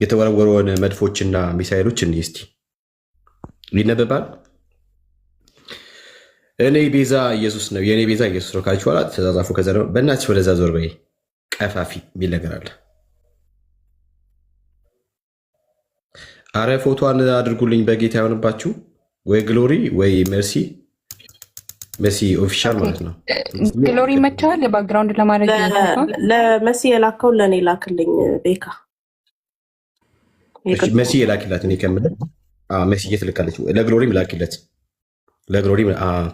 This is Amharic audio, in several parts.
የተወረወረውን መድፎችና ሚሳኤሎች እንይ እስቲ ይነበባል። እኔ ቤዛ ኢየሱስ ነው፣ የእኔ ቤዛ ኢየሱስ ነው ካለች በኋላ ተዛዛፉ። ከዛ ደግሞ በእናትሽ ወደዛ ዞር በይ ቀፋፊ የሚል ነገር አለ። አረ ፎቶዋን አድርጉልኝ በጌታ የሆንባችሁ ወይ ግሎሪ ወይ መርሲ ኦፊሻል ማለት ነው። ግሎሪ መቻል ባክግራውንድ ለማድረግ ለመሲ የላከው ለእኔ ላክልኝ ቤካ መሲ የላኪላት እኔ ከምልህ መሲ እየትልካለች ለግሎሪም ላኪለት ለግሎሪ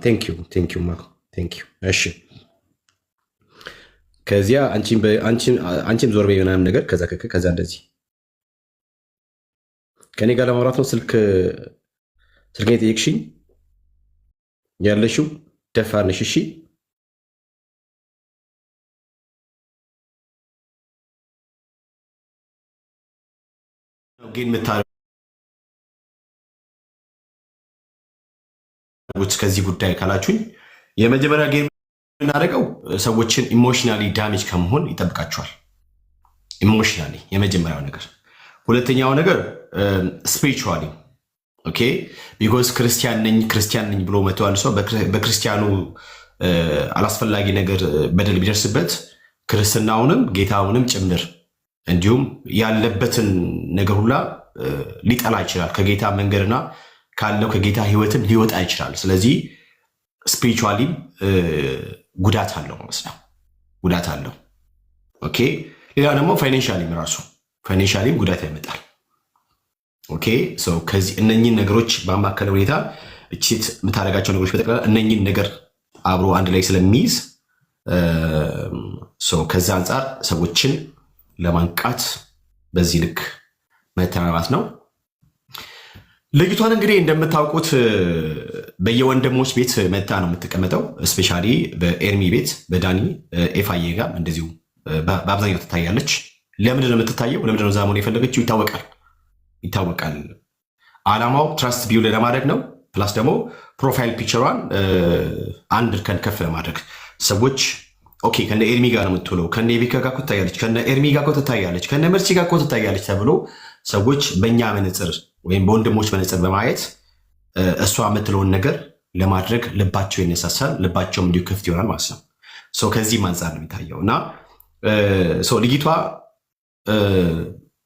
ቴንኪዩ ማኮ ቴንኪዩ። እሺ ከዚያ አንቺም ዞር በይ ምናምን ነገር ከዛ እንደዚህ ከኔ ጋር ለማውራት ነው ስልኬን የጠየቅሽኝ ያለሽው ደፋር ነሽ። እሺ ግን ከዚህ ጉዳይ ካላችሁኝ የመጀመሪያ ጌም የምናደርገው ሰዎችን ኢሞሽናሊ ዳሜጅ ከመሆን ይጠብቃቸዋል። ኢሞሽናሊ የመጀመሪያው ነገር። ሁለተኛው ነገር ስፒሪቹዋሊ ኦኬ ቢኮዝ ክርስቲያን ነኝ ብሎ መቶ አንድ ሰው በክርስቲያኑ አላስፈላጊ ነገር በደል ቢደርስበት ክርስትናውንም ጌታውንም ጭምር እንዲሁም ያለበትን ነገር ሁላ ሊጠላ ይችላል። ከጌታ መንገድና ካለው ከጌታ ህይወትም ሊወጣ ይችላል። ስለዚህ ስፒሪቹዋሊም ጉዳት አለው ማለት ነው። ጉዳት አለው። ኦኬ ሌላ ደግሞ ፋይናንሻሊም ጉዳት ያመጣል። ኦኬ ከዚህ እነኚህን ነገሮች በአማከለ ሁኔታ እቺት የምታደርጋቸው ነገሮች በጠቅላላ እነኚህን ነገር አብሮ አንድ ላይ ስለሚይዝ ከዛ አንጻር ሰዎችን ለማንቃት በዚህ ልክ መተናናት ነው። ልጅቷን እንግዲህ እንደምታውቁት በየወንድሞች ቤት መታ ነው የምትቀመጠው። እስፔሻሊ በኤርሚ ቤት በዳኒ ኤፋዬ ጋር እንደዚሁ በአብዛኛው ትታያለች። ለምንድን ነው የምትታየው? ለምንድን ነው እዛ መሆን የፈለገችው? ይታወቃል። አላማው ትራስት ቢውል ለማድረግ ነው። ፕላስ ደግሞ ፕሮፋይል ፒክቸሯን አንድ እርከን ከፍ ለማድረግ ሰዎች ኦኬ ከነ ኤርሚ ጋር ነው የምትውለው፣ ከነ ኤቢካ ጋር እኮ ትታያለች፣ ከነ ኤርሚ ጋር እኮ ትታያለች፣ ከነ መርሲ ጋር እኮ ትታያለች ተብሎ ሰዎች በእኛ መነጽር ወይም በወንድሞች መነጽር በማየት እሷ የምትለውን ነገር ለማድረግ ልባቸው ይነሳሳል፣ ልባቸውም እንዲሁ ክፍት ይሆናል ማለት ነው። ከዚህም አንጻር ነው የሚታየው እና ልጅቷ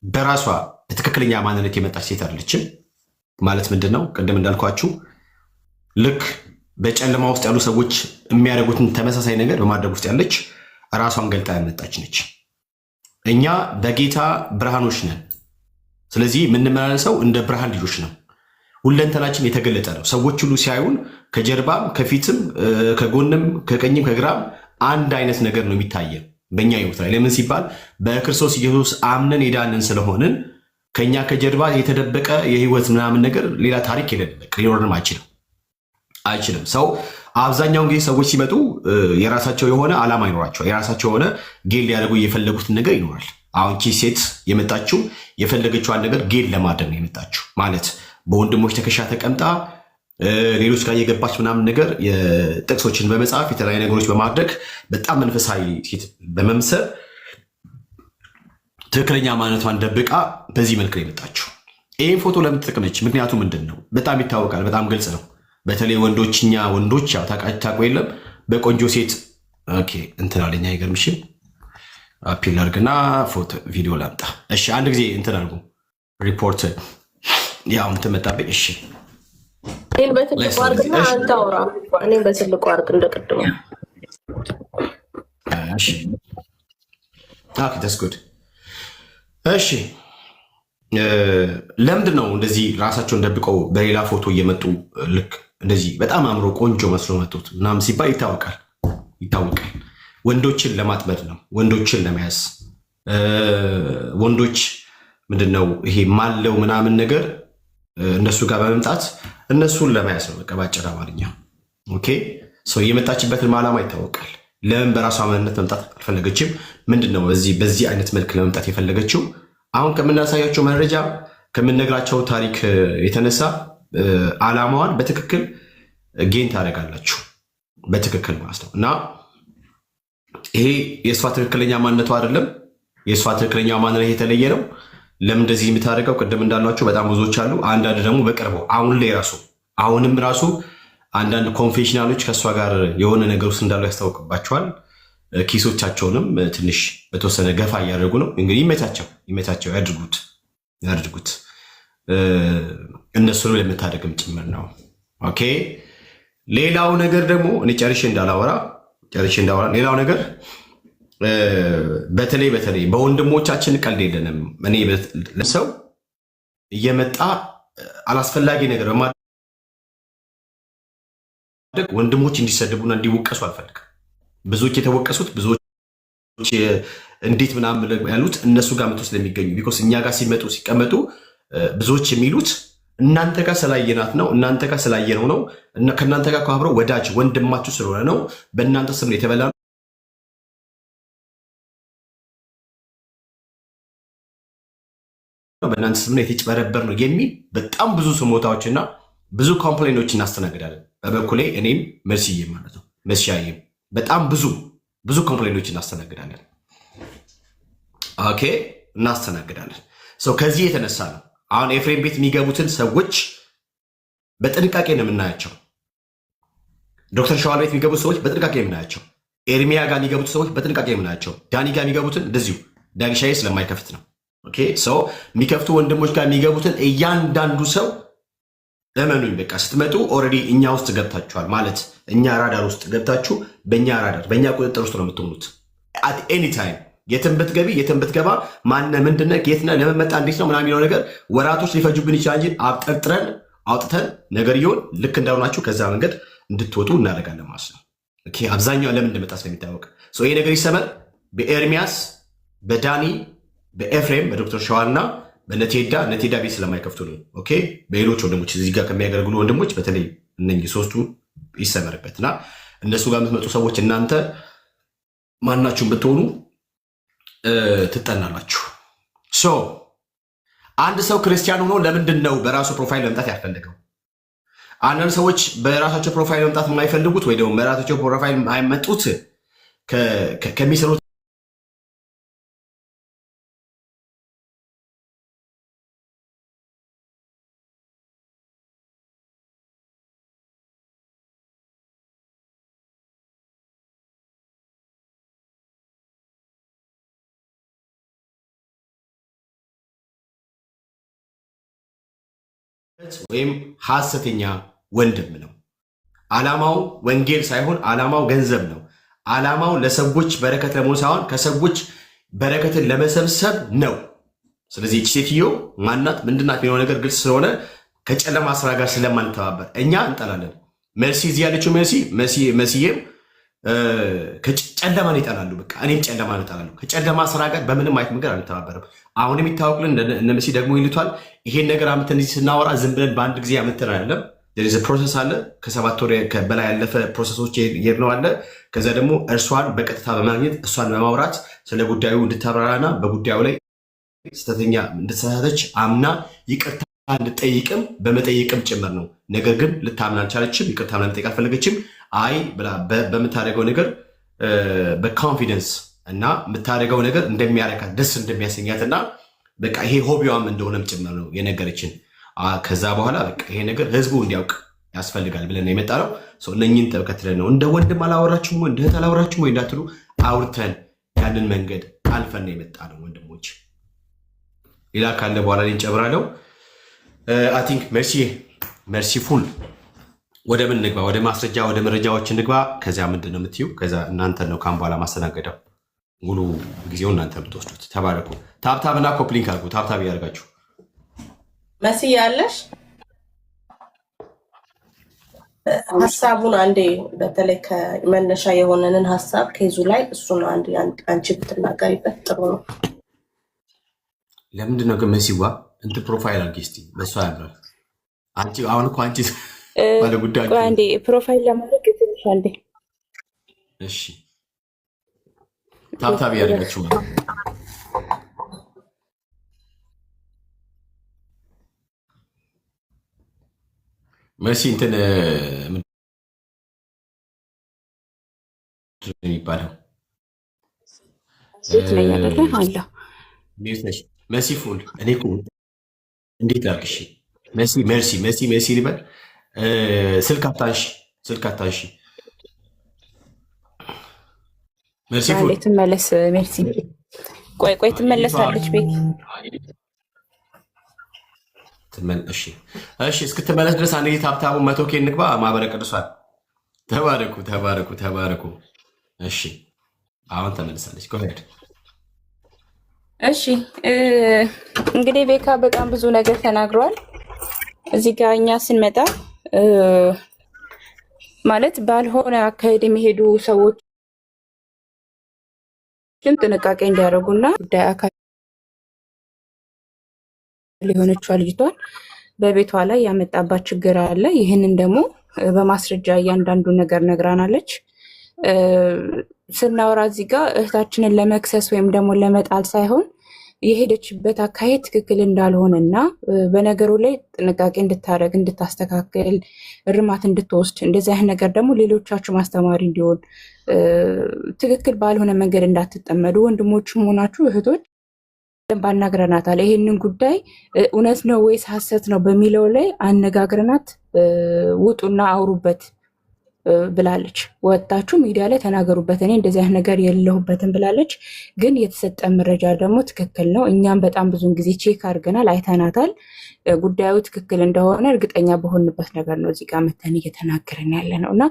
በራሷ በትክክለኛ ማንነት የመጣች ሴት አይደለችም። ማለት ምንድን ነው? ቅድም እንዳልኳችሁ ልክ በጨለማ ውስጥ ያሉ ሰዎች የሚያደርጉትን ተመሳሳይ ነገር በማድረግ ውስጥ ያለች ራሷን ገልጣ ያመጣች ነች። እኛ በጌታ ብርሃኖች ነን። ስለዚህ የምንመላለሰው እንደ ብርሃን ልጆች ነው። ሁለንተናችን የተገለጠ ነው። ሰዎች ሁሉ ሲያዩን ከጀርባም ከፊትም ከጎንም ከቀኝም ከግራም አንድ አይነት ነገር ነው የሚታየን በእኛ ህይወት ላይ። ለምን ሲባል በክርስቶስ ኢየሱስ አምነን የዳንን ስለሆንን ከኛ ከጀርባ የተደበቀ የህይወት ምናምን ነገር ሌላ ታሪክ ሊኖርንም አይችልም። ሰው አብዛኛውን ጊዜ ሰዎች ሲመጡ የራሳቸው የሆነ ዓላማ ይኖራቸዋል። የራሳቸው የሆነ ጌል ሊያደርጉ የፈለጉትን ነገር ይኖራል። አሁን ቺ ሴት የመጣችው የፈለገችዋን ነገር ጌል ለማድረግ ነው የመጣችው። ማለት በወንድሞች ተከሻ ተቀምጣ ሌሎች ጋር የገባች ምናምን ነገር የጥቅሶችን በመጻፍ የተለያዩ ነገሮች በማድረግ በጣም መንፈሳዊ ሴት በመምሰል ትክክለኛ ማንነቷን ደብቃ በዚህ መልክ ነው የመጣችው። ይህን ፎቶ ለምን ተጠቀመች? ምክንያቱ ምንድን ነው? በጣም ይታወቃል። በጣም ግልጽ ነው። በተለይ ወንዶችኛ ወንዶች ያው ታውቁ የለም በቆንጆ ሴት እንትን አለኝ። አይገርምሽም? አፒል አድርግና ፎቶ ቪዲዮ ላምጣ። እሺ አንድ ጊዜ እንትን አድርጉ ሪፖርት ያው እንትን መጣብኝ። እሺ እኔን በትልቁ አድርግና አንተ አውራ። እኔን በትልቁ አድርግ እንደቀድሞ። እሺ ኦኬ that's good። እሺ ለምንድን ነው እንደዚህ ራሳቸውን ደብቀው በሌላ ፎቶ እየመጡ ልክ እንደዚህ በጣም አምሮ ቆንጆ መስሎ መጡት ምናምን ሲባል ይታወቃል። ወንዶችን ለማጥመድ ነው፣ ወንዶችን ለመያዝ። ወንዶች ምንድነው ይሄ ማለው ምናምን ነገር እነሱ ጋር በመምጣት እነሱን ለመያዝ ነው። በቃ ባጭር አማርኛ ኦኬ። የመጣችበትን ዓላማ ይታወቃል። ለምን በራሷ ማንነት መምጣት አልፈለገችም? ምንድነው በዚህ አይነት መልክ ለመምጣት የፈለገችው? አሁን ከምናሳያቸው መረጃ ከምንነግራቸው ታሪክ የተነሳ ዓላማዋን በትክክል ጌን ታደርጋላችሁ። በትክክል ማለት ነው። እና ይሄ የእሷ ትክክለኛ ማንነቷ አይደለም። የእሷ ትክክለኛ ማንነት የተለየ ነው። ለምን እንደዚህ የምታደርገው? ቅድም እንዳሏቸው በጣም ብዙዎች አሉ። አንዳንድ ደግሞ በቅርቡ አሁን ላይ ራሱ አሁንም ራሱ አንዳንድ ኮንፌሽናሎች ከእሷ ጋር የሆነ ነገር ውስጥ እንዳሉ ያስታውቅባቸዋል። ኪሶቻቸውንም ትንሽ በተወሰነ ገፋ እያደረጉ ነው። እንግዲህ ይመቻቸው፣ ያድርጉት። እነሱንም ለምታደርግም ጭምር ነው። ኦኬ። ሌላው ነገር ደግሞ እኔ ጨርሼ እንዳላወራ ሌላው ነገር በተለይ በወንድሞቻችን ቀልድ የለንም። እኔ ሰው እየመጣ አላስፈላጊ ነገር በማድረግ ወንድሞች እንዲሰድቡና እንዲወቀሱ አልፈልግም። ብዙዎች የተወቀሱት ብዙዎች እንዴት ምናምን ያሉት እነሱ ጋር መቶ ስለሚገኙ ቢኮስ እኛ ጋር ሲመጡ ሲቀመጡ ብዙዎች የሚሉት እናንተ ጋር ስላየናት ነው፣ እናንተ ጋር ስላየነው ነው፣ ከእናንተ ጋር አብረው ወዳጅ ወንድማችሁ ስለሆነ ነው፣ በእናንተ ስም የተበላ በእናንተ ስም የተጭበረበር ነው የሚል በጣም ብዙ ስሞታዎችና ብዙ ኮምፕሌኖች እናስተናግዳለን። በበኩሌ እኔም መርሲዬ ማለት ነው መስሻዬም በጣም ብዙ ኮምፕሌኖች እናስተናግዳለን። ኦኬ እናስተናግዳለን። ከዚህ የተነሳ ነው አሁን ኤፍሬም ቤት የሚገቡትን ሰዎች በጥንቃቄ ነው የምናያቸው። ዶክተር ሸዋል ቤት የሚገቡት ሰዎች በጥንቃቄ የምናያቸው። ኤርሚያ ጋር የሚገቡት ሰዎች በጥንቃቄ የምናያቸው። ዳኒ ጋር የሚገቡትን እንደዚሁ ዳግሻዬ ስለማይከፍት ነው። ኦኬ የሚከፍቱ ወንድሞች ጋር የሚገቡትን እያንዳንዱ ሰው እመኑኝ፣ በቃ ስትመጡ ኦልሬዲ እኛ ውስጥ ገብታችኋል ማለት እኛ ራዳር ውስጥ ገብታችሁ በእኛ ቁጥጥር ውስጥ ነው የምትሆኑት። አት ኤኒ ታይም የትም ብትገቢ የትም ብትገባ ማነ ምንድነ የትና ለመመጣ እንዴት ነው ምናምን የሚለው ነገር ወራቶች ሊፈጁብን ይችላል እንጂ አብጠርጥረን አውጥተን ነገርየውን ልክ እንዳሆናችሁ ከዛ መንገድ እንድትወጡ እናደርጋለን ማለት ነው። ኦኬ አብዛኛው ለምን እንደመጣ ስለሚታወቅ ይሄ ነገር ይሰመር። በኤርሚያስ በዳኒ በኤፍሬም በዶክተር ሸዋልና በነቴዳ ቤት ስለማይከፍቱ ነው። ኦኬ በሌሎች ወንድሞች እዚህ ጋር ከሚያገለግሉ ወንድሞች በተለይ እነኚህ ሶስቱ ይሰመርበትና እነሱ ጋር የምትመጡ ሰዎች እናንተ ማናችሁም ብትሆኑ ትጠናላችሁ። አንድ ሰው ክርስቲያን ሆኖ ለምንድን ነው በራሱ ፕሮፋይል መምጣት ያልፈለገው? አንዳንድ ሰዎች በራሳቸው ፕሮፋይል መምጣት የማይፈልጉት ወይ ደግሞ በራሳቸው ፕሮፋይል የማይመጡት ከሚሰሩት ወይም ሐሰተኛ ወንድም ነው። ዓላማው ወንጌል ሳይሆን ዓላማው ገንዘብ ነው። ዓላማው ለሰዎች በረከት ለመሆን ሳይሆን ከሰዎች በረከትን ለመሰብሰብ ነው። ስለዚህ እቺ ሴትዮ ማናት ምንድናት የሚለው ነገር ግልጽ ስለሆነ ከጨለማ ስራ ጋር ስለማንተባበር እኛ እንጠላለን። መርሲ እዚህ ያለችው መሲዬም ጨለማን ይጠላሉ። በቃ እኔም ጨለማን እጠላለሁ። ከጨለማ ስራ ጋር በምንም አይነት መንገድ አንተባበርም። አሁን የሚታወቅልን እነ መሲ ደግሞ ይልቷል። ይሄን ነገር አምተን እዚህ ስናወራ ዝም ብለን በአንድ ጊዜ አምተን አይደለም። ፕሮሰስ አለ። ከ7 ወር በላይ ያለፈ ፕሮሰሶች ነው አለ። ከዛ ደግሞ እርሷን በቀጥታ በማግኘት እሷን በማውራት ስለ ጉዳዩ እንድታብራራና በጉዳዩ ላይ ስተተኛ እንደተሳሳተች አምና ይቅርታ እንድጠይቅም በመጠየቅም ጭምር ነው። ነገር ግን ልታምና አልቻለችም። ይቅርታ ምናምን ጠይቅ አልፈለገችም። አይ ብላ በምታደርገው ነገር በኮንፊደንስ እና የምታደርገው ነገር እንደሚያረካት ደስ እንደሚያሰኛት እና በቃ ይሄ ሆቢዋም እንደሆነም ጭምር ነው የነገረችን። ከዛ በኋላ በቃ ይሄ ነገር ህዝቡ እንዲያውቅ ያስፈልጋል ብለን ነው የመጣ ነው። እነኝን ተከትለን ነው እንደ ወንድም አላወራችሁም እንደ እህት አላወራችሁም ወይ እንዳትሉ አውርተን ያንን መንገድ አልፈን ነው የመጣ ነው ወንድሞች። ሌላ ካለ በኋላ ላይ እንጨምራለሁ። አይ ቲንክ መርሲ ፉል ወደ ምን ንግባ? ወደ ማስረጃ ወደ መረጃዎች ንግባ። ከዚያ ምንድን ነው የምትዩ? ከዛ እናንተን ነው ካም በኋላ ማስተናገደው። ሙሉ ጊዜው እናንተ የምትወስዱት። ተባረኩ። ታብታብና ኮፕሊንክ አድርጉ። ታብታብ እያደርጋችሁ መሲ ያለሽ ሀሳቡን አንዴ በተለይ ከመነሻ የሆነንን ሀሳብ ከይዙ ላይ እሱን አንቺ ብትናገሪበት ጥሩ ነው። ለምንድን ነው ግን መሲዋ እንትን ፕሮፋይል አድርጊ እስኪ። በእሷ ያምራል። አንቺ አሁን እኮ አንቺ ባለ ጉዳይ አንዴ ፕሮፋይል ለማድረግ ትንሽ አንዴ። እሺ ታብታብ ያደርጋችሁ መሲ እንትን የሚባለው ሴት ላይ ያደለ አለ መሲ ፉል እኔ እኮ እንዴት ላድርግ? እሺ መሲ ሜርሲ መሲ ሊበል ስልክ አታንሺ ስልክ አታንሺ። መሲ ፉል ትመለስ። ሜርሲ ቆይ ትመለሳለች። ቤት እሺ እስክትመለስ ድረስ አንድ ታብታቡ 100K እንግባ። ማህበረ ቅዱሳን ተባረኩ። እሺ አሁን ተመልሳለች። ጎሄድ እሺ እንግዲህ ቤካ በጣም ብዙ ነገር ተናግሯል። እዚህ ጋር እኛ ስንመጣ ማለት ባልሆነ አካሄድ የሚሄዱ ሰዎችን ጥንቃቄ እንዲያደርጉና ጉዳይ አካል ሊሆነችው ልጅቷን በቤቷ ላይ ያመጣባት ችግር አለ። ይህንን ደግሞ በማስረጃ እያንዳንዱ ነገር ነግራናለች። ስናወራ እዚህ ጋር እህታችንን ለመክሰስ ወይም ደግሞ ለመጣል ሳይሆን የሄደችበት አካሄድ ትክክል እንዳልሆነ እና በነገሩ ላይ ጥንቃቄ እንድታደርግ እንድታስተካክል፣ እርማት እንድትወስድ እንደዚህ አይነት ነገር ደግሞ ሌሎቻችሁ ማስተማሪ እንዲሆን ትክክል ባልሆነ መንገድ እንዳትጠመዱ ወንድሞችም ሆናችሁ እህቶች ባናግረናታል። ይሄንን ጉዳይ እውነት ነው ወይስ ሐሰት ነው በሚለው ላይ አነጋግረናት ውጡና አውሩበት ብላለች። ወጣችሁ ሚዲያ ላይ ተናገሩበት፣ እኔ እንደዚህ አይነት ነገር የለሁበትም ብላለች። ግን የተሰጠ መረጃ ደግሞ ትክክል ነው። እኛም በጣም ብዙን ጊዜ ቼክ አድርገናል፣ አይተናታል። ጉዳዩ ትክክል እንደሆነ እርግጠኛ በሆንበት ነገር ነው እዚህ ጋር መተን እየተናገርን ያለ ነው እና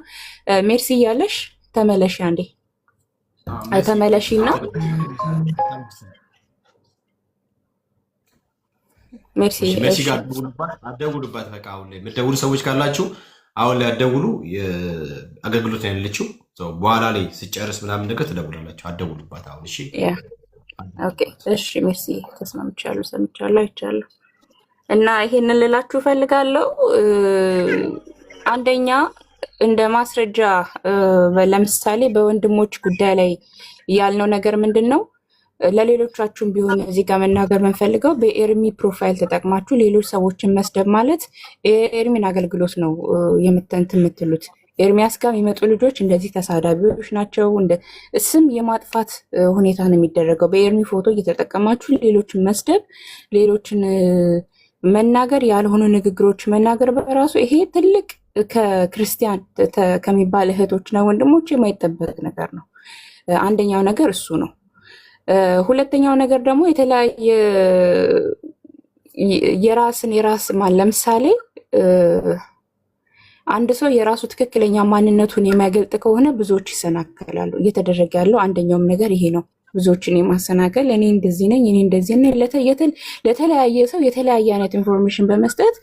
ሜርሲ እያለሽ ተመለሺ፣ አንዴ ተመለሺና ሜርሲ ጋር አትደውሉባት። በቃ አሁን ላይ የምትደውሉ ሰዎች ካላችሁ አሁን ላይ አትደውሉ። አገልግሎት ነው ያለችው። በኋላ ላይ ስጨርስ ምናምን ነገር ትደውላላችሁ። አትደውሉባት አሁን። እሺ ኦኬ። እሺ ሜርሲ ተስማምቻለሁ፣ ሰምቻለሁ፣ አይቻለሁ። እና ይሄንን ልላችሁ እፈልጋለሁ። አንደኛ እንደ ማስረጃ ለምሳሌ በወንድሞች ጉዳይ ላይ ያልነው ነገር ምንድን ነው? ለሌሎቻችሁም ቢሆን እዚህ ጋር መናገር የምንፈልገው በኤርሚ ፕሮፋይል ተጠቅማችሁ ሌሎች ሰዎችን መስደብ ማለት የኤርሚን አገልግሎት ነው የምትሉት። ኤርሚያስ ጋር የሚመጡ ልጆች እንደዚህ ተሳዳቢዎች ናቸው። ስም የማጥፋት ሁኔታ ነው የሚደረገው። በኤርሚ ፎቶ እየተጠቀማችሁ ሌሎችን መስደብ፣ ሌሎችን መናገር፣ ያልሆኑ ንግግሮች መናገር በራሱ ይሄ ትልቅ ከክርስቲያን ከሚባል እህቶችና ወንድሞች የማይጠበቅ ነገር ነው። አንደኛው ነገር እሱ ነው። ሁለተኛው ነገር ደግሞ የተለያየ የራስ ለምሳሌ አንድ ሰው የራሱ ትክክለኛ ማንነቱን የሚያገልጥ ከሆነ ብዙዎች ይሰናከላሉ። እየተደረገ ያለው አንደኛውም ነገር ይሄ ነው። ብዙዎችን የማሰናከል እኔ እንደዚህ ነኝ፣ እኔ እንደዚህ ነኝ፣ ለተለያየ ሰው የተለያየ አይነት ኢንፎርሜሽን በመስጠት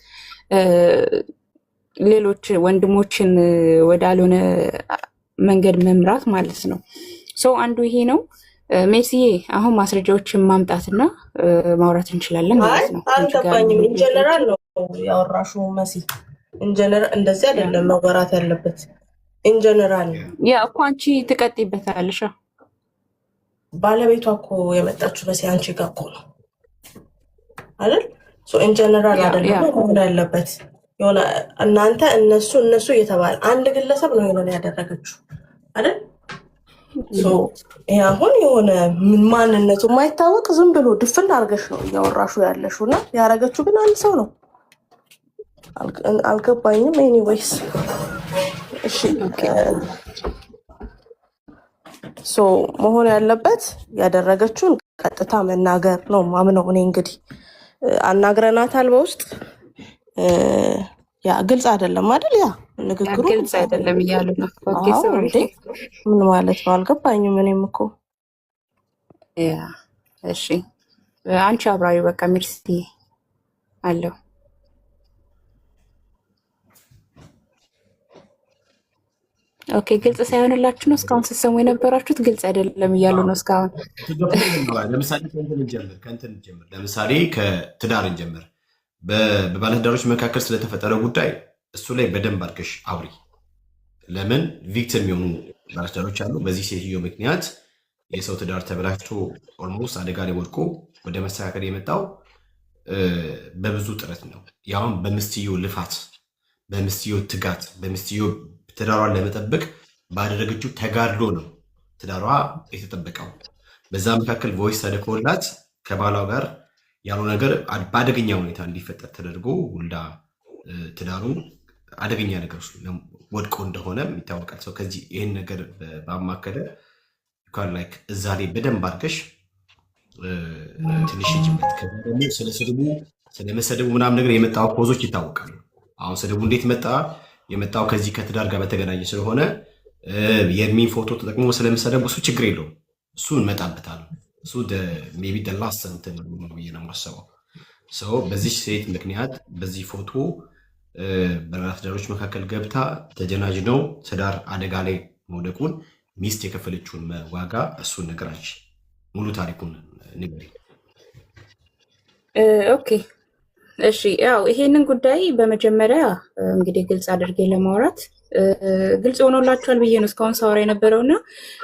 ሌሎች ወንድሞችን ወዳልሆነ መንገድ መምራት ማለት ነው። ሰው አንዱ ይሄ ነው። ሜርሲዬ አሁን ማስረጃዎችን ማምጣትና ማውራት እንችላለን ማለት ነው። አልገባኝም። ኢንጀነራል ነው ያወራሹ መሲ። ኢንጀነራል እንደዚህ አይደለም መወራት ያለበት። ኢንጀነራል ያ እኮ አንቺ ትቀጥይበታለሽ። ባለቤቷ እኮ የመጣችው መሲ አንቺ ጋር እኮ ነው አይደል? ሶ ኢንጀነራል አይደለም መሆን ያለበት። የሆነ እናንተ እነሱ እየተባለ አንድ ግለሰብ ነው የሆነ ያደረገችው አይደል? ይሄ አሁን የሆነ ማንነቱ የማይታወቅ ዝም ብሎ ድፍን አድርገሽ ነው እያወራሹ ያለሽው እና ያደረገችው ግን አንድ ሰው ነው። አልገባኝም። ኤኒዌይስ እሺ መሆን ያለበት ያደረገችውን ቀጥታ መናገር ነው ማምነው። እኔ እንግዲህ አናግረናታል በውስጥ ያ ግልጽ አይደለም አይደል? ያ ንግግሩ ግልጽ አይደለም እያሉ ነው። ምን ማለት ነው አልገባኝም። እኔም እኮ እሺ አንቺ አብራዩ በቃ ሜርሲ አለው። ኦኬ ግልጽ ሳይሆንላችሁ ነው እስካሁን ስትሰሙ የነበራችሁት። ግልጽ አይደለም እያሉ ነው እስካሁን። ለምሳሌ ከእንትን እንጀምር። ለምሳሌ ከትዳር እንጀምር። በባለትዳሮች መካከል ስለተፈጠረ ጉዳይ እሱ ላይ በደንብ አድርገሽ አውሪ። ለምን ቪክቲም የሆኑ ባለትዳሮች አሉ። በዚህ ሴትዮ ምክንያት የሰው ትዳር ተበላሽቶ ኦልሞስት አደጋ ላይ ወድቆ ወደ መስተካከል የመጣው በብዙ ጥረት ነው። ያውም በምስትዮ ልፋት፣ በምስትዮ ትጋት፣ በምስትዮ ትዳሯን ለመጠበቅ ባደረገችው ተጋድሎ ነው ትዳሯ የተጠበቀው። በዛ መካከል ቮይስ ተልኮላት ከባሏ ጋር ያለው ነገር በአደገኛ ሁኔታ እንዲፈጠር ተደርጎ ወልዳ ትዳሩ አደገኛ ነገር ውስጥ ወድቆ እንደሆነ ይታወቃል። ሰው ከዚህ ይህን ነገር ባማከለ ላይክ እዛ ላይ በደንብ አድርገሽ ትንሽ ጅበት ደግሞ ስለ ስድቡ ስለመሰደቡ ምናምን ነገር የመጣው ፖዞች ይታወቃሉ። አሁን ስድቡ እንዴት መጣ? የመጣው ከዚህ ከትዳር ጋር በተገናኘ ስለሆነ የእድሜን ፎቶ ተጠቅሞ ስለመሰደቡ እሱ ችግር የለውም። እሱ እንመጣበታለን። እሱ ሜይ ቢ ላስት እንትን ነው ብዬ ነው የማስበው። ሰው በዚህ ሴት ምክንያት በዚህ ፎቶ በትዳሮች መካከል ገብታ ተጀናጅነው ትዳር አደጋ ላይ መውደቁን ሚስት የከፈለችውን ዋጋ እሱን ነገራች። ሙሉ ታሪኩን ንገሪ። ኦኬ እሺ፣ ያው ይሄንን ጉዳይ በመጀመሪያ እንግዲህ ግልጽ አድርጌ ለማውራት ግልጽ ሆኖላችኋል ብዬ ነው እስካሁን ሳወራ የነበረውና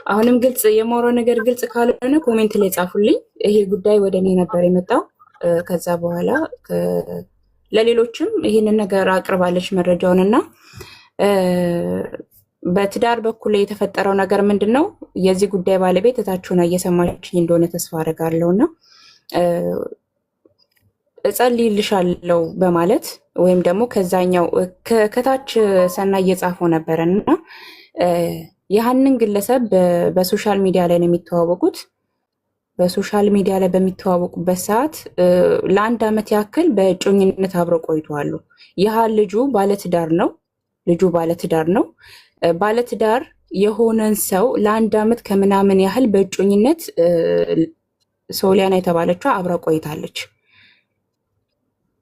አሁንም ግልጽ የማውራው ነገር ግልጽ ካልሆነ ኮሜንት ላይ ጻፉልኝ። ይሄ ጉዳይ ወደ እኔ ነበር የመጣው። ከዛ በኋላ ለሌሎችም ይህንን ነገር አቅርባለች መረጃውንና በትዳር በኩል የተፈጠረው ነገር ምንድን ነው? የዚህ ጉዳይ ባለቤት እታችሁን እየሰማችኝ እንደሆነ ተስፋ አደርጋለሁና እጸልይልሻለሁ በማለት ወይም ደግሞ ከዛኛው ከታች ሰና እየጻፈው ነበረና ያንን ግለሰብ በሶሻል ሚዲያ ላይ ነው የሚተዋወቁት። በሶሻል ሚዲያ ላይ በሚተዋወቁበት ሰዓት ለአንድ ዓመት ያክል በእጮኝነት አብረው ቆይተዋል። ይህ ልጁ ባለትዳር ነው። ባለትዳር የሆነን ሰው ለአንድ ዓመት ከምናምን ያህል በእጮኝነት ሶሊያና የተባለችው አብራ ቆይታለች።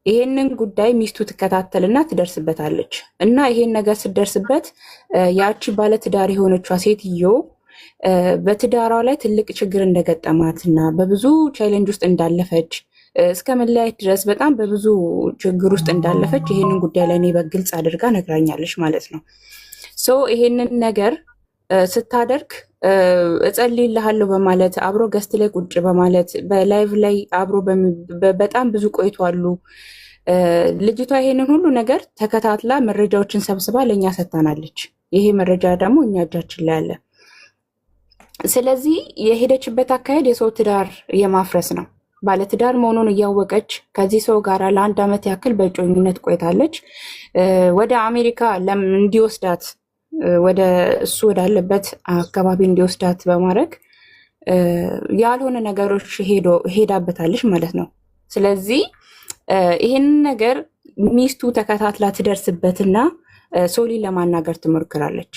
ይሄንን ጉዳይ ሚስቱ ትከታተልና ትደርስበታለች እና ይሄን ነገር ስትደርስበት ያቺ ባለትዳር የሆነችዋ ሴትዮ በትዳሯ ላይ ትልቅ ችግር እንደገጠማትና በብዙ ቻሌንጅ ውስጥ እንዳለፈች እስከ መለያየት ድረስ በጣም በብዙ ችግር ውስጥ እንዳለፈች ይሄንን ጉዳይ ላይ እኔ በግልጽ አድርጋ ነግራኛለች ማለት ነው። ሶ ይሄንን ነገር ስታደርግ እጸልይልሃለሁ በማለት አብሮ ገስት ላይ ቁጭ በማለት በላይቭ ላይ አብሮ በጣም ብዙ ቆይቷሉ። ልጅቷ ይሄንን ሁሉ ነገር ተከታትላ መረጃዎችን ሰብስባ ለእኛ ሰጥታናለች። ይሄ መረጃ ደግሞ እኛ እጃችን ላይ አለ። ስለዚህ የሄደችበት አካሄድ የሰው ትዳር የማፍረስ ነው። ባለትዳር መሆኑን እያወቀች ከዚህ ሰው ጋር ለአንድ ዓመት ያክል በእጮኝነት ቆይታለች። ወደ አሜሪካ እንዲወስዳት ወደ እሱ ወዳለበት አካባቢ እንዲወስዳት በማድረግ ያልሆነ ነገሮች ሄዳበታለች ማለት ነው። ስለዚህ ይህንን ነገር ሚስቱ ተከታትላ ትደርስበትና ሶሊን ለማናገር ትሞክራለች።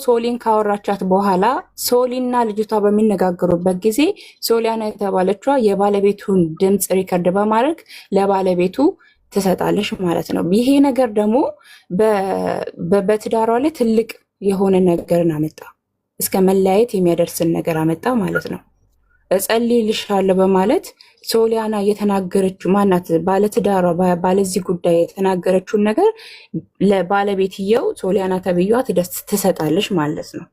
ሶሊን ካወራቻት በኋላ ሶሊና ልጅቷ በሚነጋገሩበት ጊዜ ሶሊያና የተባለችዋ የባለቤቱን ድምፅ ሪከርድ በማድረግ ለባለቤቱ ትሰጣለች ማለት ነው። ይሄ ነገር ደግሞ በትዳሯ ላይ ትልቅ የሆነ ነገርን አመጣ። እስከ መለያየት የሚያደርስን ነገር አመጣ ማለት ነው። እጸልይልሻለሁ በማለት ሶሊያና የተናገረችው ማናት ባለትዳሯ ባለዚህ ጉዳይ የተናገረችውን ነገር ለባለቤትየው ሶሊያና ተብዬዋ ትሰጣለች ማለት ነው።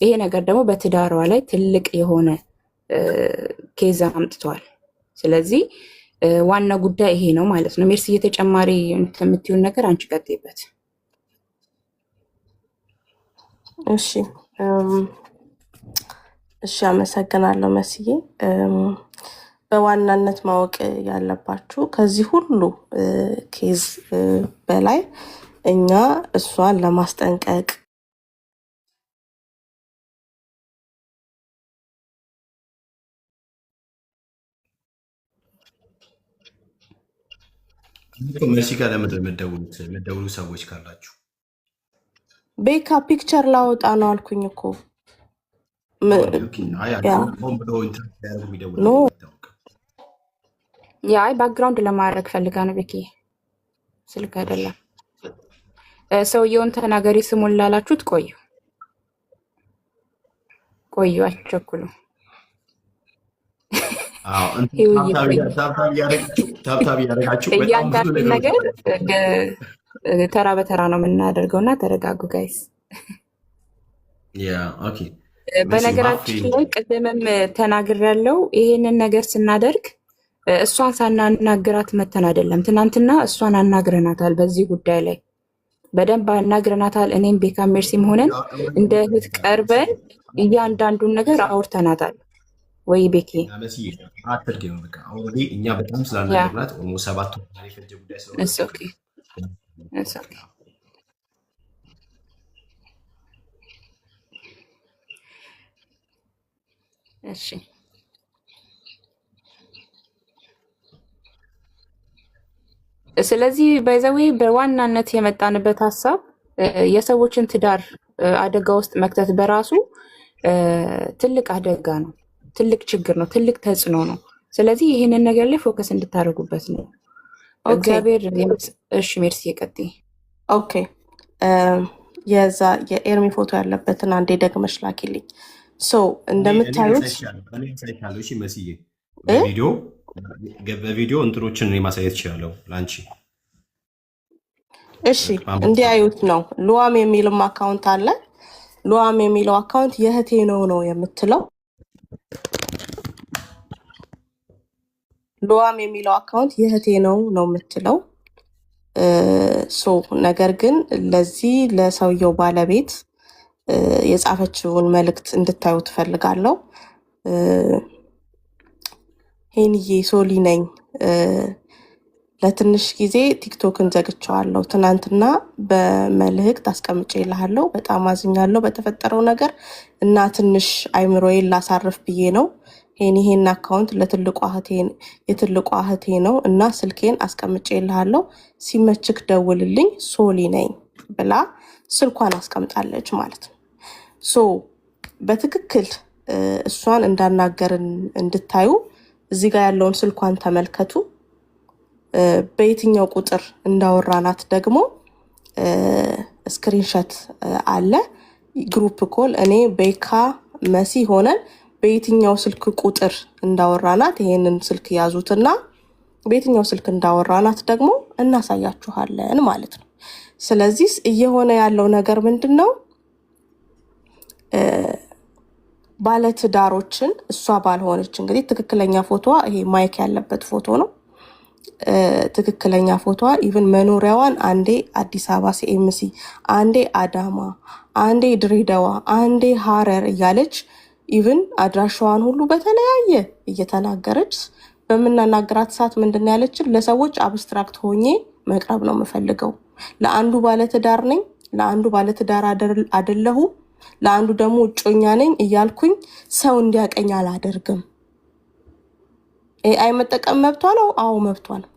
ይሄ ነገር ደግሞ በትዳሯ ላይ ትልቅ የሆነ ኬዝ አምጥቷል። ስለዚህ ዋና ጉዳይ ይሄ ነው ማለት ነው። ሜርሲ የተጨማሪ የምትይውን ነገር አንቺ ቀጥይበት። እሺ አመሰግናለሁ መስዬ። በዋናነት ማወቅ ያለባችሁ ከዚህ ሁሉ ኬዝ በላይ እኛ እሷን ለማስጠንቀቅ መሲ ጋር ለምትደውሉ ሰዎች ካላችሁ ቤካ ፒክቸር ላወጣ ነው አልኩኝ እኮ አይ ባክግራውንድ ለማድረግ ፈልጋ ነው። ቤኪ ስልክ አይደለም። ሰውየውን ተናገሪ ስሙን ላላችሁት ቆዩ አትቸኩሉ። እያንዳንዱ ነገር ተራ በተራ ነው የምናደርገው እና ተረጋጉ ጋይስ። በነገራችን ላይ ቅድምም ተናግሬያለሁ። ይሄንን ነገር ስናደርግ እሷን ሳናናግራት መተን አይደለም። ትናንትና እሷን አናግረናታል። በዚህ ጉዳይ ላይ በደንብ አናግረናታል። እኔም ቤካ ሜርሲም ሆነን እንደ እህት ቀርበን እያንዳንዱን ነገር አውርተናታል። ወይ ቤኪ መስዬ አትርጌ ነው በቃ ኦልሬዲ እኛ በጣም ስላልነገርናት ኦልሞስት 7 ወር የፈጀ ጉዳይ ስለሆነ እስ ኦኬ እስ ኦኬ እሺ ስለዚህ ባይዘዌ በዋናነት የመጣንበት ሀሳብ የሰዎችን ትዳር አደጋ ውስጥ መክተት በራሱ ትልቅ አደጋ ነው፣ ትልቅ ችግር ነው፣ ትልቅ ተጽዕኖ ነው። ስለዚህ ይህንን ነገር ላይ ፎከስ እንድታደርጉበት ነው። እግዚአብሔር እሺ፣ ሜርሲ የቀጥይ ኦኬ። የዛ የኤርሚ ፎቶ ያለበትን አንዴ ደግመሽ ላኪልኝ። እንደምታዩት መስዬ በቪዲዮ እንትኖችን ማሳየት ይችላለሁ ለአንቺ። እሺ እንዲያዩት ነው። ሉዋም የሚልም አካውንት አለ። ሉዋም የሚለው አካውንት የእህቴ ነው የምትለው። ሉዋም የሚለው አካውንት የእህቴ ነው የምትለው። ነገር ግን ለዚህ ለሰውየው ባለቤት የጻፈችውን መልእክት እንድታዩ ትፈልጋለሁ። ሄንዬ ሶሊ ነኝ። ለትንሽ ጊዜ ቲክቶክን ዘግቼዋለሁ። ትናንትና በመልእክት አስቀምጬልሃለሁ። በጣም አዝኛለሁ በተፈጠረው ነገር እና ትንሽ አይምሮዬን ላሳርፍ ብዬ ነው። ይሄን አካውንት የትልቋ እህቴ ነው እና ስልኬን አስቀምጬልሃለሁ። ሲመችክ ደውልልኝ፣ ሶሊ ነኝ ብላ ስልኳን አስቀምጣለች ማለት ነው። በትክክል እሷን እንዳናገርን እንድታዩ እዚህ ጋር ያለውን ስልኳን ተመልከቱ። በየትኛው ቁጥር እንዳወራናት ደግሞ ስክሪንሾት አለ። ግሩፕ ኮል እኔ ቤካ መሲ ሆነን በየትኛው ስልክ ቁጥር እንዳወራናት ይሄንን ስልክ ያዙትና በየትኛው ስልክ እንዳወራናት ደግሞ እናሳያችኋለን ማለት ነው። ስለዚህ እየሆነ ያለው ነገር ምንድነው? ባለትዳሮችን እሷ ባልሆነች እንግዲህ ትክክለኛ ፎቶዋ ይሄ ማይክ ያለበት ፎቶ ነው። ትክክለኛ ፎቶዋ ኢቭን መኖሪያዋን አንዴ አዲስ አበባ ሲኤምሲ፣ አንዴ አዳማ፣ አንዴ ድሬዳዋ፣ አንዴ ሀረር እያለች ኢቭን አድራሻዋን ሁሉ በተለያየ እየተናገረች በምናናገራት ሰዓት ምንድን ያለችን ለሰዎች አብስትራክት ሆኜ መቅረብ ነው የምፈልገው። ለአንዱ ባለትዳር ነኝ፣ ለአንዱ ባለትዳር አይደለሁም፣ ለአንዱ ደግሞ እጮኛ ነኝ እያልኩኝ ሰው እንዲያቀኝ አላደርግም። ኤአይ መጠቀም መብቷ ነው። አዎ መብቷ ነው።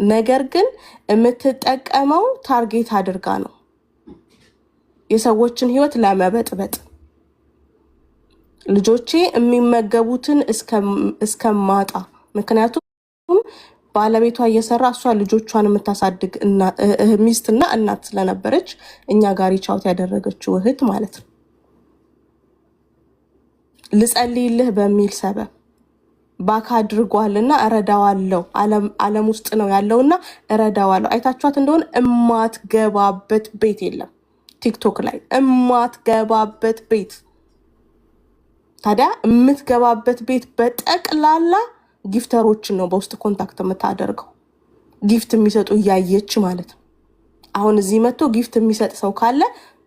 ነገር ግን የምትጠቀመው ታርጌት አድርጋ ነው፣ የሰዎችን ህይወት ለመበጥበጥ። ልጆቼ የሚመገቡትን እስከማጣ፣ ምክንያቱም ባለቤቷ እየሰራ እሷ ልጆቿን የምታሳድግ ሚስትና እናት ስለነበረች እኛ ጋር ቻውት ያደረገችው እህት ማለት ነው። ልጸልይልህ በሚል ሰበብ ባካ አድርጓልና እረዳዋለሁ። ዓለም ውስጥ ነው ያለውና እረዳዋለሁ። አይታችኋት እንደሆነ እማትገባበት ቤት የለም ቲክቶክ ላይ እማትገባበት ቤት። ታዲያ የምትገባበት ቤት በጠቅላላ ጊፍተሮችን ነው በውስጥ ኮንታክት የምታደርገው፣ ጊፍት የሚሰጡ እያየች ማለት ነው። አሁን እዚህ መጥቶ ጊፍት የሚሰጥ ሰው ካለ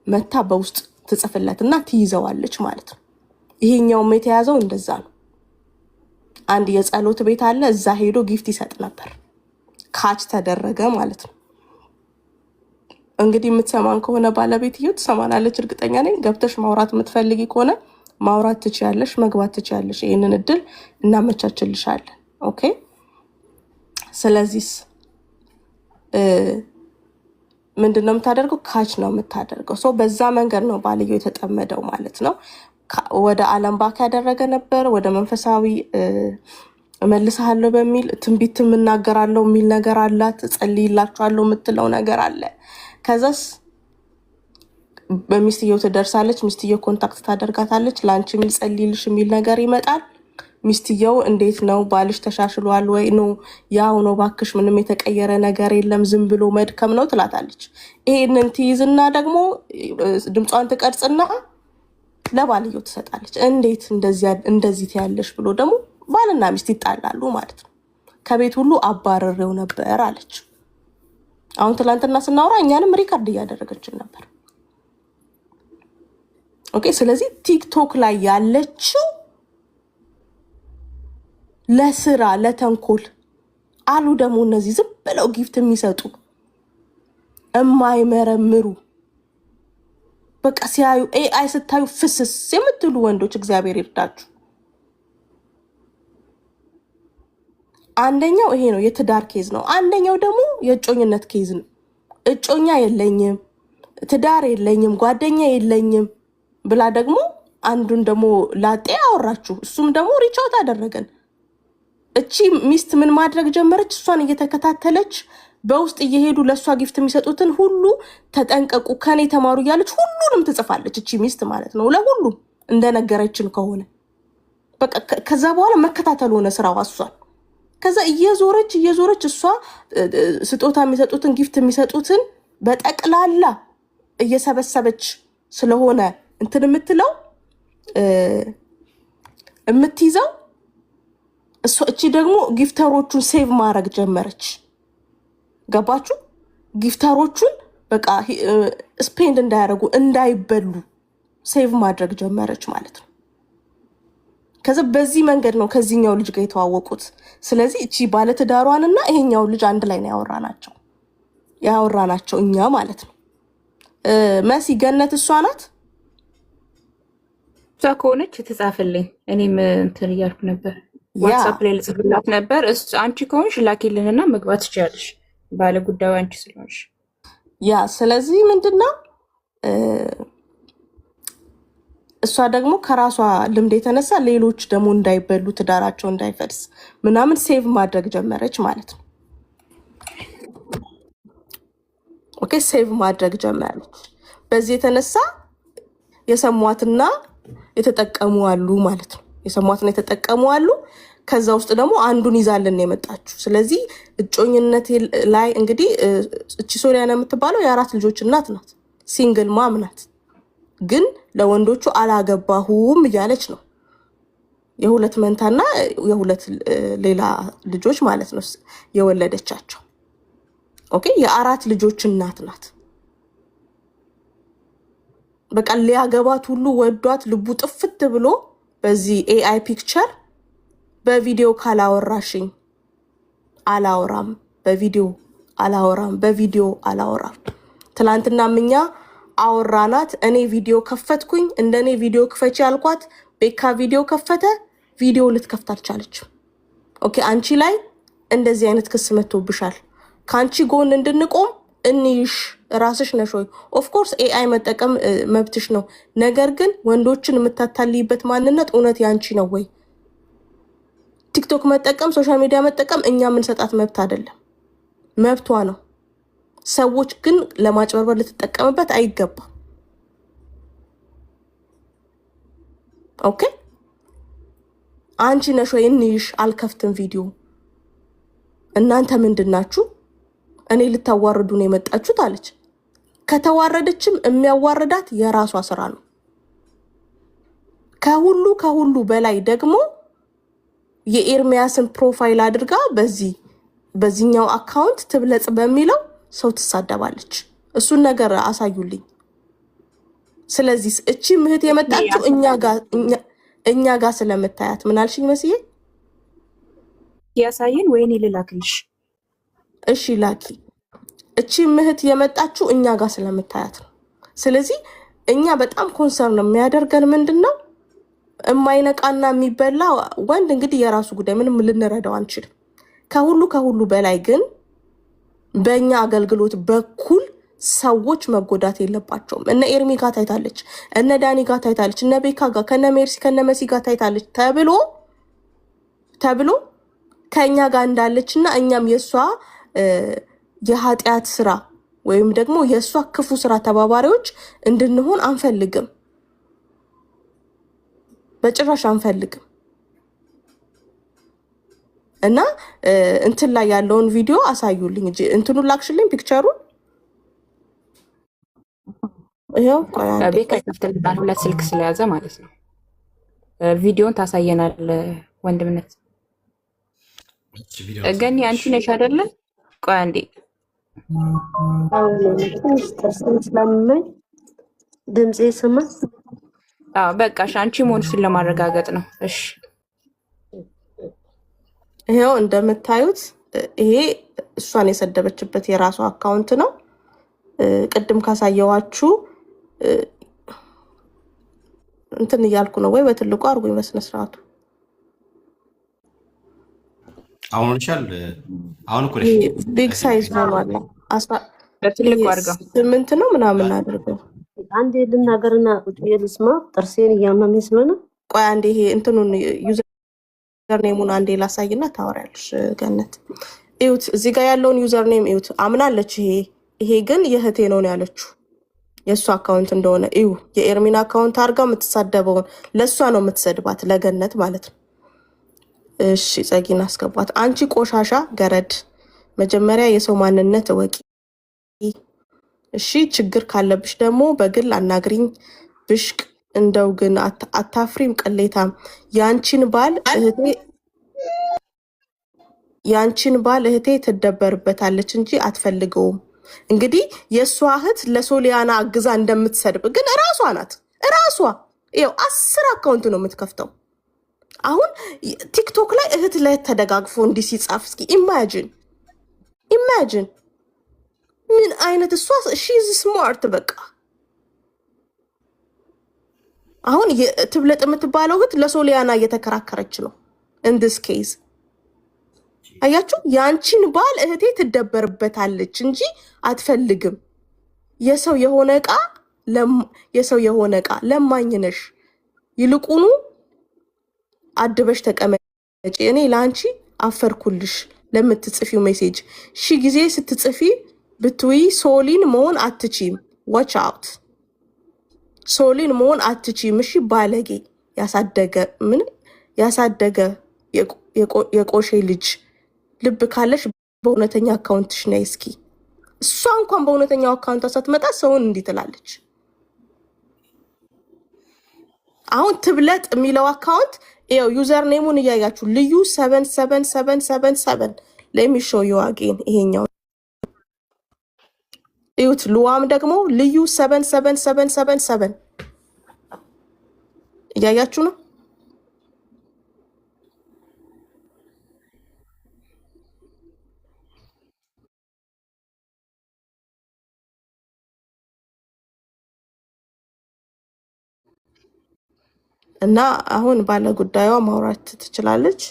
መታ በውስጥ ትጽፍለትና ትይዘዋለች ማለት ነው። ይሄኛውም የተያዘው እንደዛ ነው። አንድ የጸሎት ቤት አለ፣ እዛ ሄዶ ጊፍት ይሰጥ ነበር። ካች ተደረገ ማለት ነው። እንግዲህ የምትሰማን ከሆነ ባለቤትየው ትሰማናለች፣ እርግጠኛ ነኝ። ገብተሽ ማውራት የምትፈልጊ ከሆነ ማውራት ትችያለሽ፣ መግባት ትችያለሽ። ይህንን እድል እናመቻችልሻለን። ኦኬ። ስለዚህ ምንድነው የምታደርገው? ካች ነው የምታደርገው። ሰው በዛ መንገድ ነው ባልየው የተጠመደው ማለት ነው። ወደ ዓለም ባክ ያደረገ ነበር። ወደ መንፈሳዊ እመልስሃለሁ በሚል ትንቢት እናገራለሁ የሚል ነገር አላት። ጸልይላችኋለሁ የምትለው ነገር አለ። ከዛስ በሚስትየው ትደርሳለች። ሚስትየው ኮንታክት ታደርጋታለች። ለአንቺ የሚል ጸልይልሽ የሚል ነገር ይመጣል። ሚስትየው እንዴት ነው ባልሽ ተሻሽሏል ወይ? ነው ያው ነው ባክሽ፣ ምንም የተቀየረ ነገር የለም፣ ዝም ብሎ መድከም ነው ትላታለች። ይሄንን ትይዝና ደግሞ ድምጿን ትቀርጽና ለባልየው ትሰጣለች። እንዴት እንደዚህ ትያለሽ ብሎ ደግሞ ባልና ሚስት ይጣላሉ ማለት ነው። ከቤት ሁሉ አባረሬው ነበር አለች። አሁን ትላንትና ስናወራ እኛንም ሪካርድ እያደረገችን ነበር። ኦኬ። ስለዚህ ቲክቶክ ላይ ያለችው ለስራ ለተንኮል አሉ። ደግሞ እነዚህ ዝም ብለው ጊፍት የሚሰጡ የማይመረምሩ በቃ ሲያዩ ኤአይ ስታዩ ፍስስ የምትሉ ወንዶች እግዚአብሔር ይርዳችሁ። አንደኛው ይሄ ነው የትዳር ኬዝ ነው። አንደኛው ደግሞ የእጮኝነት ኬዝ ነው። እጮኛ የለኝም፣ ትዳር የለኝም፣ ጓደኛ የለኝም ብላ ደግሞ አንዱን ደግሞ ላጤ አወራችሁ። እሱም ደግሞ ሪቻውት አደረገን። እቺ ሚስት ምን ማድረግ ጀመረች? እሷን እየተከታተለች በውስጥ እየሄዱ ለእሷ ጊፍት የሚሰጡትን ሁሉ ተጠንቀቁ፣ ከኔ ተማሩ እያለች ሁሉንም ትጽፋለች። እቺ ሚስት ማለት ነው ለሁሉም እንደነገረችን ከሆነ በቃ ከዛ በኋላ መከታተል ሆነ ስራዋ እሷን። ከዛ እየዞረች እሷ ስጦታ የሚሰጡትን ጊፍት የሚሰጡትን በጠቅላላ እየሰበሰበች ስለሆነ እንትን የምትለው የምትይዘው እቺ ደግሞ ጊፍተሮቹን ሴቭ ማድረግ ጀመረች። ገባችሁ? ጊፍተሮቹን በቃ ስፔንድ እንዳያደርጉ እንዳይበሉ ሴቭ ማድረግ ጀመረች ማለት ነው። ከዛ በዚህ መንገድ ነው ከዚህኛው ልጅ ጋር የተዋወቁት። ስለዚህ እቺ ባለትዳሯንና ይሄኛው ልጅ አንድ ላይ ነው ያወራናቸው እኛ ማለት ነው። መሲ ገነት እሷ ናት። እሷ ከሆነች ትጻፍልኝ። እኔም እንትን እያልኩ ነበር፣ ዋትሳፕ ላይ ልጽፍላት ነበር። አንቺ ከሆንሽ ላኪልንና መግባት ትችያለሽ፣ ባለ ጉዳዩ አንቺ ስለሆንሽ። ያ ስለዚህ ምንድነው እሷ ደግሞ ከራሷ ልምድ የተነሳ ሌሎች ደግሞ እንዳይበሉ ትዳራቸው እንዳይፈርስ ምናምን ሴቭ ማድረግ ጀመረች ማለት ነው። ኦኬ ሴቭ ማድረግ ጀመረች። በዚህ የተነሳ የሰሟትና የተጠቀሙ አሉ ማለት ነው። የሰሟትና የተጠቀሙ አሉ። ከዛ ውስጥ ደግሞ አንዱን ይዛልን የመጣችሁ። ስለዚህ እጮኝነት ላይ እንግዲህ እቺ ሶሊያና የምትባለው የ4 ልጆች እናት ናት። ሲንግል ማም ናት። ግን ለወንዶቹ አላገባሁም እያለች ነው። የ2 መንታና የ2 ሌላ ልጆች ማለት ነው የወለደቻቸው። ኦኬ የ4 ልጆች እናት ናት። በቃ ሊያገባት ሁሉ ወዷት ልቡ ጥፍት ብሎ በዚህ ኤአይ ፒክቸር በቪዲዮ ካላወራሽኝ አላወራም፣ በቪዲዮ አላወራም። ትላንትና ምኛ አወራናት። እኔ ቪዲዮ ከፈትኩኝ፣ እንደኔ ቪዲዮ ክፈቺ አልኳት። ቤካ ቪዲዮ ከፈተ፣ ቪዲዮ ልትከፍት አልቻለችም። ኦኬ አንቺ ላይ እንደዚህ አይነት ክስ መጥቶብሻል። ከአንቺ ጎን እንድንቆም እንይሽ ራስሽ ነሽ ወይ? ኦፍኮርስ ኤአይ መጠቀም መብትሽ ነው። ነገር ግን ወንዶችን የምታታልይበት ማንነት እውነት ያንቺ ነው ወይ? ቲክቶክ መጠቀም፣ ሶሻል ሚዲያ መጠቀም እኛ የምንሰጣት መብት አይደለም፣ መብቷ ነው። ሰዎች ግን ለማጭበርበር ልትጠቀምበት አይገባም። ኦኬ አንቺ ነሽ ወይ? እንይሽ አልከፍትም ቪዲዮ። እናንተ ምንድናችሁ? እኔ ልታዋርዱ ነው የመጣችሁት አለች። ከተዋረደችም የሚያዋርዳት የራሷ ስራ ነው። ከሁሉ በላይ ደግሞ የኤርሚያስን ፕሮፋይል አድርጋ በዚህኛው አካውንት ትብለጽ በሚለው ሰው ትሳደባለች። እሱን ነገር አሳዩልኝ። ስለዚህ እቺ ምህት የመጣችው እኛ ጋር ስለምታያት ምን አልሽኝ መስዬ? ያሳየን ወይኔ ልላክልሽ? እሺ ላኪ። እቺ ምህት የመጣችው እኛ ጋር ስለምታያት ነው። ስለዚህ እኛ በጣም ኮንሰርን የሚያደርገን ምንድነው የማይነቃና የሚበላ ወንድ እንግዲህ የራሱ ጉዳይ፣ ምንም ልንረዳው አንችልም። ከሁሉ በላይ ግን በእኛ አገልግሎት በኩል ሰዎች መጎዳት የለባቸውም። እነ ኤርሚ ጋር ታይታለች፣ እነ ዳኒ ጋር ታይታለች፣ እነ ቤካ ጋር ከነ ሜርሲ ከነ መሲ ጋር ታይታለች ተብሎ ከእኛ ጋር እንዳለች እና እኛም የእሷ የኃጢአት ስራ ወይም ደግሞ የእሷ ክፉ ስራ ተባባሪዎች እንድንሆን አንፈልግም፣ በጭራሽ አንፈልግም። እና እንትን ላይ ያለውን ቪዲዮ አሳዩልኝ እንጂ እንትኑን ላክሽልኝ ፒክቸሩን። ይሄው ቤካ ይከፍትልናል፣ 2 ስልክ ስለያዘ ማለት ነው። ቪዲዮን ታሳየናል። ወንድምነት ገኒ አንቺ ነሽ አይደለ? ቆይ አንዴ ድምጼ ስማ። በቃ አንቺ መሆንሽን ለማረጋገጥ ነው። እሺ ይሄው እንደምታዩት ይሄ እሷን የሰደበችበት የራሷ አካውንት ነው። ቅድም ካሳየዋችሁ እንትን እያልኩ ነው ወይ በትልቁ አድርጉኝ በስነ ስርዓቱ። አሁን ይሻል። አሁን እኮ ቢግ ሳይዝ ሆኗል። በትልቁ አድርገው 8 ነው ምናምን አድርገው። አንዴ ልናገርና ቁጭ ብዬ ልስማ፣ ጥርሴን እያመመኝ ስለሆነ ቆይ አንዴ ይሄ እንትኑን ዩዘር ኔሙን አንዴ ላሳይና ታወሪያለሽ ገነት። እዩት፣ እዚህ ጋር ያለውን ዩዘር ኔም እዩት። አምናለች ይሄ ግን የእህቴ ነው ያለችው የእሱ አካውንት እንደሆነ እዩ። የኤርሚን አካውንት አድርጋ የምትሳደበውን ለእሷ ነው የምትሰድባት፣ ለገነት ማለት ነው። እሺ ጸጊን አስገባት። አንቺ ቆሻሻ ገረድ፣ መጀመሪያ የሰው ማንነት እወቂ። እሺ ችግር ካለብሽ ደግሞ በግል አናግሪኝ። ብሽቅ እንደው ግን አታፍሪም? ቅሌታም ያንቺን ባል እህቴ ትደበርበታለች እንጂ አትፈልገውም። እንግዲህ የእሷ እህት ለሶሊያና አግዛ እንደምትሰድብ ግን እራሷ ናት። እራሷ ይኸው 10 አካውንት ነው የምትከፍተው። አሁን ቲክቶክ ላይ እህት ላይ ተደጋግፎ እንዲህ ሲጻፍ እስኪ ኢማጂን ምን አይነት እሷ ሺዝ ስማርት። በቃ አሁን ትብለጥ የምትባለው እህት ለሶሊያና እየተከራከረች ነው። ኢንዲስ ኬዝ አያችሁ፣ ያንቺን ባል እህቴ ትደበርበታለች እንጂ አትፈልግም። የሰው የሆነ ዕቃ ለማኝ ነሽ። ይልቁኑ አድበሽ ተቀመጪ። እኔ ለአንቺ አፈርኩልሽ ለምትጽፊው ሜሴጅ። ጊዜ ስትጽፊ ብትውይ ሶሊን መሆን አትችም። ዋች አውት፣ ሶሊን መሆን አትችም። እሺ ባለጌ ያሳደገ የቆሼ ልጅ። ልብ ካለሽ በእውነተኛ አካውንትሽ ነይ እስኪ። እሷ እንኳን በእውነተኛው አካውንቷ ሳትመጣ ሰውን እንዲህ ትላለች። አሁን ትብለጥ የሚለው አካውንት ይኸው ዩዘር ኔሙን እያያችሁ ልዩ 7777 ሌሚ ሾው ዩ አጌን። ይሄኛው እዩት። ሉዋም ደግሞ ልዩ 7777 እያያችሁ ነው። እና አሁን ባለ ጉዳዩዋ ማውራት ትችላለች።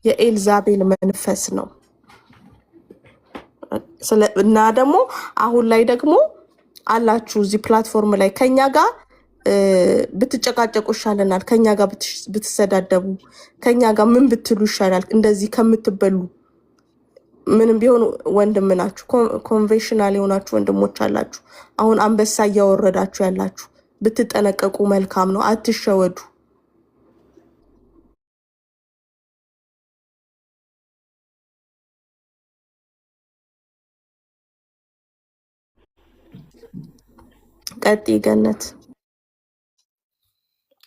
የኤልዛቤል መንፈስ ነው እና ደግሞ አሁን ላይ ደግሞ አላችሁ እዚህ ፕላትፎርም ላይ ከኛ ጋር ብትጨቃጨቁ ይሻለናል። ከኛ ጋር ብትሰዳደቡ፣ ከኛ ጋር ምን ብትሉ ይሻላል እንደዚህ ከምትበሉ። ምንም ቢሆን ወንድም ናችሁ። ኮንቬንሽናል የሆናችሁ ወንድሞች አላችሁ። አሁን አንበሳ እያወረዳችሁ ያላችሁ ብትጠነቀቁ መልካም ነው። አትሸወዱ። ቀጥይ ገነት።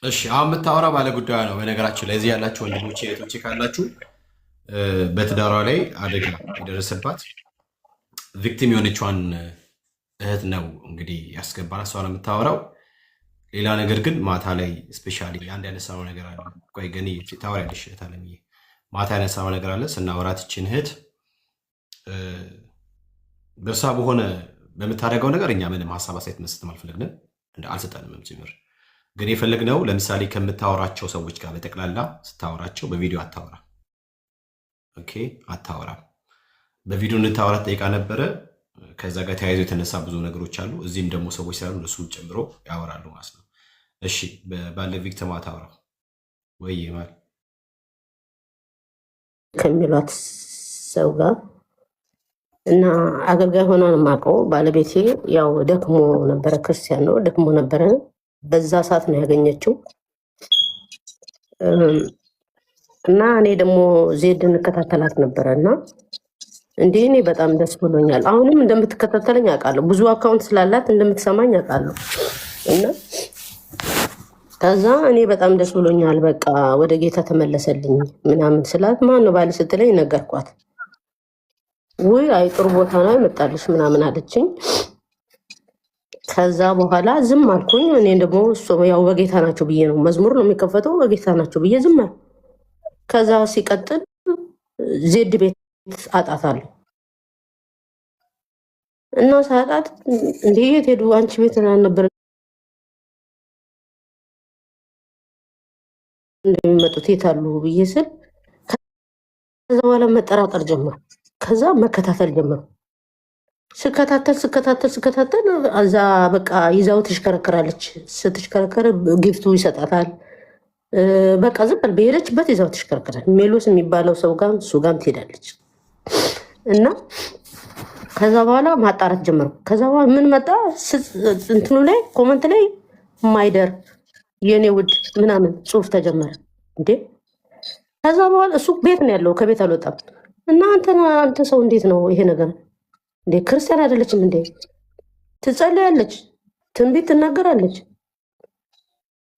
እሺ አሁን የምታወራ ባለ ጉዳዩ ነው። በነገራችን ላይ እዚህ ያላችሁ ወንድሞቼ እህቶቼ ካላችሁ በትዳሯ ላይ አደጋ የደረሰባት ቪክቲም የሆነችዋን እህት ነው እንግዲህ ያስገባል። እሷ ነው የምታወራው። ሌላ ነገር ግን ማታ ላይ ስፔሻሊ አንድ ያነሳነው ነገር አለ። ቆይ ግን ታወሪያለሽ እህት አለምዬ። ማታ ያነሳነው ነገር አለ ስናወራት ይችን እህት በእርሷ በሆነ በምታደርገው ነገር እኛ ምንም ሀሳብ አስተያየት መስጠትም አልፈለግንም፣ አልሰጠንም ጭምር። ግን የፈለግነው ለምሳሌ ከምታወራቸው ሰዎች ጋር በጠቅላላ ስታወራቸው በቪዲዮ አታወራ። ኦኬ አታወራም። በቪዲዮ እንድታወራ ጠይቃ ነበረ። ከዛ ጋር ተያይዞ የተነሳ ብዙ ነገሮች አሉ። እዚህም ደግሞ ሰዎች ስላሉ እነሱ ጨምሮ ያወራሉ ማለት ነው። እሺ ባለ ቪክቲም አታወራ ወይ ማል ከሚሏት ሰው ጋር እና አገልጋይ ሆና ነው የማውቀው። ባለቤቴ ያው ደክሞ ነበረ፣ ክርስቲያን ነው፣ ደክሞ ነበረ። በዛ ሰዓት ነው ያገኘችው። እና እኔ ደግሞ ዜድ እንከታተላት ነበረ እና እንዲህ እኔ በጣም ደስ ብሎኛል። አሁንም እንደምትከታተለኝ አውቃለሁ። ብዙ አካውንት ስላላት እንደምትሰማኝ አውቃለሁ። እና ከዛ እኔ በጣም ደስ ብሎኛል። በቃ ወደ ጌታ ተመለሰልኝ ምናምን ስላት ማን ነው ባል ስትለኝ ነገርኳት። ውይ አይ ጥሩ ቦታ ነው ይመጣልሽ ምናምን አለችኝ። ከዛ በኋላ ዝም አልኩኝ። እኔ ደግሞ ያው በጌታ ናቸው ብዬ ነው መዝሙር ነው የሚከፈተው፣ በጌታ ናቸው ብዬ ዝም አልኩ። ከዛ ሲቀጥል ዜድ ቤት አጣታለሁ እና ሳጣት እንዴ የት ሄዱ አንቺ ቤት ነበር እንደሚመጡት የት አሉ ብዬ ስል ከዛ በኋላ መጠራጠር ጀመሩ። ከዛ መከታተል ጀመሩ። ስከታተል እዛ በቃ ይዛው ትሽከረከራለች። ስትሽከረከር ጊፍቱ ይሰጣታል። በቃ ዝም ብላ በሄደችበት ይዛው ትሽከረከራል። ሜሎስ የሚባለው ሰው ጋር እሱ ጋር ትሄዳለች እና ከዛ በኋላ ማጣራት ጀመርኩ። ከዛ በኋላ ምን መጣ እንትኑ ላይ ኮመንት ላይ ማይደር የኔ ውድ ምናምን ጽሁፍ ተጀመረ። እንዴ ከዛ በኋላ እሱ ቤት ነው ያለው፣ ከቤት አልወጣም። እና አንተ ሰው እንዴት ነው ይሄ ነገር? እንዴ ክርስቲያን አይደለችም እንዴ? ትጸልያለች፣ ትንቢት ትናገራለች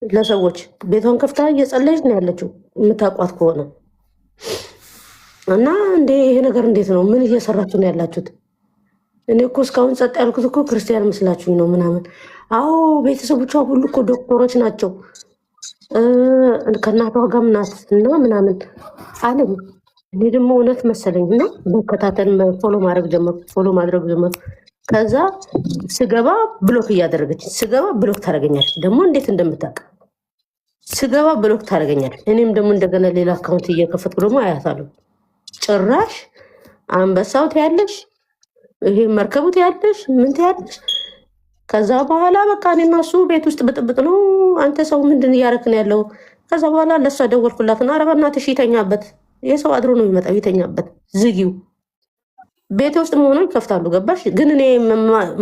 ለሰዎች፣ ቤቷን ከፍታ እየጸለየች ነው ያለችው የምታውቋት ከሆነ። እና እንዴ ይሄ ነገር እንዴት ነው? ምን እየሰራችሁ ነው ያላችሁት? እኔ እኮ እስካሁን ጸጥ ያልኩት እኮ ክርስቲያን መስላችሁኝ ነው ምናምን። አዎ ቤተሰቦቿ ሁሉ እኮ ዶክተሮች ናቸው፣ ከእናቷ ጋርም ናት እና ምናምን አለኝ። እኔ ደግሞ እውነት መሰለኝ እና መከታተል ፎሎ ማድረግ ጀመርኩ። ከዛ ስገባ ብሎክ እያደረገች ስገባ ብሎክ ታደርገኛለች። ደግሞ እንዴት እንደምታውቅ ስገባ ብሎክ ታደርገኛለች። እኔም ደግሞ እንደገና ሌላ አካውንት እየከፈትኩ ደግሞ አያታለሁ። ጭራሽ አንበሳው ትያለሽ፣ ይሄ መርከቡ ትያለሽ፣ ምን ትያለሽ? ከዛ በኋላ በቃ እኔና እሱ ቤት ውስጥ ብጥብጥ ነው። አንተ ሰው ምንድን እያደረክን ያለው? ከዛ በኋላ ለእሷ ደወልኩላትና ኧረ በእናትሽ ይተኛበት፣ የሰው አድሮ ነው የሚመጣው፣ ይተኛበት፣ ዝጊው። ቤቴ ውስጥ መሆኑን ይከፍታሉ። ገባሽ? ግን እኔ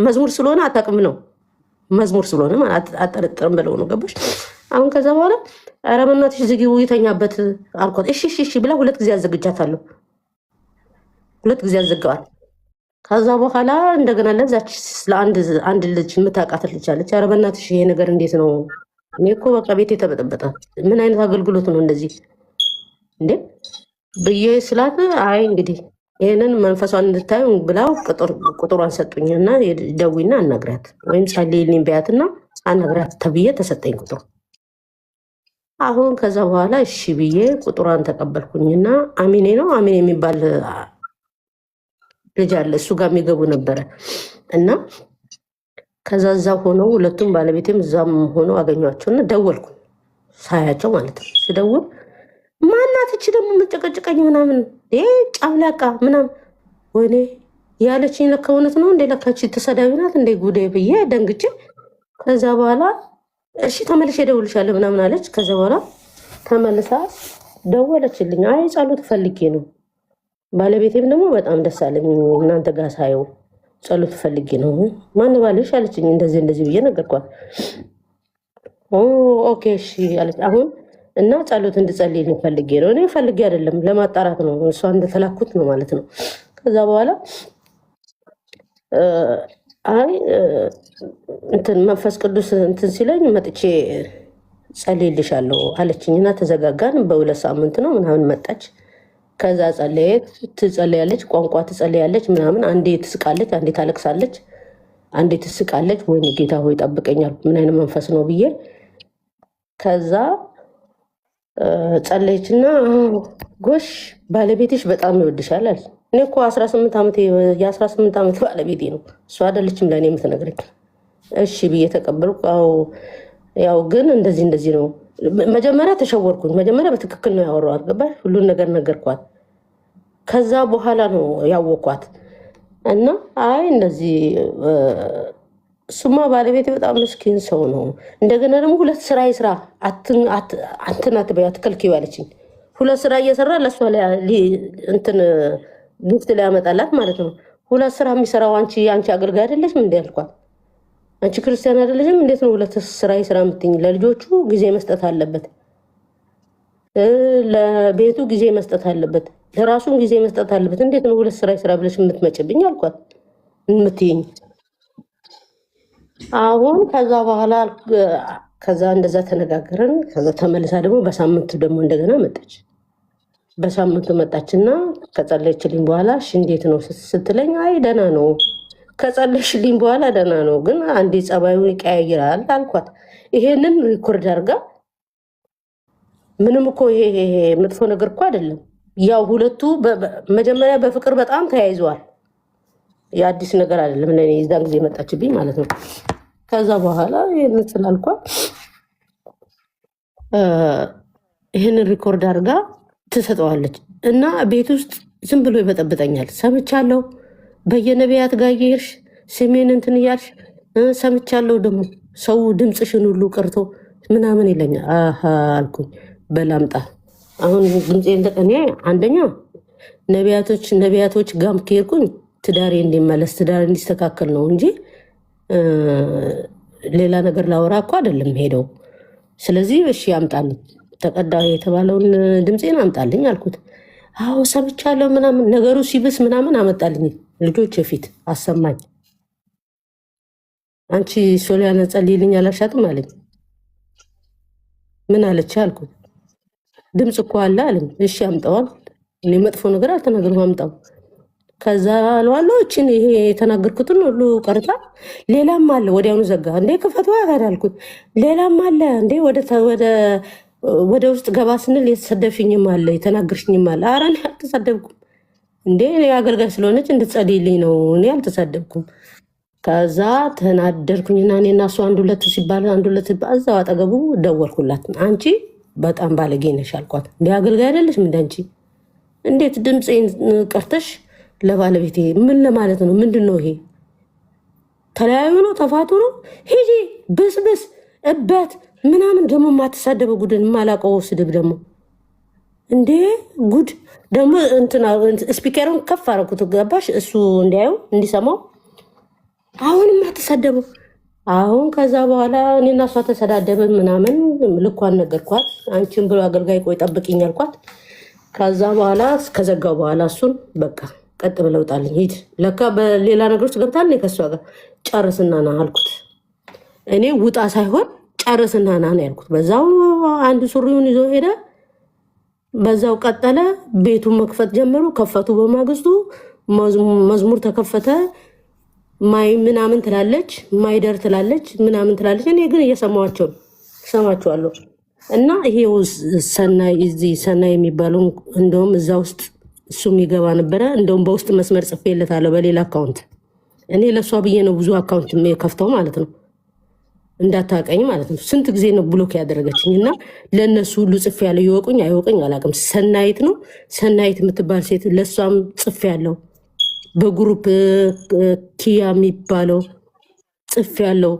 መዝሙር ስለሆነ አታውቅም ነው፣ መዝሙር ስለሆነ አጠረጥርም ብለው ነው። ገባሽ? አሁን ከዛ በኋላ ኧረ በእናትሽ ዝጊው፣ ይተኛበት አልኳት። እሺ ብላ 2 ጊዜ አዘግጃታለሁ። 2 ጊዜ አዘገዋል። ከዛ በኋላ እንደገና ለዛች ለአንድ ልጅ የምታውቃት ልጅ አለች። ኧረ በእናትሽ ይሄ ነገር እንዴት ነው? እኔ እኮ በቃ ቤት የተበጠበጠ ምን አይነት አገልግሎት ነው እንደዚህ እንዴ ብዬ ስላት፣ አይ እንግዲህ ይህንን መንፈሷን እንድታዩ ብላው ቁጥሯን ሰጡኝ እና ደዊና አናግራት ወይም ጸልይልኝ በያትና አናግራት ተብዬ ተሰጠኝ ቁጥሩ። አሁን ከዛ በኋላ እሺ ብዬ ቁጥሯን ተቀበልኩኝና አሚኔ የሚባል ልጅ አለ፣ እሱ ጋር የሚገቡ ነበረ እና ከዛ እዛ ሆነው ሁለቱም ባለቤቴም እዛም ሆነው አገኟቸውና ደወልኩ፣ ሳያቸው ማለት ነው። ስደውል ማናት እቺ ደግሞ የምጨቀጭቀኝ ምናምን ጫብላቃ ምናምን ወይኔ ያለችኝ ለካ እውነት ነው እንዴ? ለካ እቺ ተሰዳቢ ናት እንዴ? ጉዴ ብዬ ደንግጬ ከዛ በኋላ እሺ ተመልሼ እደውልልሻለሁ ምናምን አለች። ከዛ በኋላ ተመልሳ ደወለችልኝ። አይ ጸሎት ፈልጌ ነው፣ ባለቤቴም ደግሞ በጣም ደስ አለኝ እናንተ ጋር ሳየው ጸሎት ፈልጌ ነው። ማን ባልሽ አለችኝ። እንደዚህ ብዬ ነገርኳት። ኦኬ እሺ አለች። አሁን እና ጸሎት እንድጸልይልኝ ፈልጌ ነው። እኔ ፈልጌ አይደለም ለማጣራት ነው፣ እሷ እንደተላኩት ነው ማለት ነው። ከዛ በኋላ አይ እንትን መንፈስ ቅዱስ እንትን ሲለኝ መጥቼ ጸልይልሻለሁ አለችኝና ተዘጋጋን። በ2 ሳምንት ነው ምናምን መጣች። ከዛ ትጸልያለች፣ ቋንቋ ትጸልያለች ምናምን። አንዴ ትስቃለች፣ አንዴ ታለቅሳለች፣ አንዴ ትስቃለች። ወይኔ ጌታ ሆይ ጠብቀኛል፣ ምን አይነት መንፈስ ነው ብዬ ከዛ ጸለየችና ጎሽ ባለቤትሽ በጣም ይወድሻል አለች። እኔ እኮ የ18 ዓመት ባለቤቴ ነው፣ እሱ አይደለችም ለእኔ የምትነግረኝ። እሺ ብዬ ተቀበልኩ። ያው ግን እንደዚህ ነው። መጀመሪያ ተሸወርኩኝ። መጀመሪያ በትክክል ነው ያወራኋት፣ ገባሽ? ሁሉን ነገር ነገርኳት። ከዛ በኋላ ነው ያወኳት እና አይ እንደዚህ እሱማ ባለቤቴ በጣም ምስኪን ሰው ነው። እንደገና ደግሞ 2 ስራ ይስራ አትናት በይ አትከልኪው ያለችኝ። 2 ስራ እየሰራ ለእሷ እንትን ጊፍት ላይ ያመጣላት ማለት ነው። 2 ስራ የሚሰራው አንቺ አገልጋይ አይደለሽም እንዴ አልኳት። አንቺ ክርስቲያን አይደለሽም? እንዴት ነው 2 ስራ ይስራ የምትይኝ? ለልጆቹ ጊዜ መስጠት አለበት፣ ለቤቱ ጊዜ መስጠት አለበት፣ ለራሱም ጊዜ መስጠት አለበት። እንዴት ነው 2 ስራ ይስራ ብለሽ የምትመጭብኝ አልኳት የምትይኝ። አሁን ከዛ በኋላ ከዛ እንደዛ ተነጋገረን። ከዛ ተመልሳ ደግሞ በሳምንቱ ደግሞ እንደገና መጣች። በሳምንቱ መጣችና ከጸለየችልኝ በኋላ እሺ እንዴት ነው ስትለኝ፣ አይ ደህና ነው ከጸለሽልኝ በኋላ ደህና ነው፣ ግን አንዴ ጸባዩን ይቀያይራል አልኳት። ይሄንን ሪኮርድ አድርጋ ምንም እኮ ይሄ መጥፎ ነገር እኮ አይደለም። ያው ሁለቱ መጀመሪያ በፍቅር በጣም ተያይዘዋል። የአዲስ ነገር አይደለም ለኔ የዛን ጊዜ መጣችብኝ ማለት ነው። ከዛ በኋላ ይሄንን ስላልኳት ይሄንን ሪኮርድ አድርጋ ትሰጠዋለች እና ቤት ውስጥ ዝም ብሎ ይበጠብጠኛል። ሰምቻለሁ በየነቢያት ጋር እየሄድሽ ስሜን እንትን እያልሽ ሰምቻለሁ፣ ደግሞ ሰው ድምፅሽን ሁሉ ቀርቶ ምናምን ይለኛል። አልኩኝ በላምጣ አሁን ድምፄ እኔ አንደኛ ነቢያቶች ጋም ከሄድኩኝ ትዳሬ እንዲመለስ ትዳሬ እንዲስተካከል ነው እንጂ ሌላ ነገር ላወራ እኮ አይደለም ሄደው። ስለዚህ እሺ አምጣልኝ፣ ተቀዳ የተባለውን ድምፄን አምጣልኝ አልኩት። አዎ ሰምቻለሁ ምናምን ነገሩ ሲብስ ምናምን አመጣልኝ። ልጆች ፊት አሰማኝ። አንቺ ሶሊያና ጸልይልኝ አላልሻትም አለኝ። ምን አለች አልኩት። ድምፅ እኮ አለ አለኝ። እሺ አምጣዋል። እኔ መጥፎ ነገር አልተናገርኩም፣ አምጣው። ከዛ አለዋለሁ እችን ይሄ የተናገርኩትን ሁሉ ቀርታ ሌላም አለ። ወዲያውኑ ዘጋ። እንዴ ክፈቷ ታዲያ አልኩት። ሌላም አለ እንዴ ወደ ውስጥ ገባ ስንል የተሰደብሽኝም አለ የተናገርሽኝም አለ። ኧረ እኔ አልተሳደብኩም እንዴ እኔ አገልጋይ ስለሆነች እንድትጸልይልኝ ነው፣ እኔ አልተሳደብኩም። ከዛ ተናደርኩኝና እኔና እሱ አንድ ሁለት ሲባል እዛው አጠገቡ ደወልኩላት። አንቺ በጣም ባለጌ ነሽ አልኳት። እንዲ አገልጋይ አይደለሽም እንዳንቺ እንዴት ድምፄን ቀርተሽ ለባለቤቴ ምን ለማለት ነው? ምንድን ነው ይሄ? ተለያዩ ነው? ተፋቱ ነው? ሂጂ ብስብስ እበት ምናምን ደግሞ የማትሳደበው ጉድን የማላውቀው ስድብ ደግሞ እንዴ ጉድ ደግሞ ስፒከሩን ከፍ አደረኩት። ገባሽ? እሱ እንዲያየው እንዲሰማው። አሁን የማትሳደበው አሁን ከዛ በኋላ እኔና እሷ ተሰዳደብን ምናምን። ልኳን ነገርኳት። አንቺን ብሎ አገልጋይ ቆይ ጠብቂኝ አልኳት። ከዛ በኋላ ከዘጋው በኋላ እሱን በቃ ቀጥ ብለው ጣልኝ። ሂድ ለካ በሌላ ነገሮች ገብታል። ከሷ ጋር ጨርስና ና አልኩት። እኔ ውጣ ሳይሆን ጨርስና ና ነው ያልኩት። በዛው አንድ ሱሪውን ይዞ ሄደ። በዛው ቀጠለ። ቤቱን መክፈት ጀመሩ። ከፈቱ። በማግስቱ መዝሙር ተከፈተ። ማይ ምናምን ትላለች፣ ማይደር ትላለች፣ ምናምን ትላለች። እኔ ግን እየሰማቸዋለሁ። እና ይሄ ሰናይ የሚባለው እንደውም እዛ ውስጥ እሱ የሚገባ ነበረ። እንደውም በውስጥ መስመር ጽፌለታለሁ በሌላ አካውንት። እኔ ለእሷ ብዬ ነው ብዙ አካውንት ከፍተው ማለት ነው፣ እንዳታቀኝ ማለት ነው። ስንት ጊዜ ነው ብሎክ ያደረገችኝ። እና ለእነሱ ሁሉ ጽፌ ያለው ይወቁኝ አይወቁኝ አላውቅም። ሰናይት ነው ሰናይት የምትባል ሴት ለእሷም ጽፌ ያለው በግሩፕ ኪያ የሚባለው ጽፌ ያለው።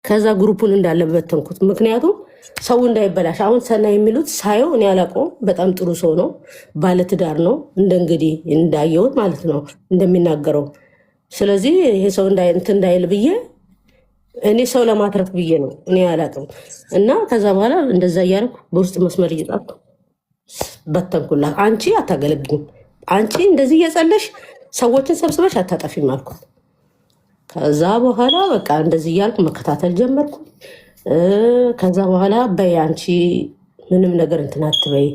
ከዛ ግሩፑን እንዳለበት ተንኩት። ምክንያቱም ሰው እንዳይበላሽ። አሁን ሰናይ የሚሉት ሳየው እኔ አላውቀውም። በጣም ጥሩ ሰው ነው፣ ባለትዳር ነው፣ እንደ እንግዲህ እንዳየሁት ማለት ነው እንደሚናገረው። ስለዚህ ይሄ ሰው እንትን እንዳይል ብዬ እኔ ሰው ለማትረፍ ብዬ ነው፣ እኔ አላውቅም። እና ከዛ በኋላ እንደዛ እያደረኩ በውስጥ መስመር እየጻፍኩ በተንኩላት። አንቺ አታገለግኝም፣ አንቺ እንደዚህ እየጸለሽ ሰዎችን ሰብስበሽ አታጠፊም አልኳት። ከዛ በኋላ በቃ እንደዚህ እያልኩ መከታተል ጀመርኩ። ከዛ በኋላ በይ አንቺ ምንም ነገር እንትን አትበይ፣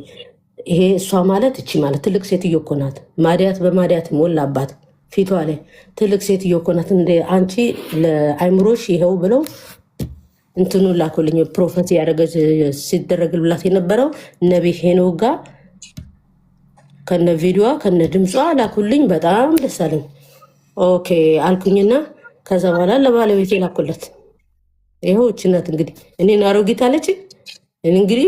ይሄ እሷ ማለት እቺ ማለት ትልቅ ሴትዮ እኮ ናት፣ ማዲያት በማዲያት ሞላባት ፊቷ ላይ ትልቅ ሴትዮ እኮ ናት። እንደ አንቺ ለአይምሮሽ ይኸው ብለው እንትኑ ላኩልኝ። ፕሮፌሲ ያደረገች ሲደረግላት የነበረው ነቢ ሄኖክ ጋር ከነ ቪዲዮዋ ከነ ድምጿ ላኩልኝ። በጣም ደስ አለኝ። ኦኬ አልኩኝና ከዛ በኋላ ለባለቤቴ ላኩለት። ይኸው እችነት እንግዲህ እኔን አሮጊት አለች። እንግዲህ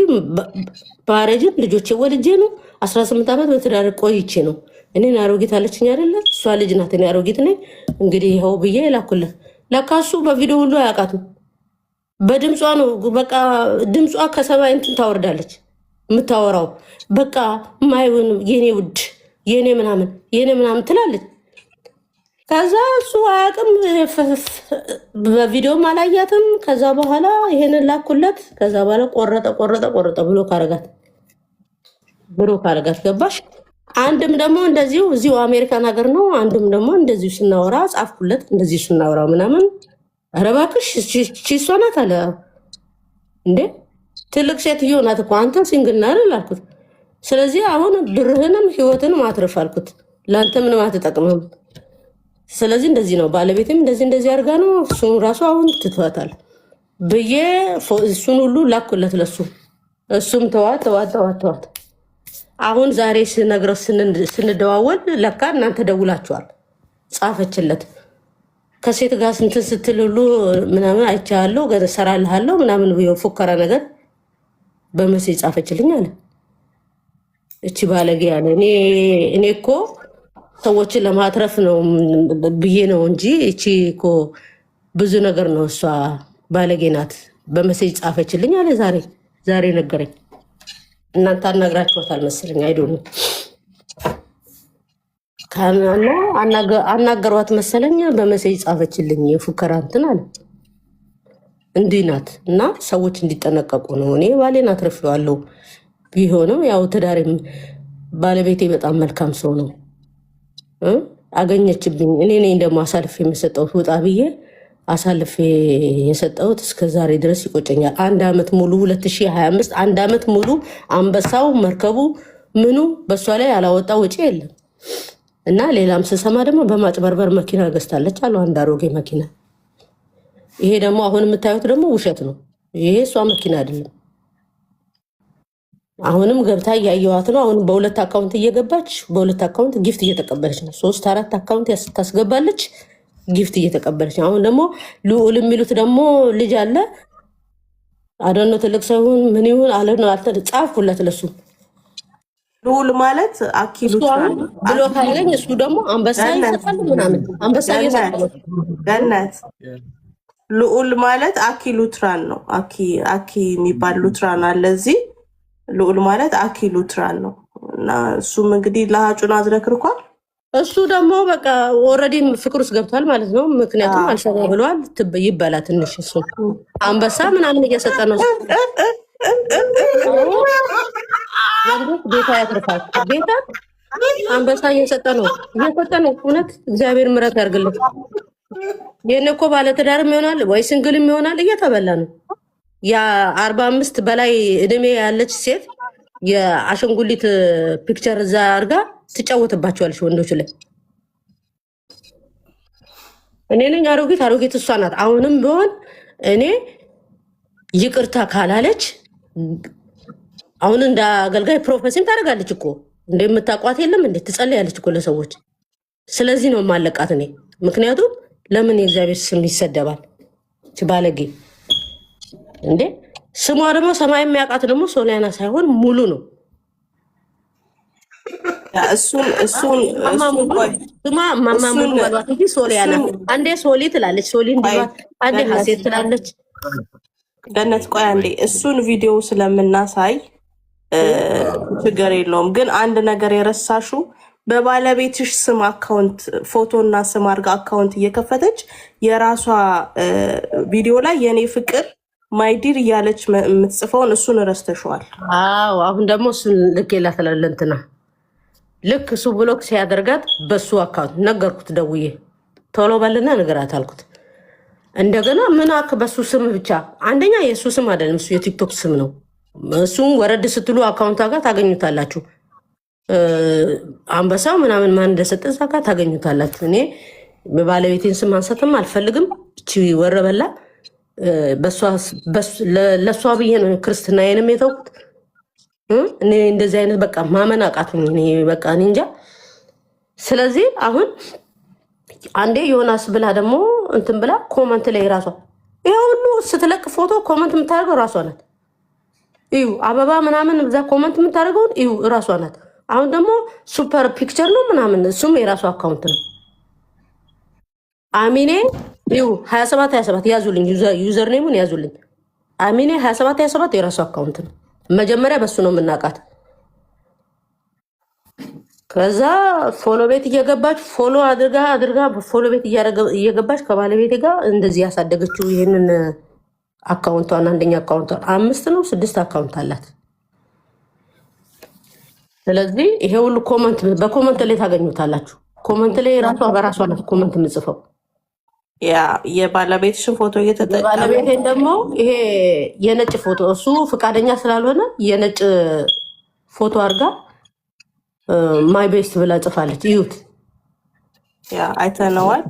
ባረጅም ልጆቼ ወልጄ ነው 18 ዓመት በትዳር ቆይቼ ነው። እኔን አሮጊት አለችኝ አይደለ? እሷ ልጅ ናት፣ እኔ አሮጊት ነኝ። እንግዲህ ይኸው ብዬ ላኩለት። ለካ እሱ በቪዲዮ ሁሉ አያውቃትም። በድምጿ ነው በቃ ድምጿ ከሰማይ እንትን ታወርዳለች የምታወራው። በቃ ማይሆን የኔ ውድ የኔ ምናምን ትላለች። ከዛ እሱ አያውቅም፣ በቪዲዮም አላያትም። ከዛ በኋላ ይሄንን ላኩለት። ከዛ በኋላ ቆረጠ ብሎ ካረጋት ገባሽ። አንድም ደግሞ እንደዚሁ እዚሁ አሜሪካን ሀገር ነው። አንድም ደግሞ እንደዚሁ ስናወራ ጻፍኩለት። እንደዚሁ ስናወራ ምናምን ኧረ እባክሽ እሷ ናት አለ። እንዴ ትልቅ ሴትዮ ናት እኮ አንተ ሲንግል ነህ አልኩት። ስለዚህ አሁን ብርህንም ህይወትንም አትርፍ አልኩት። ለአንተ ምንም አትጠቅምም። ስለዚህ እንደዚህ ነው ባለቤቴም እንደዚህ አድርጋ ነው እሱን ራሱ አሁን ትተዋታል ብዬ እሱን ሁሉ ላኩለት ለሱ። እሱም ተዋት። አሁን ዛሬ ስነግረው ስንደዋወል ለካ እናንተ ደውላችኋል። ጻፈችለት ከሴት ጋር ስንትን ስትል ሁሉ ምናምን አይቻለሁ እሰራልሃለሁ ምናምን ፉከራ ነገር በመሴ ጻፈችልኝ አለ። እቺ ባለጌ ያለ እኔ እኮ ሰዎችን ለማትረፍ ነው ብዬ ነው እንጂ እቺ እኮ ብዙ ነገር ነው። እሷ ባለጌ ናት። በመሴጅ ጻፈችልኝ አለ። ዛሬ ነገረኝ። እናንተ አናግራችኋታል መሰለኝ አይዶኑ አናገሯት መሰለኝ። በመሴጅ ጻፈችልኝ የፉከራ እንትን አለ። እንዲህ ናት እና ሰዎች እንዲጠነቀቁ ነው። እኔ ባሌን አትረፍዋለሁ ቢሆንም ያው ትዳሬም ባለቤቴ በጣም መልካም ሰው ነው። አገኘችብኝ። እኔ ነኝ ደግሞ አሳልፌ የምሰጠውት ውጣ ብዬ አሳልፌ የሰጠውት እስከ ዛሬ ድረስ ይቆጨኛል። 1 ዓመት ሙሉ 2025 1 ዓመት ሙሉ አንበሳው መርከቡ ምኑ በሷ ላይ ያላወጣ ወጪ የለም። እና ሌላም ስሰማ ደግሞ በማጭበርበር መኪና ገዝታለች አሉ፣ አንድ አሮጌ መኪና። ይሄ ደግሞ አሁን የምታዩት ደግሞ ውሸት ነው። ይሄ እሷ መኪና አይደለም። አሁንም ገብታ እያየዋት ነው። አሁን በሁለት አካውንት እየገባች በሁለት አካውንት ጊፍት እየተቀበለች ነው። 3-4 አካውንት ታስገባለች፣ ጊፍት እየተቀበለች ነው። አሁን ደግሞ ልዑል የሚሉት ደግሞ ልጅ አለ አደኖ ትልቅ ሰውን ምን ይሁን አለ ነው ጻፍኩለት ለሱ። ልዑል ማለት አኪሉ ብሎ ካለኝ እሱ ደግሞ አንበሳ ይሰጣል ምናምን አንበሳ ይሰጣል። ገነት ልዑል ማለት አኪ ሉትራን ነው። አኪ የሚባል ሉትራን አለ እዚህ። ልዑል ማለት አኪ ሉትራን ነው። እና እሱም እንግዲህ ለሀጩን አዝረክርኳል። እሱ ደግሞ በቃ ኦልሬዲ ፍቅር ውስጥ ገብቷል ማለት ነው። ምክንያቱም አልሰራ ብለዋል። ይበላ ትንሽ እሱ አንበሳ ምናምን እየሰጠ ነው። ቤታ ያትርፋል። ቤታ አንበሳ እየሰጠ ነው። እውነት እግዚአብሔር ምሕረት ያርግልን። ይህን እኮ ባለትዳርም ይሆናል ወይ ስንግልም ይሆናል እየተበላ ነው። የ45 በላይ እድሜ ያለች ሴት የአሸንጉሊት ፒክቸር እዛ አርጋ ትጫወትባቸዋለች ወንዶች ላይ። እኔ ነኝ አሮጊት እሷ ናት። አሁንም ቢሆን እኔ ይቅርታ ካላለች አሁን እንደ አገልጋይ ፕሮፌሲም ታደርጋለች እኮ እንደምታቋት የለም እንዴ ትጸልያለች እኮ ለሰዎች። ስለዚህ ነው ማለቃት እኔ። ምክንያቱም ለምን የእግዚአብሔር ስም ይሰደባል? ባለጌ እንዴ! ስሟ ደግሞ ሰማይ የሚያውቃት ደግሞ ሶሊያና ሳይሆን ሙሉ ነው። ሶሊያና አንዴ ሶሊ ትላለች፣ ሶሊ እንዲባት አንዴ ሀሴት ትላለች። ገነት ቆይ አንዴ እሱን ቪዲዮ ስለምናሳይ ችግር የለውም። ግን አንድ ነገር የረሳሹ በባለቤትሽ ስም አካውንት ፎቶና ስም አድርጋ አካውንት እየከፈተች የራሷ ቪዲዮ ላይ የኔ ፍቅር ማይዲር እያለች የምትጽፈውን እሱን ረስተሸዋል። አዎ አሁን ደግሞ እሱን ልክ ላተላለንትና ልክ እሱ ብሎክ ሲያደርጋት በሱ አካውንት ነገርኩት፣ ደውዬ ቶሎ በልና ነገራት አልኩት። እንደገና ምናክ በሱ ስም ብቻ አንደኛ የሱ ስም አይደለም፣ እሱ የቲክቶክ ስም ነው። እሱም ወረድ ስትሉ አካውንቷ ጋር ታገኙታላችሁ። አንበሳው ምናምን ማን እንደሰጠ እዛ ጋር ታገኙታላችሁ። እኔ ባለቤቴን ስም አንሰትም አልፈልግም። እቺ ወረበላ ለእሷ ብዬ ነው ክርስትናዬንም የተውኩት። እኔ እንደዚህ አይነት በቃ ማመን አቃቱኝ። እኔ በቃ እኔ እንጃ። ስለዚህ አሁን አንዴ ዮናስ ብላ ደግሞ እንትን ብላ ኮመንት ላይ ራሷ ይሄ ሁሉ ስትለቅ ፎቶ ኮመንት የምታደርገው ራሷ ናት። እዩ አበባ ምናምን እዛ ኮመንት የምታደርገውን እዩ ራሷ ናት። አሁን ደግሞ ሱፐር ፒክቸር ነው ምናምን እሱም የራሱ አካውንት ነው። አሚኔ እዩ 27 ያዙልኝ፣ ዩዘር ኔሙን ያዙልኝ። አሚኔ 27 የራሱ አካውንት ነው። መጀመሪያ በሱ ነው የምናውቃት። ከዛ ፎሎ ቤት እየገባች ፎሎ አድርጋ ፎሎ ቤት እየገባች ከባለቤቴ ጋር እንደዚህ ያሳደገችው ይሄንን አካውንቷን አንደኛ አካውንቷን 5 ነው 6 አካውንት አላት። ስለዚህ ይሄ ሁሉ ኮመንት በኮመንት ላይ ታገኙታላችሁ። ኮመንት ላይ ራሷ በራሷ ናት ኮመንት የምጽፈው። ያ የባለቤትሽን ፎቶ እየተጠቀመ ባለቤቴን ደግሞ ይሄ የነጭ ፎቶ እሱ ፈቃደኛ ስላልሆነ የነጭ ፎቶ አድርጋ ማይ ቤስት ብላ ጽፋለች። እዩት ያ አይተነዋል።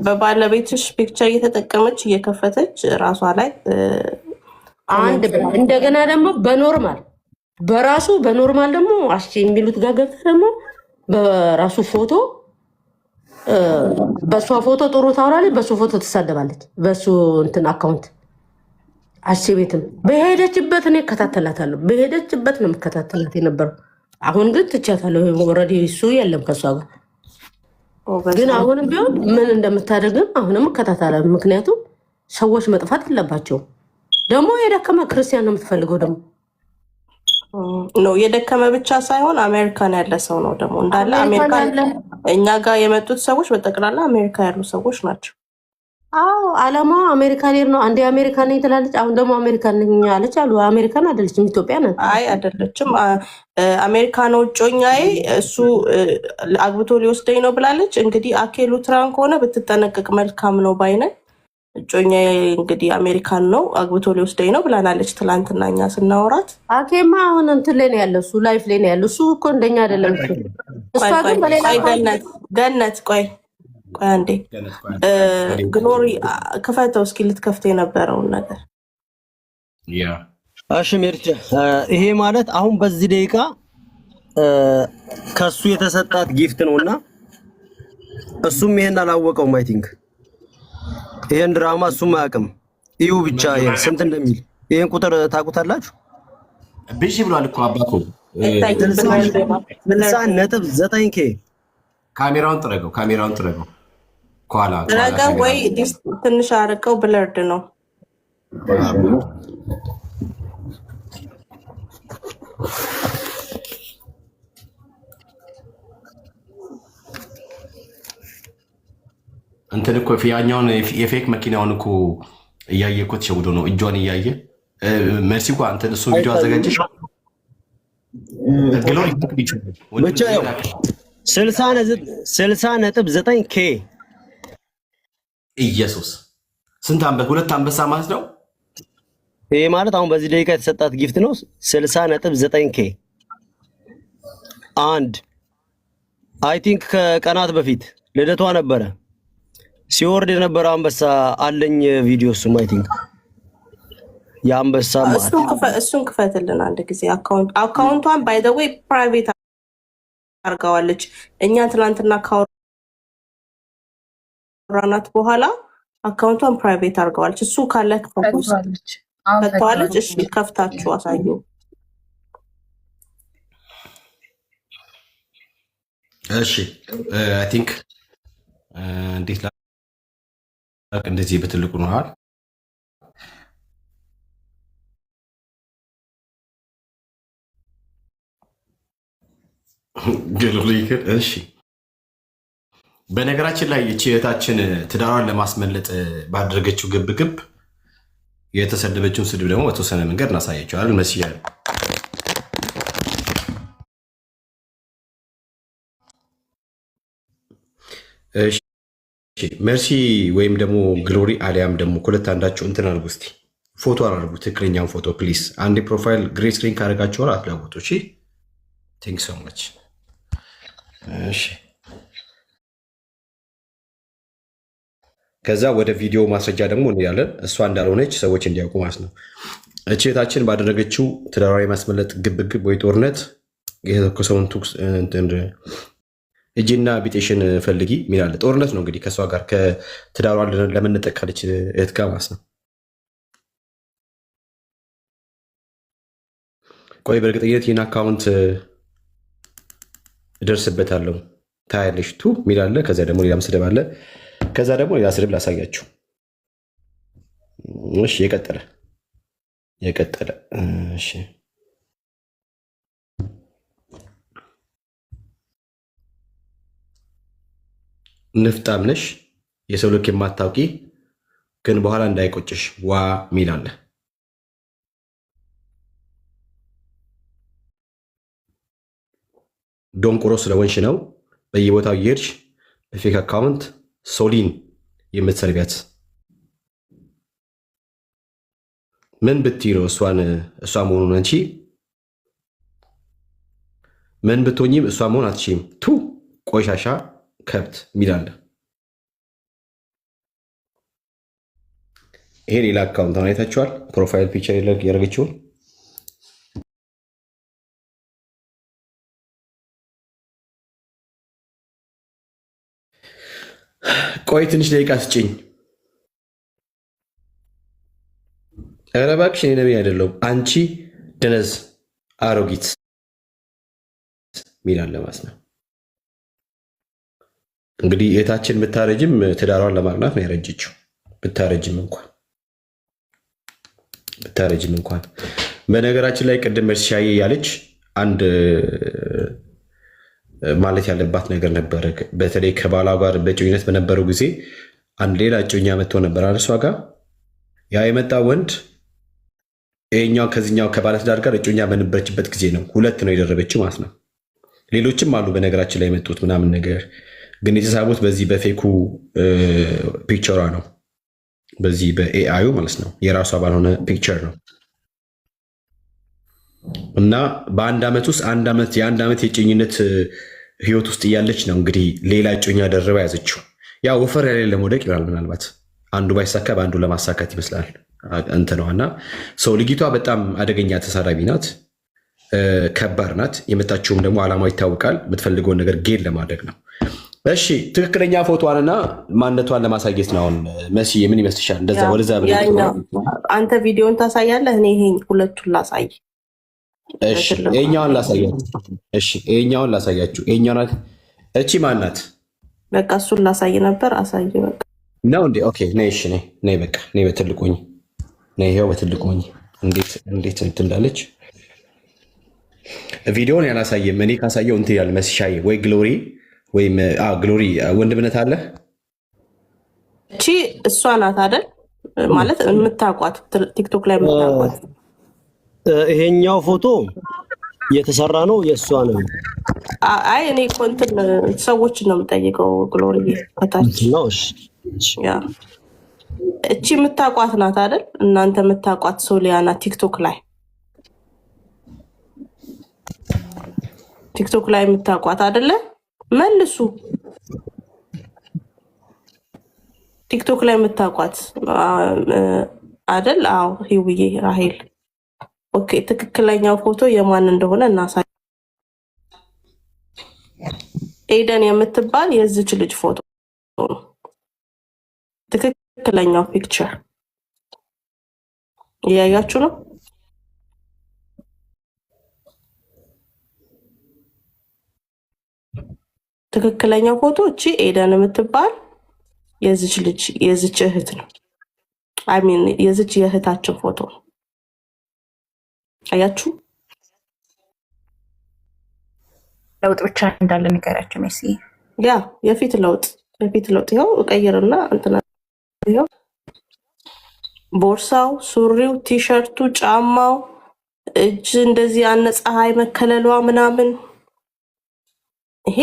በባለቤትሽ ፒክቸር እየተጠቀመች እየከፈተች ራሷ ላይ አንድ እንደገና ደግሞ በራሱ በኖርማል ደግሞ አሽ የሚሉት ጋር ገብተህ ደግሞ በራሱ ፎቶ በእሷ ፎቶ ጥሩ ታወራለች፣ በሱ ፎቶ ትሳደባለች። በሱ እንትን አካውንት አሽ ቤትም በሄደችበት እኔ እከታተላታለሁ። በሄደችበት ነው የምከታተላት የነበረው። አሁን ግን ትቻታለሁ። ኦልሬዲ እሱ የለም ከእሷ ጋር ግን አሁንም ቢሆን ምን እንደምታደርግም አሁንም እከታተላለሁ። ምክንያቱም ሰዎች መጥፋት የለባቸውም። ደግሞ የደከመ ክርስቲያን ነው የምትፈልገው ደግሞ ነው የደከመ ብቻ ሳይሆን አሜሪካን ያለ ሰው ነው ደግሞ እንዳለ አሜሪካን እኛ ጋር የመጡት ሰዎች በጠቅላላ አሜሪካ ያሉ ሰዎች ናቸው። አዎ አላማዋ አሜሪካ ሌር ነው። አንዴ አሜሪካን ነኝ ትላለች፣ አሁን ደግሞ አሜሪካን ነኝ አለች አሉ። አሜሪካን አይደለችም ኢትዮጵያ ናት። አይ አይደለችም፣ አሜሪካ ነው እጮኛዬ፣ እሱ አግብቶ ሊወስደኝ ነው ብላለች። እንግዲህ አኬሉ ትራን ከሆነ ብትጠነቀቅ መልካም ነው ባይነን። እጮኛዬ እንግዲህ አሜሪካን ነው አግብቶ ሊወስደኝ ነው ብላናለች ትላንትና እኛ ስናወራት። አኬማ አሁን እንትን ላይ ነው ያለው፣ እሱ ላይፍ ላይ ነው ያለው። እሱ እኮ እንደኛ አይደለም። እሷ ግን በሌላ ገነት ቆይ አንዴ ግሎሪ ክፈተው እስኪ ልትከፍት የነበረውን ነገር። እሺ ሜርቻ፣ ይሄ ማለት አሁን በዚህ ደቂቃ ከሱ የተሰጣት ጊፍት ነውና እሱም ይሄን አላወቀውም። አይ ቲንክ ይሄን ድራማ እሱም አያውቅም። እዩ ብቻ ይሄን ስንት እንደሚል ይሄን ቁጥር ታውቁታላችሁ? ብዥ ብሏል እኮ አባኮ 60.9K ካሜራውን ጥረገው ኋላ ጥረገው ወይ ትንሽ አርቀው ብለርድ ነው። እንትን እኮ ያኛውን የፌክ መኪናውን እኮ እያየ እኮ ተሸውዶ ነው እጇን እያየ መርሲ እኮ አንተን እሱ ቪዲዮ አዘጋጀሽ ብቻ 60.9K ኢየሱስ ስንት አንበሳ? ሁለት አንበሳ ማለት ነው። ይሄ ማለት አሁን በዚህ ደቂቃ የተሰጣት ጊፍት ነው። 60.9K አንድ አይ ቲንክ ከቀናት በፊት ልደቷ ነበረ ሲወርድ የነበረ አንበሳ አለኝ ቪዲዮ። እሱም አይ ቲንክ የአንበሳ እሱን ክፈትልን አንድ ጊዜ። አካውንቷን ባይ ዘ ዌይ ፕራይቬት አርጋዋለች። እኛ ትናንትና ካወራናት በኋላ አካውንቷን ፕራይቬት አርጋዋለች። እሱ ካለ ከፍተዋለች። እሺ ከፍታችሁ አሳዩ። እሺ አይ ቲንክ እንዴት እንደዚህ በትልቁ ነዋል። እሺ በነገራችን ላይ ይህች እህታችን ትዳሯን ለማስመለጥ ባደረገችው ግብግብ የተሰደበችውን ስድብ ደግሞ በተወሰነ መንገድ እናሳያቸዋለን። መስያ መርሲ ወይም ደግሞ ግሎሪ አሊያም ደግሞ ሁለት አንዳቸው እንትን አድርጉ እስኪ ፎቶ አድርጉ፣ ትክክለኛውን ፎቶ ፕሊስ። አንድ ፕሮፋይል ግሬ ስክሪን ካደረጋችኋል አትላጎቶ። እሺ ቴንክ ሶ ማች። እሺ ከዛ ወደ ቪዲዮ ማስረጃ ደግሞ እንሄዳለን። እሷ እንዳልሆነች ሰዎች እንዲያውቁ ማለት ነው። እህታችን ባደረገችው ትዳሯ የማስመለጥ ግብግብ ወይ ጦርነት የተኮሰውን ተኩስ እጅና ቢጤሽን ፈልጊ ሚላለ ጦርነት ነው እንግዲህ ከእሷ ጋር ከትዳሯ ለመነጠቅ ካለች እህት ጋር ማለት ነው። ቆይ በእርግጠኝነት ይህን አካውንት እደርስበታለሁ ታያለሽ ቱ ሚላለ። ከዛ ደግሞ ሌላ ስድብ አለ። ከዛ ደግሞ ሌላ ስድብ ላሳያችሁ። እሺ የቀጠለ እሺ ንፍጣም ነሽ የሰው ልክ የማታውቂ ግን በኋላ እንዳይቆጭሽ ዋ ሚል አለ። ዶንቆሮ ስለወንሽ ነው በየቦታው እየሄድሽ በፌክ አካውንት ሶሊን የምትሰርቢያት። ምን ብትይ ነው እሷ መሆኑን አንቺ ምን ብትሆኝም እሷ መሆን አትችይም። ቱ ቆሻሻ ከብት የሚል አለ። ይሄ ሌላ አካውንት ነው። አይታችኋል? ፕሮፋይል ፒክቸር ያደረገችውን ቆይ ትንሽ ደቂቃ ስጭኝ። ኧረ እባክሽ እኔ ነቢይ አይደለሁም። አንቺ ደነዝ አሮጊት ሚል አለ ማለት ነው። እንግዲህ እህታችን ብታረጅም ትዳሯን ለማቅናት ነው ያረጀችው። ብታረጅም እንኳን በነገራችን ላይ ቅድም መርሻዬ ያለች አንድ ማለት ያለባት ነገር ነበረ። በተለይ ከባሏ ጋር በእጮኝነት በነበረው ጊዜ አንድ ሌላ እጮኛ መጥቶ ነበር እሷ ጋር። ያ የመጣ ወንድ ይሄኛው ከዚህኛው ከባለትዳር ጋር እጮኛ በነበረችበት ጊዜ ነው። ሁለት ነው የደረበችው ማለት ነው። ሌሎችም አሉ በነገራችን ላይ የመጡት ምናምን ነገር፣ ግን የተሳቡት በዚህ በፌኩ ፒክቸሯ ነው። በዚህ በኤአዩ ማለት ነው። የራሷ ባልሆነ ፒክቸር ነው። እና በአንድ ዓመት ውስጥ የአንድ ዓመት የእጮኝነት ህይወት ውስጥ እያለች ነው እንግዲህ ሌላ እጮኛ ደርባ ያዘችው። ያው ወፈር ያለ ለመውደቅ ይሆናል ምናልባት አንዱ ባይሳካ በአንዱ ለማሳካት ይመስላል እንትነዋና ሰው። ልጅቷ በጣም አደገኛ ተሳዳቢ ናት፣ ከባድ ናት። የመጣችውም ደግሞ ዓላማው ይታወቃል። የምትፈልገውን ነገር ጌን ለማድረግ ነው። እሺ ትክክለኛ ፎቶዋንና ማንነቷን ለማሳየት ነው። አሁን መሲ ምን ይመስልሻል? እንደዛ ወደዛ አንተ ቪዲዮን ታሳያለህ፣ እኔ ይሄን ሁለቱን ላሳይ። እሺ ይሄኛውን ላሳያችሁ። ይሄኛውን እቺ ማናት? በቃ እሱን ላሳይ ነበር። አሳይ በቃ ነው እንዴ? ኦኬ ነይ። እሺ ነይ በቃ ነይ፣ በትልቁኝ ነይ። ይሄው በትልቁኝ እንዴት እንትን እንዳለች ቪዲዮውን ያላሳየም። እኔ ካሳየው እንትን ያለ መስሻዬ ወይ ግሎሪ ወይም ግሎሪ ወንድምነት አለ። እቺ እሷ ናት አይደል? ማለት የምታውቋት ቲክቶክ ላይ የምታውቋት። ይሄኛው ፎቶ የተሰራ ነው የእሷ ነው። አይ እኔ እኮ እንትን ሰዎችን ነው የምጠይቀው። ግሎሪ ከታች ነው። ያ እቺ የምታውቋት ናት አይደል? እናንተ የምታውቋት ሶሊያና ቲክቶክ ላይ የምታውቋት አይደለ? መልሱ። ቲክቶክ ላይ የምታውቋት አይደል? አዎ ህውዬ ራሄል። ኦኬ ትክክለኛው ፎቶ የማን እንደሆነ እናሳይ። ኤደን የምትባል የዚች ልጅ ፎቶ ነው ትክክለኛው ፒክቸር። እያያችሁ ነው። ትክክለኛው ፎቶ እቺ ኤደን የምትባል የዚች እህት ነው። አሚን የዚች የእህታችን ፎቶ ነው። አያችሁ ለውጥ ብቻ እንዳለ ንገራችሁ ሜሲ። ያ የፊት ለውጥ ይኸው ቀይርና እንትና ይኸው ቦርሳው፣ ሱሪው፣ ቲሸርቱ፣ ጫማው፣ እጅ እንደዚህ አነ ፀሐይ መከለሏ ምናምን ይሄ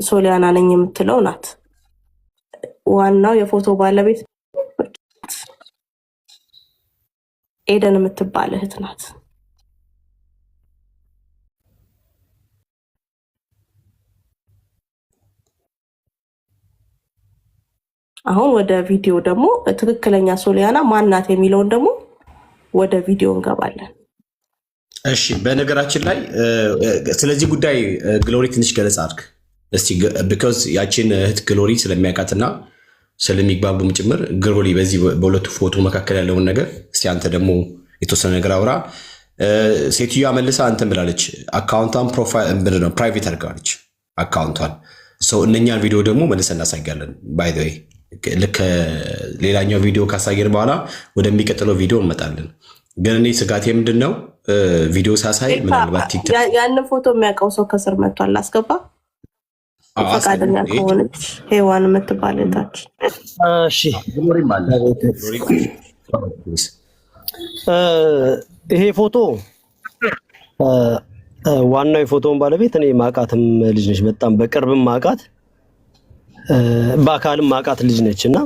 ሶሊያና ነኝ የምትለው ናት። ዋናው የፎቶ ባለቤት ኤደን የምትባል እህት ናት። አሁን ወደ ቪዲዮ ደግሞ ትክክለኛ ሶሊያና ማናት የሚለውን ደግሞ ወደ ቪዲዮ እንገባለን። እሺ በነገራችን ላይ ስለዚህ ጉዳይ ግሎሪ ትንሽ ገለጻ አድርግ እስቲ። ቢኮዝ ያችን እህት ግሎሪ ስለሚያውቃትና ስለሚግባቡም ጭምር ግሎሪ በዚህ በሁለቱ ፎቶ መካከል ያለውን ነገር እስቲ አንተ ደግሞ የተወሰነ ነገር አውራ። ሴትዮዋ መልሳ አንተን ብላለች፣ አካውንቷን ፕራይቬት አድርገዋለች አካውንቷን። እነኛን ቪዲዮ ደግሞ መልሰን እናሳያለን። ባይ ዘ ዌይ ልክ ሌላኛው ቪዲዮ ካሳየን በኋላ ወደሚቀጥለው ቪዲዮ እንመጣለን። ግን እኔ ስጋቴ ምንድን ነው ቪዲዮ ሳሳይ ምናልባት ቲክቶክ ያንን ፎቶ የሚያውቀው ሰው ከስር መጥቷል። አስገባ ፈቃደኛ ከሆነች ሄዋን የምትባል ታች። እሺ ይሄ ፎቶ ዋናው የፎቶውን ባለቤት እኔ ማቃትም ልጅ ነች። በጣም በቅርብም ማቃት በአካልም ማቃት ልጅ ነች። እና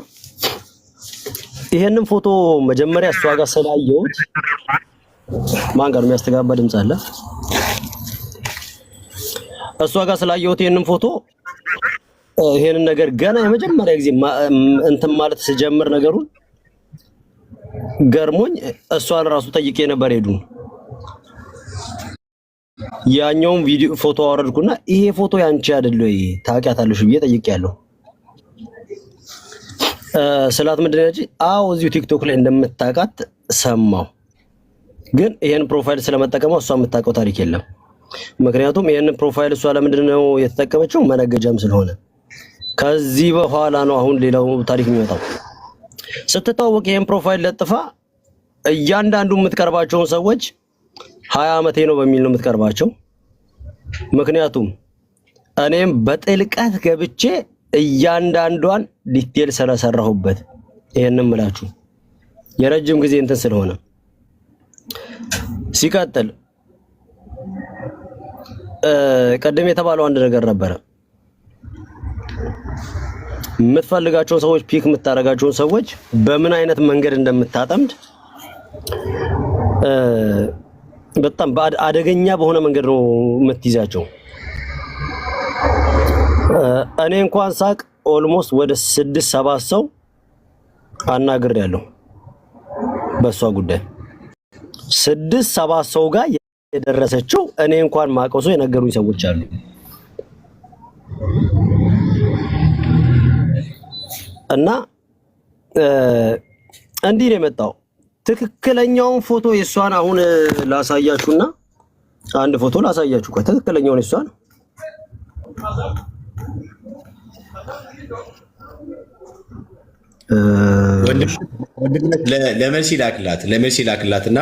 ይሄንን ፎቶ መጀመሪያ እሷ ጋር ስላየሁት ማን ጋር የሚያስተጋባ ድምፅ አለ? እሷ ጋር ስላየሁት ይሄንን ፎቶ ይሄንን ነገር ገና የመጀመሪያ ጊዜ እንትን ማለት ስጀምር ነገሩን ገርሞኝ እሷን ራሱ ጠይቄ ነበር። ሄዱን ያኛውን ቪዲዮ ፎቶ አወረድኩና ይሄ ፎቶ ያንቺ አይደል ወይ ታውቂያታለሽ ብዬ ጠይቄያለሁ። ስላት ምንድን ነው? አዎ እዚሁ ቲክቶክ ላይ እንደምታውቃት ሰማሁ፣ ግን ይሄን ፕሮፋይል ስለመጠቀሟ እሷ የምታውቀው ታሪክ የለም። ምክንያቱም ይሄን ፕሮፋይል እሷ ለምንድን ነው የተጠቀመችው? መነገጃም ስለሆነ። ከዚህ በኋላ ነው አሁን ሌላው ታሪክ የሚወጣው። ስትታወቅ ይሄን ፕሮፋይል ለጥፋ እያንዳንዱ የምትቀርባቸውን ሰዎች 20 ዓመቴ ነው በሚል ነው የምትቀርባቸው። ምክንያቱም እኔም በጥልቀት ገብቼ እያንዳንዷን ዲቴል ስለሰራሁበት ይሄንን ምላችሁ የረጅም ጊዜ እንትን ስለሆነ። ሲቀጥል ቀደም የተባለው አንድ ነገር ነበረ። የምትፈልጋቸውን ሰዎች ፒክ የምታረጋቸውን ሰዎች በምን አይነት መንገድ እንደምታጠምድ በጣም አደገኛ በሆነ መንገድ ነው የምትይዛቸው። እኔ እንኳን ሳቅ ኦልሞስት ወደ 6-7 ሰው አናግሬያለሁ በሷ ጉዳይ። 6-7 ሰው ጋር የደረሰችው እኔ እንኳን ማቀሱ የነገሩኝ ሰዎች አሉ። እና እንዲህ ነው የመጣው። ትክክለኛውን ፎቶ የሷን አሁን ላሳያችሁና አንድ ፎቶ ላሳያችሁ። ቆይ ትክክለኛውን የሷን ወንድምነት ለመርሲ ላክላትና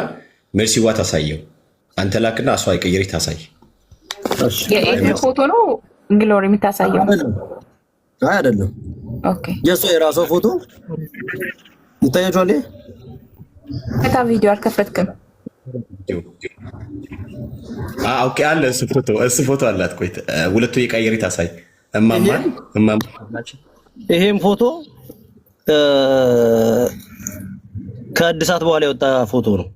መርሲ ዋ ታሳየው። አንተ ላክና እሷ አይቀየሪ ታሳይ። እሺ የኤፍ ፎቶ ነው ግሎሪ የምታሳየው? አይ አይደለም። ኦኬ የሷ የራሷ ፎቶ ይታያችኋል። ከታ ቪዲዮ አልከፈትክም? ኦኬ አለ እሱ ፎቶ አላት። ቆይ ሁለቱ የቀየሪ ታሳይ። እማማ ይሄም ፎቶ ከእድሳት በኋላ የወጣ ፎቶ ነው።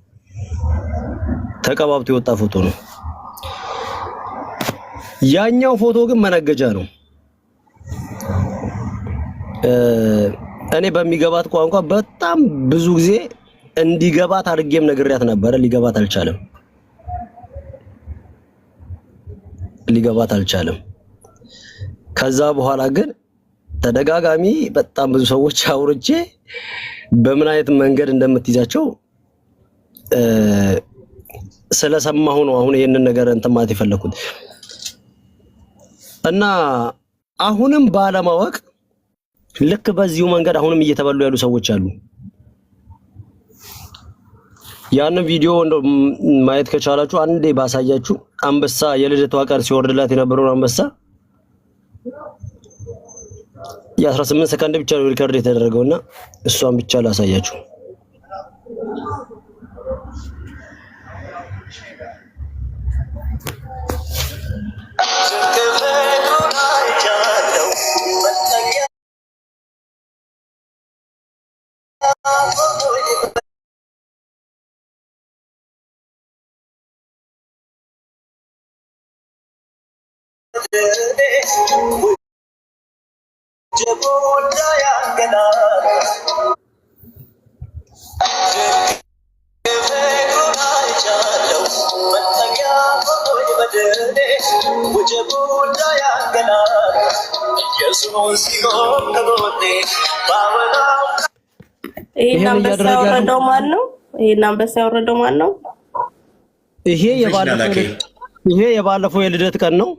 ተቀባብቶ የወጣ ፎቶ ነው። ያኛው ፎቶ ግን መነገጃ ነው። እኔ በሚገባት ቋንቋ በጣም ብዙ ጊዜ እንዲገባት አድርጌም ነግሬያት ነበረ። ሊገባት አልቻለም። ከዛ በኋላ ግን ተደጋጋሚ በጣም ብዙ ሰዎች አውርቼ በምን አይነት መንገድ እንደምትይዛቸው ስለሰማሁ ነው አሁን ይሄንን ነገር እንትን ማለት የፈለኩት። እና አሁንም ባለማወቅ ልክ በዚሁ መንገድ አሁንም እየተበሉ ያሉ ሰዎች አሉ። ያንን ቪዲዮ ማየት ከቻላችሁ አንዴ ባሳያችሁ። አንበሳ የልደቷ ቀን ሲወርድላት የነበረውን አንበሳ የ18 ሰከንድ ብቻ ነው ሪከርድ የተደረገውና እሷን ብቻ ላሳያችሁ። ይሄን አንበሳ ያወረደው ማን ነው? ይሄ የባለፈው የልደት ቀን ነው።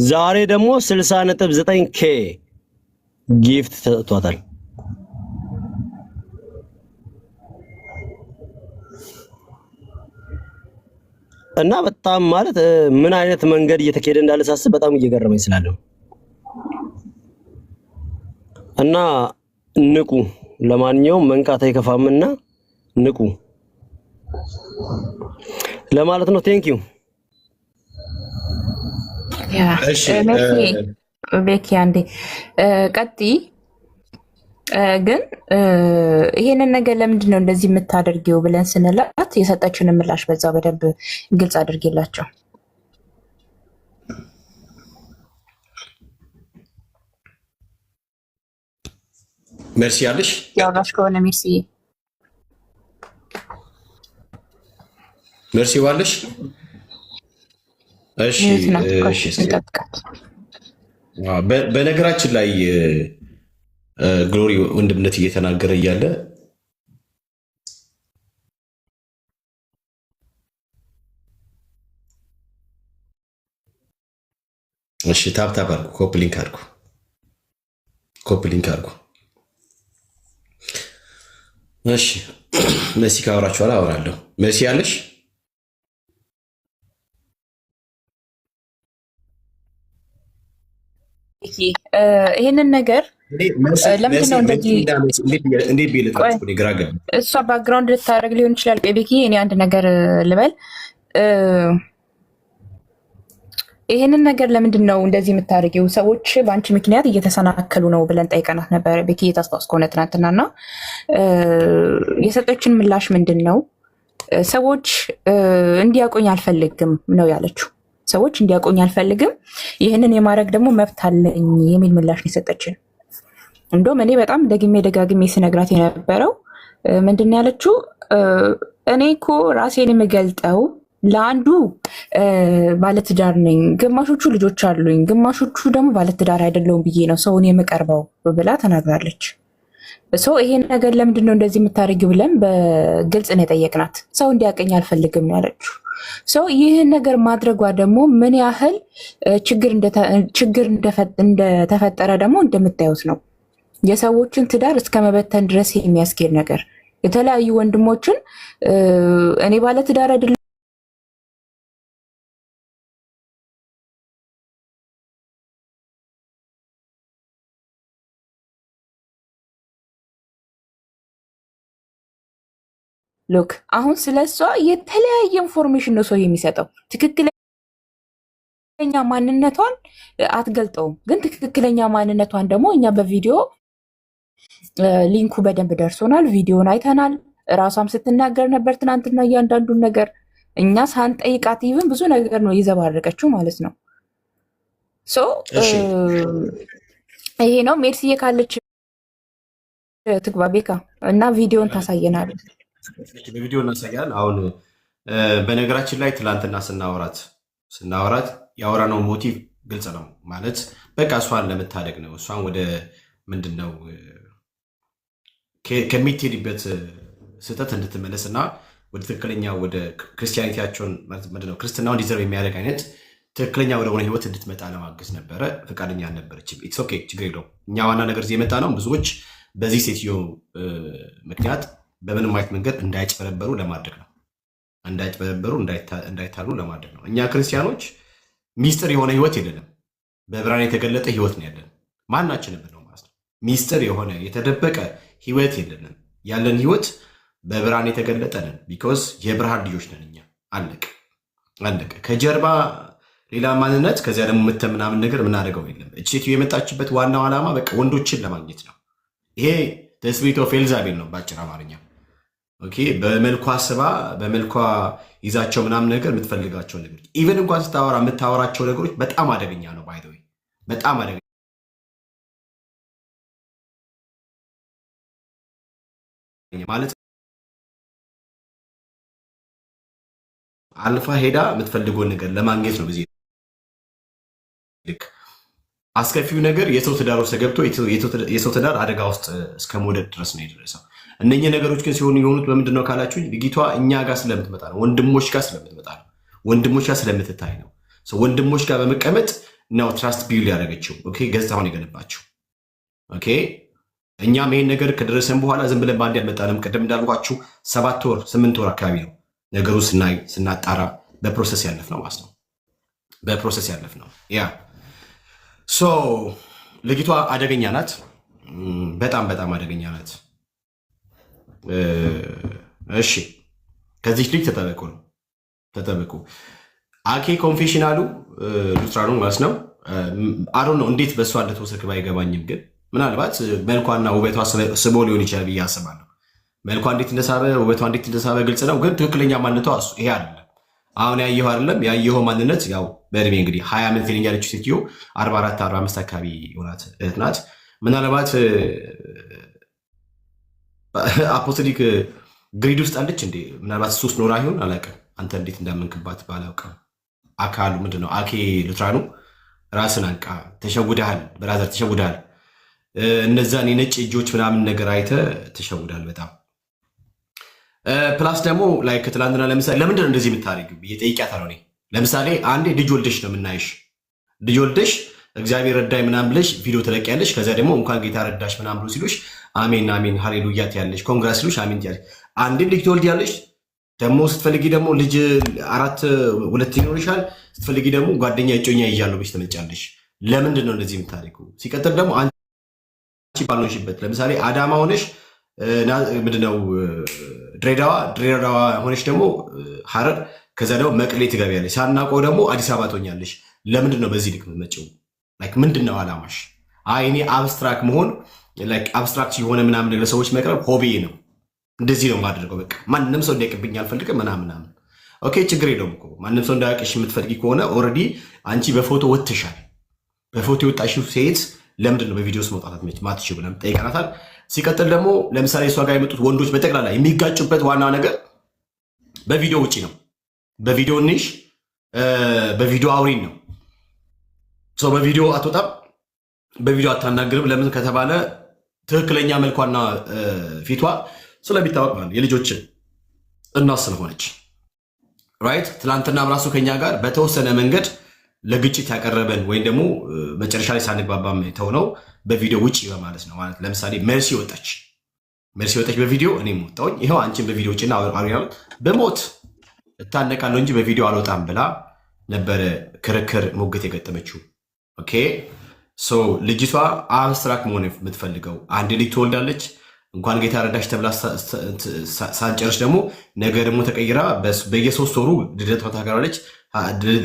ዛሬ ደግሞ 60.9K ጊፍት ተሰጥቷታል። እና በጣም ማለት ምን አይነት መንገድ እየተካሄደ እንዳለ ሳስብ በጣም እየገረመኝ ስላለ እና ንቁ። ለማንኛውም መንቃት አይከፋምና ንቁ ለማለት ነው። ቴንክ ዩ። ቤኪ አንዴ ቀጥይ። ግን ይሄንን ነገር ለምንድን ነው እንደዚህ የምታደርጊው ብለን ስንላት የሰጠችን ምላሽ በዛው በደንብ ግልጽ አድርጌላቸው። መርሲ ያለሽ ያወራሽ ከሆነ መርሲ ዋለሽ። እሺ በነገራችን ላይ ግሎሪ ወንድምነት እየተናገረ እያለ እሺ ታፕታፕ አድርጉ፣ ኮፕ ሊንክ አድርጉ። እሺ መሲ ካወራችሁ በኋላ አወራለሁ። መሲ ያለሽ ይህንን ነገር ለምንድን ነው እንደዚህ እንዴት ቢልጣችሁ ግራ ገባ። እሷ ባክግራውንድ ልታደርግ ሊሆን ይችላል። ቤኪ እኔ አንድ ነገር ልበል። ይህንን ነገር ለምንድን ነው እንደዚህ የምታደርጊው? ሰዎች በአንቺ ምክንያት እየተሰናከሉ ነው ብለን ጠይቀናት ነበረ። ቤኪ እየታስታውስ ከሆነ ትናንትናና የሰጠችን ምላሽ ምንድን ነው? ሰዎች እንዲያውቁኝ አልፈልግም ነው ያለችው። ሰዎች እንዲያውቁኝ አልፈልግም፣ ይህንን የማድረግ ደግሞ መብት አለኝ የሚል ምላሽ ነው የሰጠችን። እንደውም እኔ በጣም ደጋግሜ ስነግራት የነበረው ምንድን ነው ያለችው? እኔ እኮ ራሴን የምገልጠው ለአንዱ ባለትዳር ነኝ፣ ግማሾቹ ልጆች አሉኝ፣ ግማሾቹ ደግሞ ባለትዳር አይደለውም ብዬ ነው ሰውን የምቀርበው ብላ ተናግራለች። ሰው ይሄን ነገር ለምንድን ነው እንደዚህ የምታደርጊው ብለን በግልጽ ነው የጠየቅናት። ሰው እንዲያውቀኝ አልፈልግም ያለችው ሰው ይህን ነገር ማድረጓ ደግሞ ምን ያህል ችግር እንደተፈጠረ ደግሞ እንደምታዩት ነው። የሰዎችን ትዳር እስከ መበተን ድረስ የሚያስኬድ ነገር የተለያዩ ወንድሞችን እኔ ባለ ትዳር አይደለም ሉክ አሁን ስለሷ የተለያየ ኢንፎርሜሽን ነው ሰው የሚሰጠው። ትክክለኛ ማንነቷን አትገልጠውም፣ ግን ትክክለኛ ማንነቷን ደግሞ እኛ በቪዲዮ ሊንኩ በደንብ ደርሶናል፣ ቪዲዮን አይተናል። እራሷም ስትናገር ነበር ትናንትና እያንዳንዱን ነገር እኛ ሳንጠይቃት ይብን ብዙ ነገር ነው የዘባረቀችው ማለት ነው። ይሄ ነው ሜድስዬ ካለች ትግባ ቤካ እና ቪዲዮን ታሳየናል። በቪዲዮ እናሳያለን። አሁን በነገራችን ላይ ትላንትና ስናወራት ያወራነው ሞቲቭ ግልጽ ነው ማለት በቃ እሷን ለመታደግ ነው። እሷን ወደ ምንድን ነው ከሚትሄድበት ስህተት እንድትመለስ እና ወደ ትክክለኛ ወደ ክርስቲያኒቲያቸውን ምንድነው ክርስትናውን ዲዘርቭ የሚያደርግ አይነት ትክክለኛ ወደሆነ ህይወት እንድትመጣ ለማገዝ ነበረ። ፈቃደኛ አልነበረችም። ኢትስ ኦኬ ችግር የለውም። እኛ ዋና ነገር እዚህ የመጣ ነው ብዙዎች በዚህ ሴትዮ ምክንያት በምንም አይነት መንገድ እንዳይጭበረበሩ ለማድረግ ነው። እንዳይጭበረበሩ እንዳይታሉ ለማድረግ ነው። እኛ ክርስቲያኖች ሚስጥር የሆነ ህይወት የለንም። በብርሃን የተገለጠ ህይወት ነው ያለን። ማናችንም ነው ማለት ነው። ሚስጥር የሆነ የተደበቀ ህይወት የለንም። ያለን ህይወት በብርሃን የተገለጠ ነን። ቢኮዝ የብርሃን ልጆች ነን እኛ። አለቀ። ከጀርባ ሌላ ማንነት ከዚያ ደግሞ ምናምን ነገር የምናደርገው የለም። እች ሴትዮ የመጣችበት ዋናው ዓላማ በቃ ወንዶችን ለማግኘት ነው። ይሄ ስፒሪት ኦፍ ኤልዛቤል ነው በአጭር አማርኛ። ኦኬ በመልኳ ስባ በመልኳ ይዛቸው ምናምን ነገር የምትፈልጋቸው ነገሮች ኢቨን እንኳን ስታወራ የምታወራቸው ነገሮች በጣም አደገኛ ነው። ባይ ዘ ወይ በጣም አደገኛ ማለት አልፋ ሄዳ የምትፈልገውን ነገር ለማግኘት ነው። በዚህ ልክ አስከፊው ነገር የሰው ትዳር ውስጥ ገብቶ የሰው ትዳር አደጋ ውስጥ እስከ መውደድ ድረስ ነው የደረሰው። እነኚህ ነገሮች ግን ሲሆኑ የሆኑት በምንድን ነው ካላችሁ ልጅቷ እኛ ጋር ስለምትመጣ ነው። ወንድሞች ጋር ስለምትመጣ ነው። ወንድሞች ጋር ስለምትታይ ነው። ወንድሞች ጋር በመቀመጥ ነው ትራስት ቢውል ያደረገችው። ኦኬ ገጽታውን የገነባችው። ኦኬ እኛም ይሄን ነገር ከደረሰን በኋላ ዝም ብለን በአንድ ያልመጣንም። ቅድም እንዳልኳችሁ 7 ወር 8 ወር አካባቢ ነው ነገሩ ስናጣራ በፕሮሰስ ያለፍ ነው ማለት ነው። በፕሮሰስ ያለፍ ነው ያ ልጅቷ አደገኛ ናት። በጣም በጣም አደገኛ ናት። እሺ ከዚህ ልጅ ተጠበቁ። አኬ ኮንፌሽናሉ ሉትራኑ ማለት ነው። አሮ ነው እንዴት በእሷ እንደተወሰድክ ባይገባኝም ግን ምናልባት መልኳና ውበቷ ስቦ ሊሆን ይችላል ብዬ አስባለሁ። መልኳ እንዴት እንደሳበ ውበቷ እንዴት እንደሳበ ግልጽ ነው። ግን ትክክለኛ ማንነቷ እሱ ይሄ አይደለም። አሁን ያየኸው አይደለም። ያየኸው ማንነት ያው በእድሜ እንግዲህ 20 ዓመት ያለችው ሴትዮ 44 45 አካባቢ የሆናት እህት ናት። ምናልባት አፖስቶሊክ ግሪድ ውስጥ አለች እንዴ? ምናልባት ሶስት ኖራ ይሆን አላውቅም። አንተ እንዴት እንዳመንክባት ባላውቅም አካሉ ምንድነው? አኬ ሉትራኑ ራስን አንቃ ተሸውደሃል፣ ብራዘር ተሸውደሃል። እነዛን የነጭ እጆች ምናምን ነገር አይተ ተሸውዳል በጣም ፕላስ ደግሞ ላይ ከትላንትና ለምሳሌ ለምንድነው እንደዚህ የምታደርጊው ብዬ ጠይቂያታለሁ። እኔ ለምሳሌ አንዴ ልጅ ወልደሽ ነው የምናይሽ። ልጅ ወልደሽ እግዚአብሔር ረዳይ ምናምን ብለሽ ቪዲዮ ትለቂያለሽ። ከዛ ደግሞ እንኳን ጌታ ረዳሽ ምናምን ብሎ ሲሉሽ አሜን አሜን ሃሌሉያ ትያለሽ፣ ኮንግራስ ሲሉሽ አሜን ትያለሽ። አንዴ ልጅ ትወልጃለሽ። ደግሞ ስትፈልጊ ደግሞ ልጅ ሁለት ይኖርሻል። ስትፈልጊ ደግሞ ጓደኛ እጮኛ ይያለው ብለሽ ትመጫለሽ። ለምንድን ነው እንደዚህ የምታደርጊው? ሲቀጥል ደግሞ አንቺ ባልሆንሽበት ለምሳሌ አዳማ ሆነሽ ምንድነው ድሬዳዋ ሆነሽ ደግሞ ሐረር ከዛ ደግሞ መቀሌ ትገቢያለሽ። ሳናውቀው ደግሞ አዲስ አበባ ትሆኛለሽ። ለምንድን ነው በዚህ ልክ የምትመጪው? ምንድን ነው አላማሽ? እኔ አብስትራክት መሆን አብስትራክት የሆነ ምናምን ነገር ሰዎች መቅረብ ሆቢ ነው። እንደዚህ ነው የማደርገው። በቃ ማንም ሰው እንዳይቅብኝ አልፈልግም ምናምን። ኦኬ ችግር የለውም እኮ ማንም ሰው እንዳያውቅሽ የምትፈልጊ ከሆነ ኦልሬዲ አንቺ በፎቶ ወጥተሻል። በፎቶ የወጣሽው ሴት ለምንድን ነው በቪዲዮ ውስጥ መውጣት ማትችይው ብለን ጠይቀናታል። ሲቀጥል ደግሞ ለምሳሌ እሷ ጋር የመጡት ወንዶች በጠቅላላ የሚጋጩበት ዋና ነገር በቪዲዮ ውጪ ነው። በቪዲዮ እንሽ በቪዲዮ አውሪን ነው ሰው በቪዲዮ አትወጣም፣ በቪዲዮ አታናግርም። ለምን ከተባለ ትክክለኛ መልኳና ፊቷ ስለሚታወቅ ማለት የልጆችን እናት ስለሆነች ራይት። ትናንትና ራሱ ከኛ ጋር በተወሰነ መንገድ ለግጭት ያቀረበን ወይም ደግሞ መጨረሻ ላይ ሳንግባባም ተውነው በቪዲዮ ውጭ በማለት ነው ማለት። ለምሳሌ መርሲ ወጣች በቪዲዮ እኔም ወጣሁኝ። ይኸው አንቺን በቪዲዮ ውጭና አውሪያል በሞት እታነቃለሁ እንጂ በቪዲዮ አልወጣም ብላ ነበረ ክርክር ሙግት የገጠመችው። ኦኬ ሶ ልጅቷ አብስትራክት መሆን የምትፈልገው አንድ ልጅ ትወልዳለች። እንኳን ጌታ ረዳሽ ተብላ ሳንጨርስ ደግሞ ነገ ደግሞ ተቀይራ በየ3 ወሩ ልደቷ ታገራለች።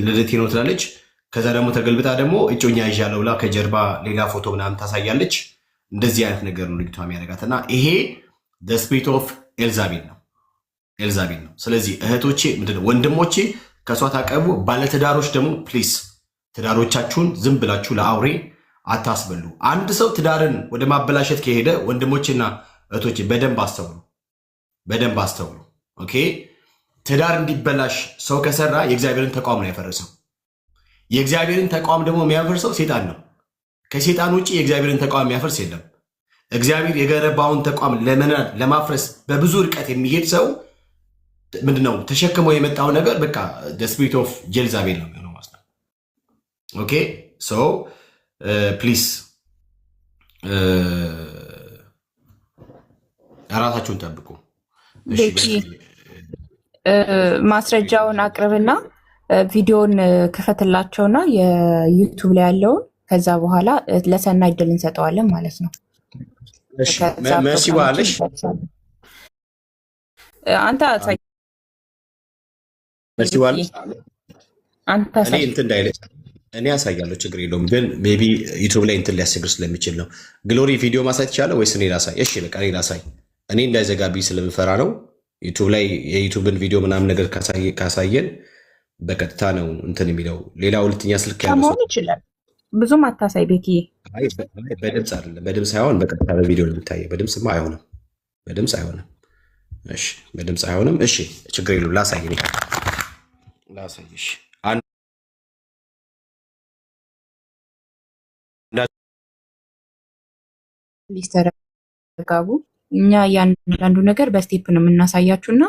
ልደቴ ነው ትላለች። ከዛ ደግሞ ተገልብጣ ደግሞ እጮኛ ይዣለሁ ብላ ከጀርባ ሌላ ፎቶ ምናምን ታሳያለች። እንደዚህ አይነት ነገር ነው ልጅቷ የሚያደርጋት እና ይሄ ስፒሪት ኦፍ ኤልዛቤል ነው። ስለዚህ እህቶቼ ምንድነው ወንድሞቼ ከሷ ታቀቡ። ባለትዳሮች ደግሞ ፕሊስ ትዳሮቻችሁን ዝም ብላችሁ ለአውሬ አታስበሉ። አንድ ሰው ትዳርን ወደ ማበላሸት ከሄደ ወንድሞቼና እህቶቼ በደንብ አስተውሉ። ኦኬ ትዳር እንዲበላሽ ሰው ከሰራ የእግዚአብሔርን ተቋም ነው ያፈረሰው። የእግዚአብሔርን ተቋም ደግሞ የሚያፈርሰው ሴጣን ነው። ከሴጣን ውጭ የእግዚአብሔርን ተቋም የሚያፈርስ የለም። እግዚአብሔር የገነባውን ተቋም ለማፍረስ በብዙ ርቀት የሚሄድ ሰው ምንድነው ተሸክመው የመጣው ነገር በቃ ስፒሪት ኦፍ ጄልዛቤል ነው የሚሆነው ማለት ነው። ኦኬ ሶ ፕሊዝ ራሳችሁን ጠብቁ። ማስረጃውን አቅርብና ቪዲዮን ክፈትላቸውና የዩቱብ ላይ ያለውን ከዛ በኋላ ለሰናይ እድል እንሰጠዋለን ማለት ነው። መሲ ዋለሽ አንተ እኔ ያሳያለሁ፣ ችግር የለውም። ግን ሜይ ቢ ዩቱብ ላይ እንትን ሊያስቸግር ስለሚችል ነው። ግሎሪ ቪዲዮ ማሳየት ይቻላል ወይስ እኔ ላሳይ? እሺ በቃ እኔ ላሳይ። እኔ እንዳይዘጋብኝ ስለምፈራ ነው። ዩቱብ ላይ የዩቱብን ቪዲዮ ምናምን ነገር ካሳየን በቀጥታ ነው እንትን የሚለው። ሌላ ሁለተኛ ስልክ መሆን ይችላል። ብዙም አታሳይ ቤኪ። በድምፅ አይደለም፣ በድምፅ ሳይሆን በቀጥታ በቪዲዮ ነው የሚታየው። በድምፅማ አይሆንም፣ በድምፅ አይሆንም። እሺ በድምፅ አይሆንም። እሺ ችግር የለውም። ላሳይ ላሳይሽ ሊስተረጋጉ እኛ እያንዳንዱ ነገር በስቴፕ ነው የምናሳያችሁ እና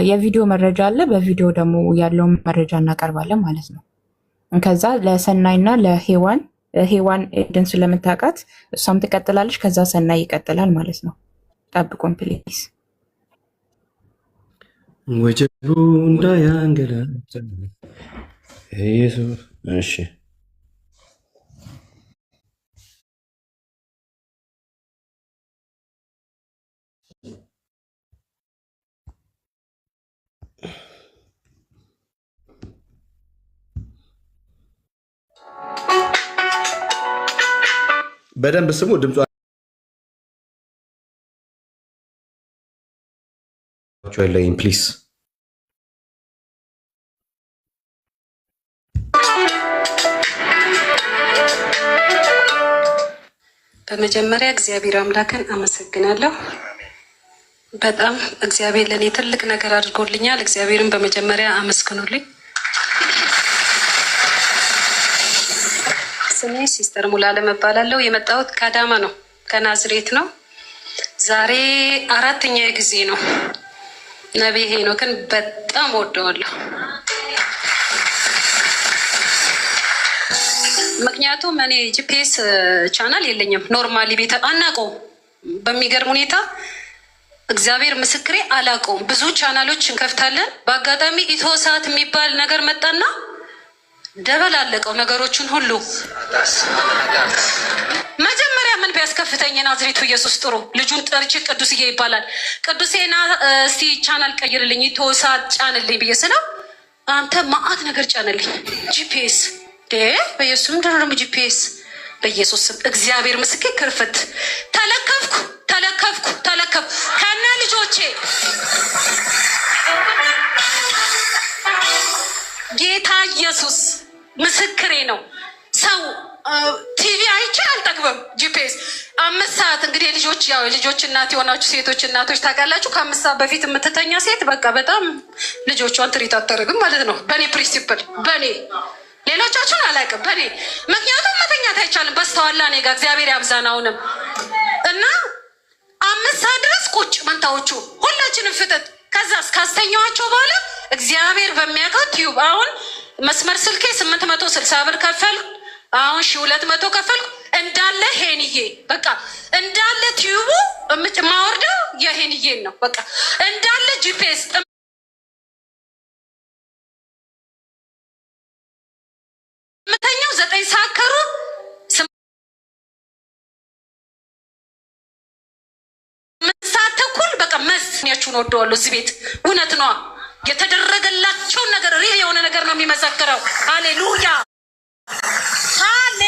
የቪዲዮ መረጃ አለ። በቪዲዮ ደግሞ ያለውን መረጃ እናቀርባለን ማለት ነው። ከዛ ለሰናይና ለሄዋን ኤደን ስለምታውቃት እሷም ትቀጥላለች። ከዛ ሰናይ ይቀጥላል ማለት ነው። ጠብቁን ፕሊዝ። ወጀቡ እንዳያንገላ ኢየሱስ። እሺ በደንብ ስሙ። ድምጿ የለኝም ፕሊዝ። በመጀመሪያ እግዚአብሔር አምላክን አመሰግናለሁ። በጣም እግዚአብሔር ለእኔ ትልቅ ነገር አድርጎልኛል። እግዚአብሔርን በመጀመሪያ አመስግኑልኝ። ስሜ ሲስተር ሙሉዓለም እባላለሁ። የመጣሁት ከአዳማ ነው፣ ከናዝሬት ነው። ዛሬ 4ኛ ጊዜ ነው። ነቢይ ሄኖክን በጣም ወደዋለሁ። ምክንያቱም እኔ ጂፒኤስ ቻናል የለኝም። ኖርማሊ ቤት አናውቀውም። በሚገርም ሁኔታ እግዚአብሔር ምስክሬ አላውቀውም። ብዙ ቻናሎች እንከፍታለን። በአጋጣሚ ኢትዮሳት የሚባል ነገር መጣና ደበላለቀው ነገሮችን ሁሉ። መጀመሪያ ምን ቢያስከፍተኝ ናዝሬቱ ኢየሱስ ጥሩ ልጁን ጠርቼ ቅዱስዬ ይባላል። ቅዱሴና እስቲ ቻናል ቀይርልኝ ኢትዮሳት ጫንልኝ ብዬ ስለው አንተ ማአት ነገር ጫንልኝ ጂፒኤስ በኢየሱስም ደረም ጂፒኤስ በኢየሱስ ስም እግዚአብሔር ምስክር ክርፍት ተለከፍኩ ከነ ልጆቼ ጌታ ኢየሱስ ምስክሬ ነው። ሰው ቲቪ አይቼ አልጠግብም። ጂፒኤስ 5 ሰዓት እንግዲህ ልጆች እናት የሆናችሁ ሴቶች እናቶች ታውቃላችሁ። ከ5 ሰዓት በፊት የምትተኛ ሴት በቃ በጣም ልጆቿን ትሪት አታደርግም ማለት ነው። በእኔ ፕሪንሲፕል ሌሎቻችሁን አላውቅም። በእኔ ምክንያቱም መተኛት አይቻልም። በስተዋላ እኔ ጋር እግዚአብሔር ያብዛናውንም እና 5 ሰዓት ድረስ ቁጭ መንታዎቹ ሁላችንም ፍጥጥ። ከዛ እስካስተኛዋቸው በኋላ እግዚአብሔር በሚያውቀው ቲዩብ አሁን መስመር ስልኬ 860 ብር ከፈል። አሁን 1200 ከፈልኩ። እንዳለ ሄንዬ በቃ እንዳለ ቲዩቡ ማወርደው የሄንዬን ነው። በቃ እንዳለ ጂፒኤስ የምተኛው 9 ሰዓት ከሩብ 8 ሰዓት ተኩል በቃ መስኛችሁን ወደዋለሁ። እዚህ ቤት እውነት ነው የተደረገላቸውን ነገር ሪል የሆነ ነገር ነው የሚመሰክረው። ሃሌሉያ ሃሌ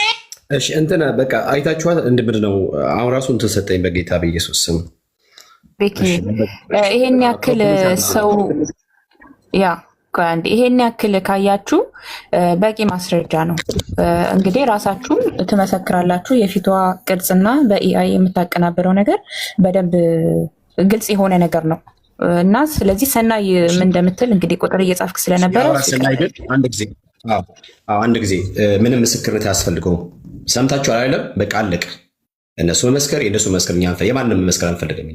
እሺ እንትን በቃ አይታችኋል። ምንድን ነው አሁን ራሱ እንትን ሰጠኝ በጌታ በኢየሱስ ስም ቤኪ ይሄን ያክል ሰው ይሄን ያክል ካያችሁ በቂ ማስረጃ ነው። እንግዲህ ራሳችሁም ትመሰክራላችሁ። የፊቷ ቅርጽና በኢአይ የምታቀናበረው ነገር በደንብ ግልጽ የሆነ ነገር ነው እና ስለዚህ ሰናይ ምን እንደምትል እንግዲህ ቁጥር እየጻፍክ ስለነበረ አንድ ጊዜ ምንም ምስክርነት አያስፈልገውም። ሰምታችሁ አይደለም? በቃ አለቀ። እነሱ መመስከር የእነሱ መስከር እኛ የማንም መስከር አንፈልግም።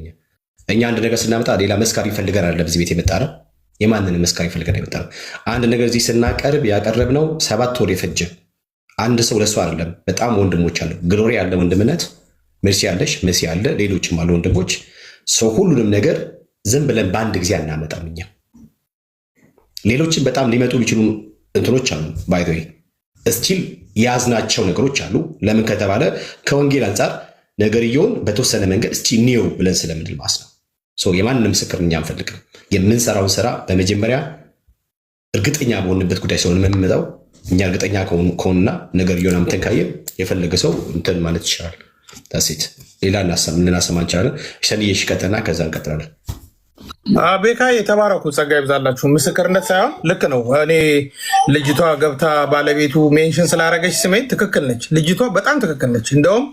እኛ አንድ ነገር ስናመጣ ሌላ መስካሪ ይፈልገን አለ በዚህ ቤት የመጣ ነው። የማንንም መስካሪ ይፈልገን የመጣ ነው። አንድ ነገር እዚህ ስናቀርብ ያቀረብነው 7 ወር የፈጀ አንድ ሰው ለሱ አይደለም። በጣም ወንድሞች አሉ። ግሎሪ ያለ ወንድምነት፣ መርሲ ያለሽ መሲ ያለ ሌሎችም አሉ ወንድሞች። ሰው ሁሉንም ነገር ዝም ብለን በአንድ ጊዜ አናመጣም። እኛ ሌሎችን በጣም ሊመጡ የሚችሉ እንትኖች አሉ። ባይ ዘ ዌይ እስቲል የያዝናቸው ነገሮች አሉ። ለምን ከተባለ ከወንጌል አንጻር ነገርየውን በተወሰነ መንገድ እስቲ ኒው ብለን ስለምንል ማስ ነው። የማንንም ምስክር እኛ አንፈልግም። የምንሰራውን ስራ በመጀመሪያ እርግጠኛ በሆንበት ጉዳይ ስለሆነ የምንመጣው እኛ እርግጠኛ ከሆንና ነገርየውን አምተን ካየን የፈለገ ሰው እንትን ማለት ይችላል። ታሴት ሌላ ልናሰማ እንችላለን። ሰንዬ ሽቀጠና ከዛ እንቀጥላለን። ቤካ የተባረኩ ጸጋ ይብዛላችሁ። ምስክርነት ሳይሆን ልክ ነው። እኔ ልጅቷ ገብታ ባለቤቱ ሜንሽን ስላደረገች ስሜን ትክክል ነች። ልጅቷ በጣም ትክክል ነች። እንደውም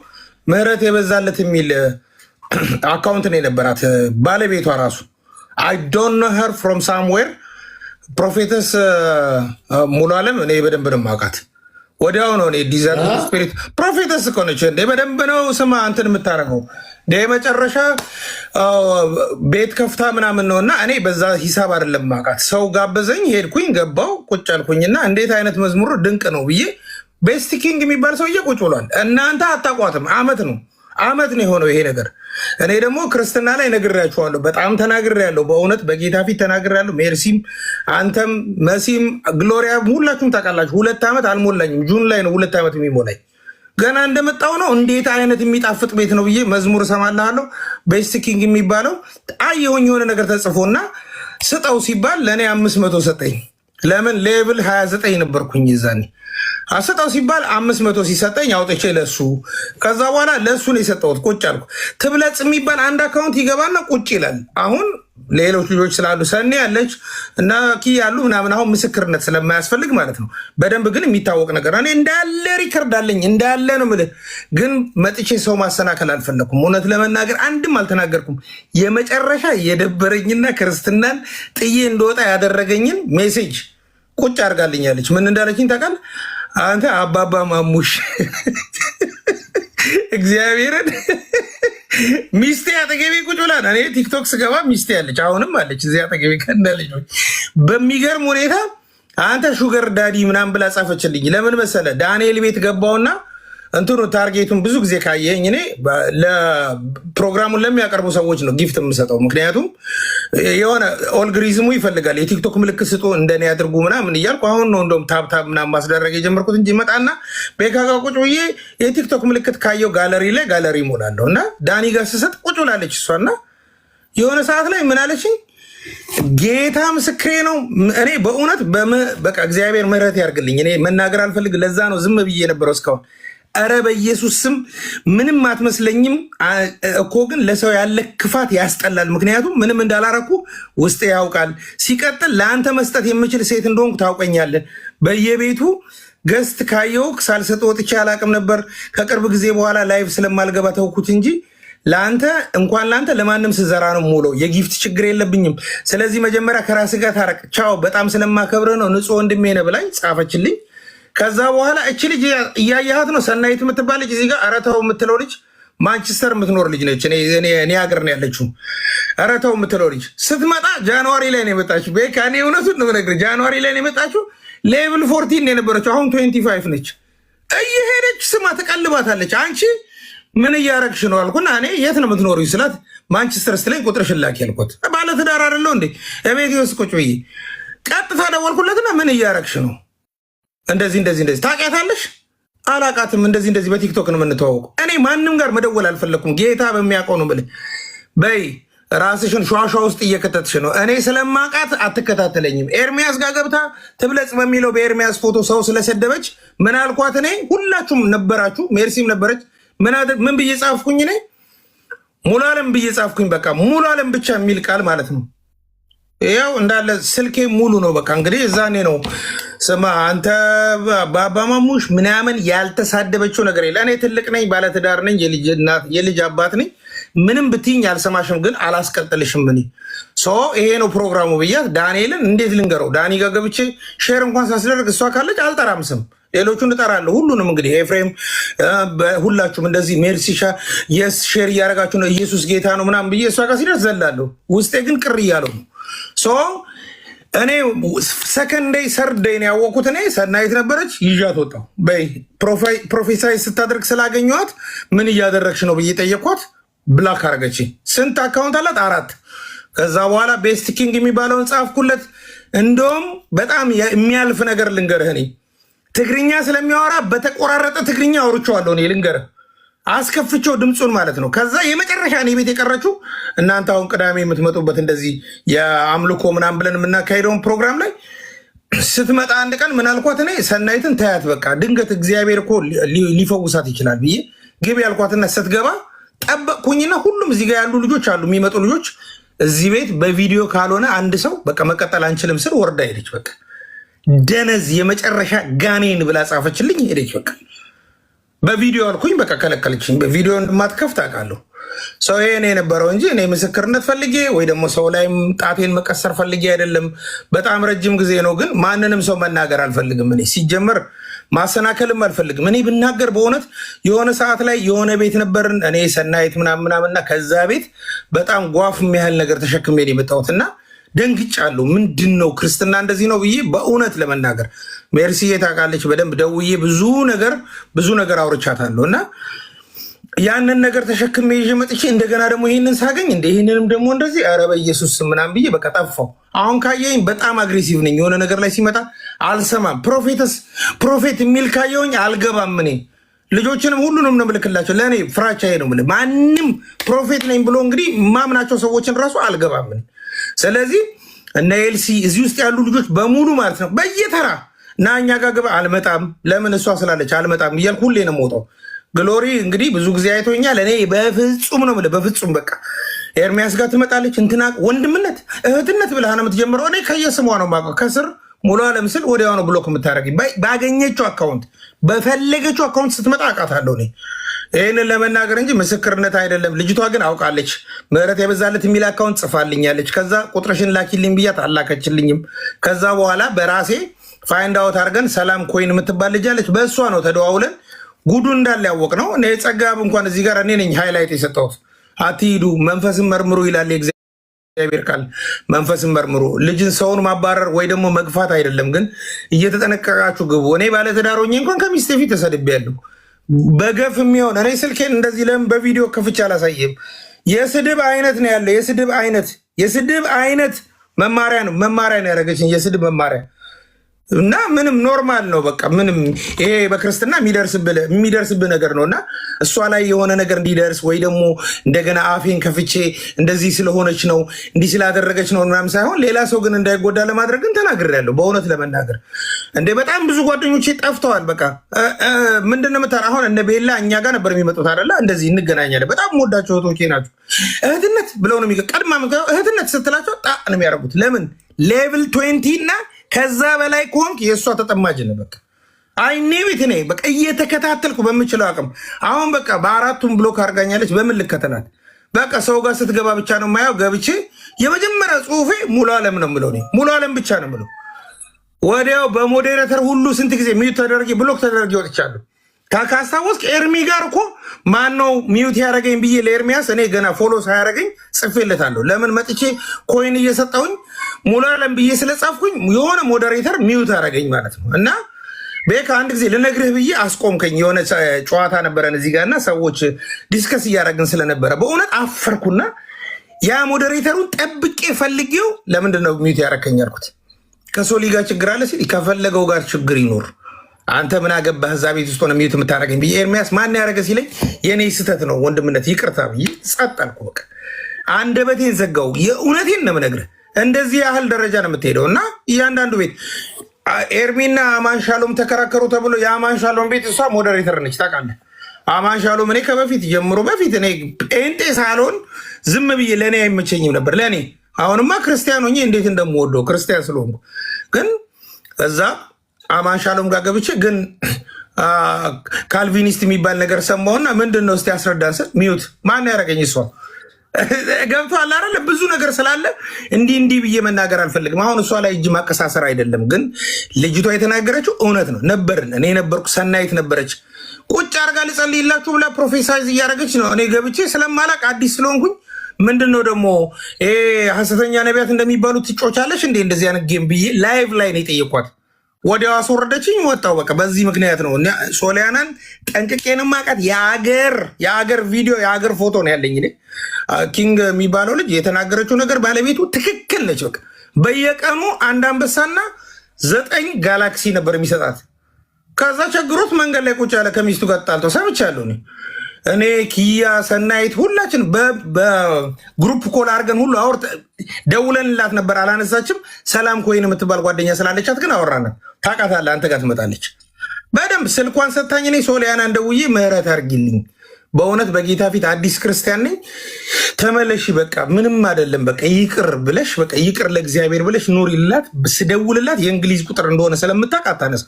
ምህረት የበዛለት የሚል አካውንት ነው የነበራት ባለቤቷ ራሱ አይ ዶንት ኖ ሄር ፍሮም ሳምዌር ፕሮፌተስ ሙሉዓለም እኔ በደንብ ነው የማውቃት። ወዲያው ነው እኔ ዲዘርን ስፒሪት ፕሮፌተስ እኮ ነች እንደ በደንብ ነው ስማ እንትን የምታደርገው መጨረሻ ቤት ከፍታ ምናምን ነው እና እኔ በዛ ሂሳብ አይደለም የማውቃት። ሰው ጋበዘኝ፣ ሄድኩኝ፣ ገባው፣ ቁጭ አልኩኝና እንዴት አይነት መዝሙር ድንቅ ነው ብዬ ቤስት ኪንግ የሚባል ሰውዬ ቁጭ ብሏል። እናንተ አታቋትም። አመት ነው የሆነው ይሄ ነገር። እኔ ደግሞ ክርስትና ላይ ነግሬያችኋለሁ፣ በጣም ተናግሬያለሁ። በእውነት በጌታ ፊት ተናግሬያለሁ። ሜርሲም፣ አንተም፣ መሲም፣ ግሎሪያ ሁላችሁም ታውቃላችሁ። 2 ዓመት አልሞላኝም። ጁን ላይ ነው 2 ዓመት የሚሞላኝ። ገና እንደመጣው ነው እንዴት አይነት የሚጣፍጥ ቤት ነው ብዬ መዝሙር እሰማልሃለሁ። ቤስት ኪንግ የሚባለው አየሁኝ የሆነ ነገር ተጽፎና ስጠው ሲባል ለእኔ 500 ሰጠኝ። ለምን ሌብል 29 ነበርኩኝ ይዛኔ። ስጠው ሲባል 500 ሲሰጠኝ አውጥቼ ለሱ ከዛ በኋላ ለሱ ነው የሰጠሁት። ቁጭ አልኩ። ትብለጽ የሚባል አንድ አካውንት ይገባና ቁጭ ይላል። አሁን ሌሎች ልጆች ስላሉ ሰኔ ያለች እና ኪ ያሉ ምናምን አሁን ምስክርነት ስለማያስፈልግ ማለት ነው። በደንብ ግን የሚታወቅ ነገር እኔ እንዳለ ሪከርድ አለኝ እንዳለ ነው የምልህ። ግን መጥቼ ሰው ማሰናከል አልፈለኩም። እውነት ለመናገር አንድም አልተናገርኩም። የመጨረሻ የደበረኝና ክርስትናን ጥዬ እንደወጣ ያደረገኝን ሜሴጅ ቁጭ አድርጋልኛለች። ምን እንዳለችኝ ታውቃለህ? አንተ አባባ ማሙሽ እግዚአብሔርን ሚስቴ አጠገቤ ቁጭ ብላ እኔ ቲክቶክ ስገባ ሚስቴ ያለች አሁንም አለች እዚህ አጠገቤ ከነ ልጆች። በሚገርም ሁኔታ አንተ ሹገር ዳዲ ምናምን ብላ ጻፈችልኝ። ለምን መሰለ ዳንኤል ቤት ገባውና እንትኑ ታርጌቱን ብዙ ጊዜ ካየኝ እኔ ለፕሮግራሙን ለሚያቀርቡ ሰዎች ነው ጊፍት የምሰጠው። ምክንያቱም የሆነ ኦልግሪዝሙ ይፈልጋል የቲክቶክ ምልክት ስጡ እንደኔ ያድርጉ ምናምን እያልኩ አሁን ነው እንደውም ታብታብ ምናምን ማስደረግ የጀመርኩት እንጂ መጣና ቤካጋ ቁጭ ብዬ የቲክቶክ ምልክት ካየው ጋለሪ ላይ ጋለሪ ሞላለሁ እና ዳኒ ጋር ስሰጥ ቁጭ ብላለች እሷና የሆነ ሰዓት ላይ ምን አለችኝ? ጌታ ምስክሬ ነው። እኔ በእውነት በቃ እግዚአብሔር ምሕረት ያርግልኝ። እኔ መናገር አልፈልግ ለዛ ነው ዝም ብዬ የነበረው እስካሁን። አረ በኢየሱስ ስም ምንም አትመስለኝም እኮ ግን ለሰው ያለ ክፋት ያስጠላል። ምክንያቱም ምንም እንዳላረኩ ውስጤ ያውቃል። ሲቀጥል ለአንተ መስጠት የምችል ሴት እንደሆንኩ ታውቀኛለህ። በየቤቱ ገስት ካየው ሳልሰጥ ወጥቼ አላቅም ነበር። ከቅርብ ጊዜ በኋላ ላይቭ ስለማልገባ ተውኩት እንጂ ለአንተ እንኳን ለአንተ ለማንም ስዘራ ነው ሙሉ የጊፍት ችግር የለብኝም። ስለዚህ መጀመሪያ ከራስህ ጋር ታረቅ። ቻው በጣም ስለማከብርህ ነው ንጹህ ወንድሜ ነህ ብላኝ ጻፈችልኝ። ከዛ በኋላ እቺ ልጅ እያያሃት ነው ሰናይት የምትባል ልጅ እዚህ ጋር አረታው የምትለው ልጅ ማንቸስተር የምትኖር ልጅ ነች። እኔ ሀገር ነው ያለችው። አረታው የምትለው ልጅ ስትመጣ ጃንዋሪ ላይ ነው የመጣችው። በቃ እኔ እውነቱን ነው የምነግርህ ጃንዋሪ ላይ ነው የመጣችው። ሌቭል 14 የነበረችው አሁን 25 ነች። እየሄደች ስማ ትቀልባታለች። አንቺ ምን እያረግሽ ነው አልኩና እኔ የት ነው የምትኖሪው ስላት ማንቸስተር ስትለኝ ቁጥርሽን ላኪ ያልኳት። ባለትዳር አይደለሁ እንዴ እቤቴ ውስጥ ቁጭ ብዬ ቀጥታ ደወልኩለትና ምን እያረግሽ ነው እንደዚህ ታውቂያታለሽ? አላቃትም። እንደዚህ በቲክቶክ ነው የምንተዋወቀው። እኔ ማንም ጋር መደወል አልፈለኩም። ጌታ በሚያውቀው ነው ብለህ በይ ራስሽን ሸዋሸዋ ውስጥ እየከተትሽ ነው። እኔ ስለማውቃት አትከታተለኝም። ኤርሚያስ ጋር ገብታ ትብለጽ በሚለው በኤርሚያስ ፎቶ ሰው ስለሰደበች ምን አልኳት? እኔ ሁላችሁም ነበራችሁ፣ ሜርሲም ነበረች። ምን ብዬ ጻፍኩኝ? እኔ ሙሉ ዓለም ብዬ ጻፍኩኝ። በቃ ሙሉ ዓለም ብቻ የሚል ቃል ማለት ነው። ያው እንዳለ ስልኬ ሙሉ ነው። በቃ እንግዲህ እዛኔ ነው ስማ አንተ በአባማሙሽ ምናምን ያልተሳደበችው ነገር የለ። እኔ ትልቅ ነኝ፣ ባለትዳር ነኝ፣ የልጅ አባት ነኝ። ምንም ብትይኝ አልሰማሽም፣ ግን አላስቀጥልሽም። ምን ይሄ ነው ፕሮግራሙ ብያት ዳንኤልን እንዴት ልንገረው? ዳኒ ጋር ገብቼ ሼር እንኳን ሳስደርግ እሷ ካለች አልጠራም ስም፣ ሌሎቹን እጠራለሁ። ሁሉንም እንግዲህ ኤፍሬም፣ ሁላችሁም እንደዚህ ሜርሲሻ የስ ሼር እያደረጋችሁ ነው። ኢየሱስ ጌታ ነው ምናምን ብዬ እሷ ጋር ሲደርስ ዘላለሁ። ውስጤ ግን ቅር እያለው ነው። እኔ ሰከንዴይ ሰርዴይ ነው ያወቅኩት። እኔ ሰናይት ነበረች ይዣት ወጣሁ። በይ ፕሮፌሳይ ስታደርግ ስላገኘኋት ምን እያደረግሽ ነው ብዬ ጠየኳት። ብላክ አረገች። ስንት አካውንት አላት? 4። ከዛ በኋላ ቤስት ኪንግ የሚባለውን ጻፍኩለት። እንደውም በጣም የሚያልፍ ነገር ልንገርህ። እኔ ትግርኛ ስለሚያወራ በተቆራረጠ ትግርኛ አውርቼዋለሁ። እኔ ልንገርህ አስከፍቼው ድምፁን ማለት ነው። ከዛ የመጨረሻ እኔ ቤት የቀረችው እናንተ አሁን ቅዳሜ የምትመጡበት እንደዚህ የአምልኮ ምናምን ብለን የምናካሄደውን ፕሮግራም ላይ ስትመጣ አንድ ቀን ምን አልኳት? እኔ ሰናይትን ታያት በቃ ድንገት እግዚአብሔር እኮ ሊፈውሳት ይችላል ብዬ ግቢ ያልኳትና ስትገባ ጠበቅኩኝና ሁሉም እዚህ ጋር ያሉ ልጆች አሉ የሚመጡ ልጆች እዚህ ቤት በቪዲዮ ካልሆነ አንድ ሰው በቃ መቀጠል አንችልም ስል ወርዳ ሄደች። በቃ ደነዝ የመጨረሻ ጋኔን ብላ ጻፈችልኝ ሄደች። በቃ በቪዲዮ አልኩኝ በቃ ከለከለችኝ። በቪዲዮ እንደማትከፍት አውቃለሁ። ሰው ይሄ ነው የነበረው እንጂ እኔ ምስክርነት ፈልጌ ወይ ደግሞ ሰው ላይም ጣቴን መቀሰር ፈልጌ አይደለም። በጣም ረጅም ጊዜ ነው፣ ግን ማንንም ሰው መናገር አልፈልግም። እኔ ሲጀመር ማሰናከልም አልፈልግም። እኔ ብናገር በእውነት የሆነ ሰዓት ላይ የሆነ ቤት ነበርን እኔ ሰናይት ምናምናምና ከዛ ቤት በጣም ጓፍ የሚያህል ነገር ተሸክሜ የመጣሁትና ደንግጫለሁ። ምንድን ነው ክርስትና እንደዚህ ነው ብዬ በእውነት ለመናገር ሜርሲዬ ታውቃለች በደንብ ደውዬ ብዙ ነገር አውርቻታለሁ እና ያንን ነገር ተሸክሜ ይዤ መጥቼ እንደገና ደግሞ ይህንን ሳገኝ ይህንንም ደግሞ እንደዚህ ኧረ በኢየሱስ ምናምን ብዬ በቃ ጠፋሁ። አሁን ካየኝ በጣም አግሬሲቭ ነኝ። የሆነ ነገር ላይ ሲመጣ አልሰማም። ፕሮፌት የሚል ካየውኝ አልገባም። እኔ ልጆችንም ሁሉንም ነው ምልክላቸው። ለእኔ ፍራቻዬ ነው ምል ማንም ፕሮፌት ነኝ ብሎ እንግዲህ ማምናቸው ሰዎችን ራሱ አልገባም። ስለዚህ እነ ኤልሲ እዚህ ውስጥ ያሉ ልጆች በሙሉ ማለት ነው በየተራ እና እኛ ጋር ገባ አልመጣም። ለምን እሷ ስላለች አልመጣም እያልኩ ሁሌ ነው የምወጣው። ግሎሪ እንግዲህ ብዙ ጊዜ አይቶኛል። እኔ በፍጹም ነው የምልህ በፍጹም በቃ ኤርሚያስ ጋር ትመጣለች። እንትና ወንድምነት እህትነት ብለህ ነው የምትጀምረው። እኔ ከየስሟ ነው የማውቀው። ከስር ሙሉ አለም ስል ወዲያው ነው ብሎክ የምታደርገኝ። ባገኘችው አካውንት በፈለገችው አካውንት ስትመጣ አውቃታለሁ እኔ ይህንን ለመናገር እንጂ ምስክርነት አይደለም። ልጅቷ ግን አውቃለች። ምህረት የበዛለት የሚል አካውንት ጽፋልኛለች። ከዛ ቁጥርሽን ላኪልኝ ብያት አላከችልኝም። ከዛ በኋላ በራሴ ፋይንድ አውት አድርገን ሰላም ኮይን የምትባል ልጅ አለች። በእሷ ነው ተደዋውለን ጉዱ እንዳለ ያወቅ ነው። እኔ ጸጋብ እንኳን እዚህ ጋር እኔ ነኝ ሃይላይት የሰጠሁት። አትሂዱ መንፈስን መርምሩ ይላል እግዚአብሔር ቃል። መንፈስን መርምሩ። ልጅን ሰውን ማባረር ወይ ደግሞ መግፋት አይደለም፣ ግን እየተጠነቀቃችሁ ግቡ። እኔ ባለትዳር ሆኜ እንኳን ከሚስቴ ፊት ተሰድቤያለሁ። በገፍ የሚሆን እኔ ስልኬን እንደዚህ ለምን በቪዲዮ ከፍቼ አላሳየም? የስድብ አይነት ነው ያለ። የስድብ አይነት መማሪያ ነው ያደረገችኝ፣ የስድብ መማሪያ እና ምንም ኖርማል ነው። በቃ ምንም ይሄ በክርስትና የሚደርስብህ ነገር ነው እና እሷ ላይ የሆነ ነገር እንዲደርስ ወይ ደግሞ እንደገና አፌን ከፍቼ እንደዚህ ስለሆነች ነው እንዲህ ስላደረገች ነው ምናምን ሳይሆን ሌላ ሰው ግን እንዳይጎዳ ለማድረግ ግን ተናግሬያለሁ። በእውነት ለመናገር እንደ በጣም ብዙ ጓደኞቼ ጠፍተዋል። በቃ ምንድን ነው አሁን እነ ቤላ እኛ ጋር ነበር የሚመጡት አይደለ? እንደዚህ እንገናኛለን። በጣም የምወዳቸው እህቶቼ ናቸው። እህትነት ብለው ነው ቀድማ እህትነት ስትላቸው ጣ ነው የሚያደርጉት። ለምን ሌቭል 20 እና ከዛ በላይ ከሆንክ የእሷ ተጠማጅ ነው። በቃ አይኔ ቤት ነ በቃ እየተከታተልኩ በምችለው አቅም አሁን በቃ በአራቱም ብሎክ አድርጋኛለች። በምን ልከተላት? በቃ ሰው ጋር ስትገባ ብቻ ነው የማየው። ገብቼ የመጀመሪያ ጽሁፌ ሙሉ አለም ነው የምለው። ሙሉ አለም ብቻ ነው የምለው። ወዲያው በሞዴሬተር ሁሉ ስንት ጊዜ ሚዩት ተደርጌ ብሎክ ተደርጌ ወጥቻለሁ። ካስታወስክ ኤርሚ ጋር እኮ ማነው ሚዩት ያደረገኝ ብዬ ለኤርሚያስ እኔ ገና ፎሎ ሳያደረገኝ ጽፌለታለሁ። ለምን መጥቼ ኮይን እየሰጠውኝ ሙሉ አለም ብዬ ስለጻፍኩኝ የሆነ ሞዴሬተር ሚዩት አደረገኝ ማለት ነው። እና ቤካ አንድ ጊዜ ልነግርህ ብዬ አስቆምከኝ። የሆነ ጨዋታ ነበረን እዚህ ጋር እና ሰዎች ዲስከስ እያደረግን ስለነበረ በእውነት አፈርኩና ያ ሞዴሬተሩን ጠብቄ ፈልጌው ለምንድን ነው ሚዩት ያደረከኝ አልኩት። ከሶሊ ጋር ችግር አለ ሲል ከፈለገው ጋር ችግር ይኖር አንተ ምን አገባህ እዛ ቤት ውስጥ ሆነ ሚዩት የምታደርገኝ ብዬ ኤርሚያስ ማን ያደረገ ሲለኝ የኔ ስህተት ነው ወንድምነት ይቅርታ ብዬ ጸጥ አልኩ። በቃ አንደበቴን ዘጋው። የእውነቴን ነው የምነግርህ። እንደዚህ ያህል ደረጃ ነው የምትሄደው። እና እያንዳንዱ ቤት ኤርሚና አማንሻሎም ተከራከሩ ተብሎ የአማንሻሎም ቤት እሷ ሞዴሬተር ነች ታውቃለህ። አማንሻሎም እኔ ከበፊት ጀምሮ በፊት እኔ ጴንጤ ሳልሆን ዝም ብዬ ለእኔ አይመቸኝም ነበር ለእኔ። አሁንማ ክርስቲያን ሆኜ እንዴት እንደምወደው ክርስቲያን ስለሆንኩ ግን እዛ አማንሻሎም ጋር ገብቼ ግን ካልቪኒስት የሚባል ነገር ሰማሁና ምንድን ነው እስቲ ያስረዳን ስል ሚዩት ማን ያደረገኝ እሷ ገብቶሃል አይደለ? ብዙ ነገር ስላለ እንዲህ ብዬ መናገር አልፈልግም። አሁን እሷ ላይ እጅ ማቀሳሰር አይደለም፣ ግን ልጅቷ የተናገረችው እውነት ነው። ነበርን እኔ ነበርኩ፣ ሰናይት ነበረች። ቁጭ አርጋ ልጸልይላችሁ ብላ ፕሮፌሳይዝ እያደረገች ነው። እኔ ገብቼ ስለማላቅ አዲስ ስለሆንኩኝ ምንድን ነው ደግሞ ሐሰተኛ ነቢያት እንደሚባሉት ትጮቻለሽ እንዴ እንደዚህ አይነት ጌም ብዬ ላይቭ ላይ ነው የጠየኳት። ወዲያው አስወረደችኝ፣ ወጣው። በቃ በዚህ ምክንያት ነው ሶሊያናን ጠንቅቄን ማቃት። የአገር ቪዲዮ የአገር ፎቶ ነው ያለኝ። ኪንግ የሚባለው ልጅ የተናገረችው ነገር ባለቤቱ ትክክል ነች። በቃ በየቀኑ አንድ አንበሳና 9 ጋላክሲ ነበር የሚሰጣት። ከዛ ቸግሮት መንገድ ላይ ቁጭ ያለ ከሚስቱ ጋር ጣልተው ሰምቻለሁ። እኔ ኪያ፣ ሰናይት ሁላችን በግሩፕ ኮል አድርገን ሁሉ ደውለንላት ነበር፣ አላነሳችም። ሰላም ኮይን የምትባል ጓደኛ ስላለቻት ግን አወራናት። ታውቃታለህ፣ አንተ ጋር ትመጣለች በደንብ ስልኳን ሰታኝ። እኔ ሶሊያና እንደውዬ ምህረት አድርጊልኝ በእውነት በጌታ ፊት አዲስ ክርስቲያን ነኝ፣ ተመለሺ፣ በቃ ምንም አይደለም፣ በቃ ይቅር ብለሽ በቃ ይቅር ለእግዚአብሔር ብለሽ ኑሪላት። ስደውልላት የእንግሊዝ ቁጥር እንደሆነ ስለምታውቅ አታነሳ።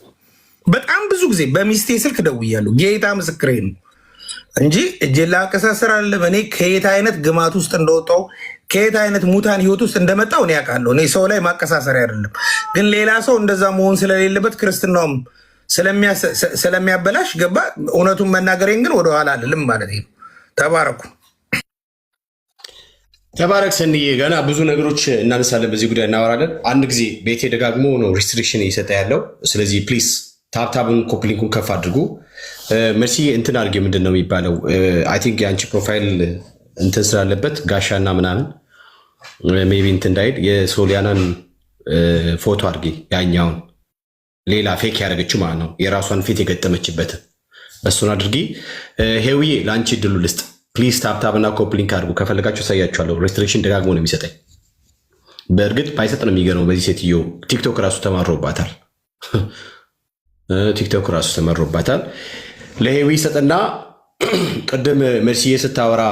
በጣም ብዙ ጊዜ በሚስቴ ስልክ ደውያለሁ፣ ጌታ ምስክሬ ነው እንጂ እጄን ላቀሳሰር አለም። እኔ ከየት አይነት ግማት ውስጥ እንደወጣው ከየት አይነት ሙታን ህይወት ውስጥ እንደመጣው እኔ ያውቃለሁ። እኔ ሰው ላይ ማቀሳሰር አይደለም፣ ግን ሌላ ሰው እንደዛ መሆን ስለሌለበት ክርስትናውም ስለሚያበላሽ ገባ። እውነቱን መናገሬን ግን ወደኋላ አልልም ማለት ነው። ተባረኩ። ተባረክ ሰንዬ። ገና ብዙ ነገሮች እናነሳለን፣ በዚህ ጉዳይ እናወራለን። አንድ ጊዜ ቤቴ ደጋግሞ ነው ሪስትሪክሽን እየሰጠ ያለው። ስለዚህ ፕሊዝ ታብታብን ኮፕሊንኩን ከፍ አድርጉ። መርሲ እንትን አድርጌ ምንድን ነው የሚባለው? አይ ቲንክ የአንቺ ፕሮፋይል እንትን ስላለበት ጋሻና ምናምን ሜይ ቢ እንትን እንዳይል የሶሊያናን ፎቶ አድርጌ ያኛውን ሌላ ፌክ ያደረገችው ማለት ነው፣ የራሷን ፊት የገጠመችበትን እሱን አድርጊ። ሄውዬ ለአንቺ ድሉ ልስጥ ፕሊዝ። ታብታብና ኮፕሊንክ አድርጉ። ከፈለጋችሁ ያሳያችኋለሁ። ሬስትሪክሽን ደጋግሞ ነው የሚሰጠኝ። በእርግጥ ባይሰጥ ነው የሚገርመው። በዚህ ሴትዮ ቲክቶክ ራሱ ተማሮባታል። ቲክቶክ ራሱ ተመሮባታል። ለሄዊ ሰጥና ቅድም መርሲዬ ስታወራ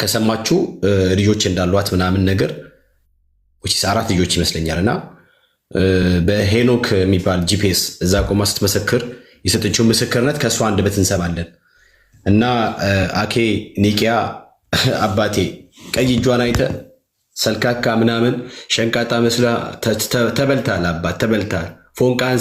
ከሰማችሁ ልጆች እንዳሏት ምናምን ነገር ወይስ 4 ልጆች ይመስለኛልና በሄኖክ የሚባል ጂፒኤስ እዛ ቆማ ስትመሰክር የሰጠችው ምስክርነት ከእሷ አንደበት እንሰማለን። እና አኬ ኒቂያ አባቴ ቀይ እጇን አይተ ሰልካካ ምናምን ሸንቃጣ መስላ ተበልታል። አባት ተበልታል። ፎንቃን